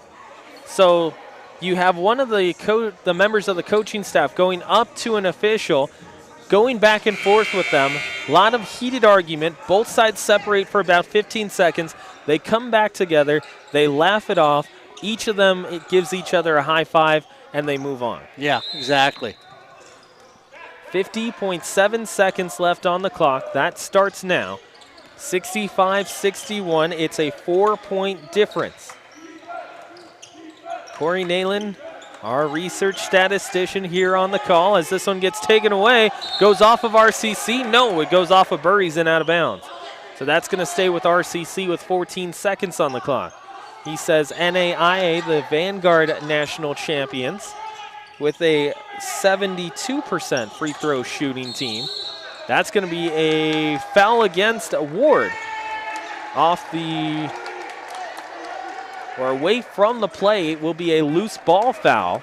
So you have one of the members of the coaching staff going up to an official, going back and forth with them. A lot of heated argument. Both sides separate for about 15 seconds. They come back together. They laugh it off. Each of them, it gives each other a high five, and they move on. Yeah, exactly. 50.7 seconds left on the clock. That starts now. 65-61. It's a 4-point difference. Corey Nalen, our research statistician here on the call, as this one gets taken away. Goes off of RCC. No, it goes off of Burries and out of bounds. So that's going to stay with RCC with 14 seconds on the clock. He says NAIA, the Vanguard National Champions, with a 72% free throw shooting team. That's going to be a foul against Ward off the, or away from the play. It will be a loose ball foul.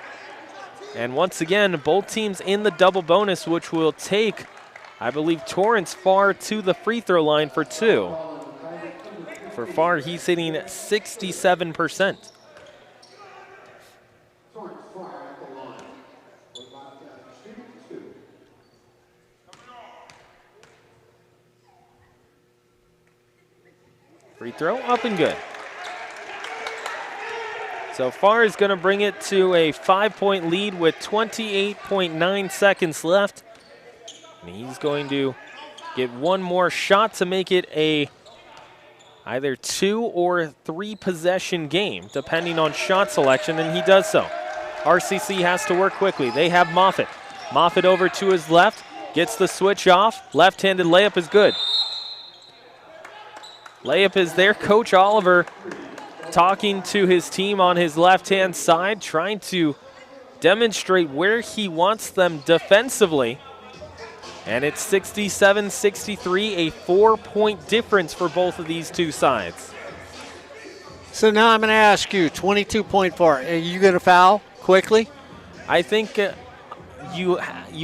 And once again, both teams in the double bonus, which will take, I believe, Torrance Farr to the free throw line for 2. For Farr, he's hitting 67%. Free throw up and good. So Farr is going to bring it to a 5-point lead with 28.9 seconds left. And he's going to get one more shot to make it a either 2 or 3 possession game, depending on shot selection, and he does so. RCC has to work quickly. They have Moffitt. Moffitt over to his left, gets the switch off. Left-handed layup is good. Layup is there. Coach Oliver talking to his team on his left-hand side, trying to demonstrate where he wants them defensively. And it's 67-63, a 4-point difference for both of these two sides. So now I'm going to ask you, 22.4, are you going to foul quickly? I think you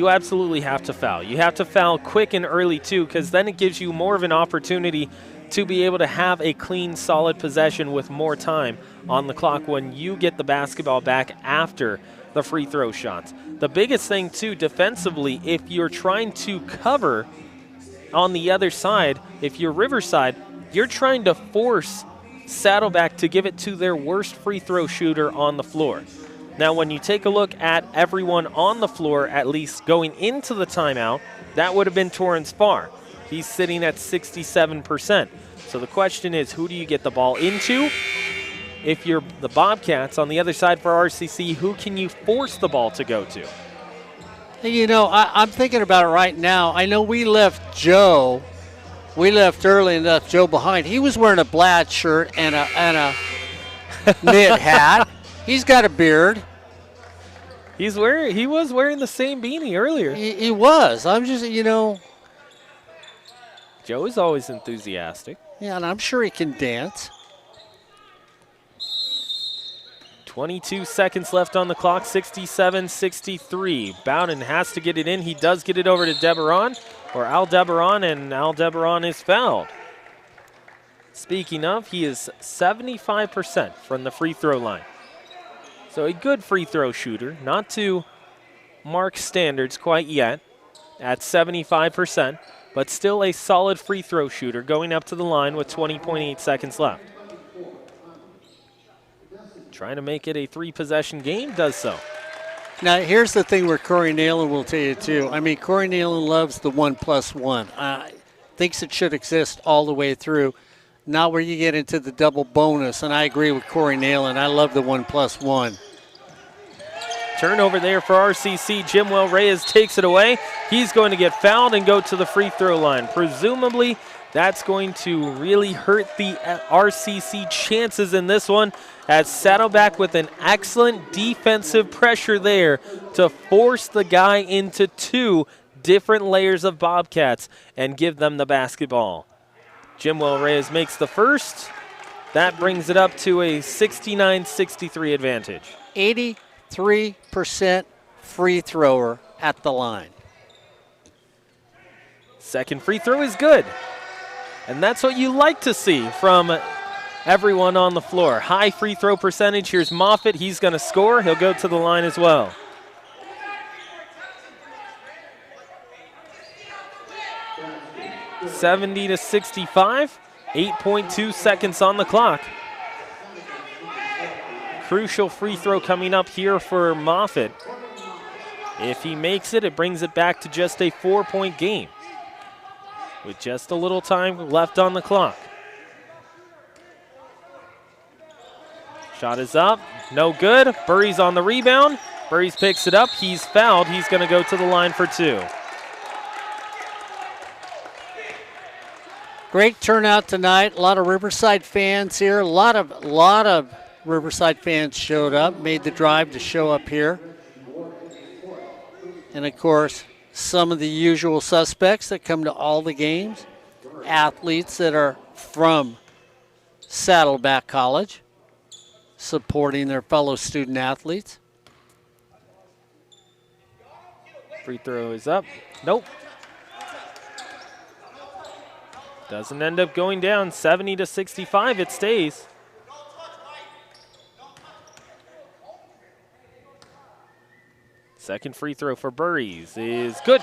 absolutely have to foul. You have to foul quick and early, too, because then it gives you more of an opportunity to be able to have a clean, solid possession with more time on the clock when you get the basketball back after the free throw shots. The biggest thing, too, defensively, if you're trying to cover on the other side, if you're Riverside, you're trying to force Saddleback to give it to their worst free throw shooter on the floor. Now, when you take a look at everyone on the floor, at least going into the timeout, that would have been Torrance Farr. He's sitting at 67%. So the question is, who do you get the ball into? If you're the Bobcats on the other side for RCC, who can you force the ball to go to? You know, I'm thinking about it right now. I know we left Joe. We left early and left Joe behind. He was wearing a plaid shirt and a knit hat. He's got a beard. He was wearing the same beanie earlier. He was. I'm just, you know. Joe is always enthusiastic. Yeah, and I'm sure he can dance. 22 seconds left on the clock, 67-63. Bowden has to get it in. He does get it over to Deberon, or Aldebaran, and Aldebaran is fouled. Speaking of, he is 75% from the free throw line. So a good free throw shooter, not to Mark's standards quite yet, at 75%, but still a solid free throw shooter going up to the line with 20.8 seconds left. Trying to make it a 3-possession game, does so. Now, here's the thing where Corey Nalen will tell you, too. I mean, Corey Nalen loves the 1+1. Thinks it should exist all the way through. Not where you get into the double bonus, and I agree with Corey Nalen. I love the 1+1. Turnover there for RCC. Jimwell Reyes takes it away. He's going to get fouled and go to the free throw line. Presumably, that's going to really hurt the RCC chances in this one, as Saddleback with an excellent defensive pressure there to force the guy into 2 different layers of Bobcats and give them the basketball. Jimwell Reyes makes the first. That brings it up to a 69-63 advantage. 83% free thrower at the line. Second free throw is good. And that's what you like to see from everyone on the floor. High free throw percentage. Here's Moffitt. He's going to score. He'll go to the line as well. (70-65). 8.2 seconds on the clock. Crucial free throw coming up here for Moffitt. If he makes it, it brings it back to just a 4-point game, with just a little time left on the clock. Shot is up, no good. Burries on the rebound. Burries picks it up. He's fouled. He's going to go to the line for 2. Great turnout tonight. A lot of Riverside fans here. A lot of Riverside fans showed up, made the drive to show up here. And of course, some of the usual suspects that come to all the games. Athletes that are from Saddleback College, supporting their fellow student athletes. Free throw is up. Nope. Doesn't end up going down. 70-65, it stays. Second free throw for Burries is good.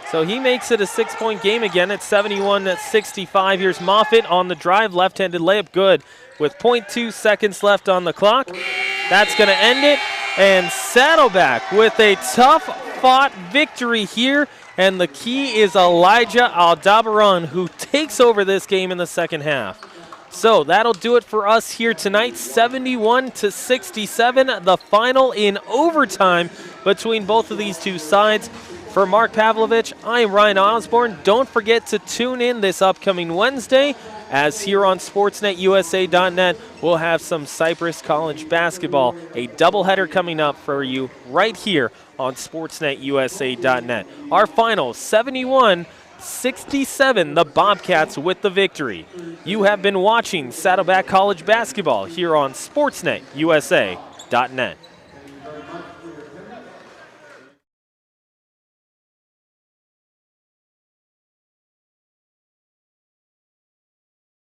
So he makes it a 6-point game again at 71-65. Here's Moffitt on the drive, left-handed layup, good. With 0.2 seconds left on the clock. That's going to end it. And Saddleback with a tough-fought victory here. And the key is Elijah Aldebaran, who takes over this game in the second half. So that'll do it for us here tonight. 71-67, the final in overtime between both of these two sides. For Mark Pavlovich, I am Ryan Osborn. Don't forget to tune in this upcoming Wednesday, as here on SportsNetUSA.net, we'll have some Cypress College basketball, a doubleheader coming up for you right here on SportsNetUSA.net. Our final, 71-67, the Bobcats with the victory. You have been watching Saddleback College basketball here on SportsNetUSA.net.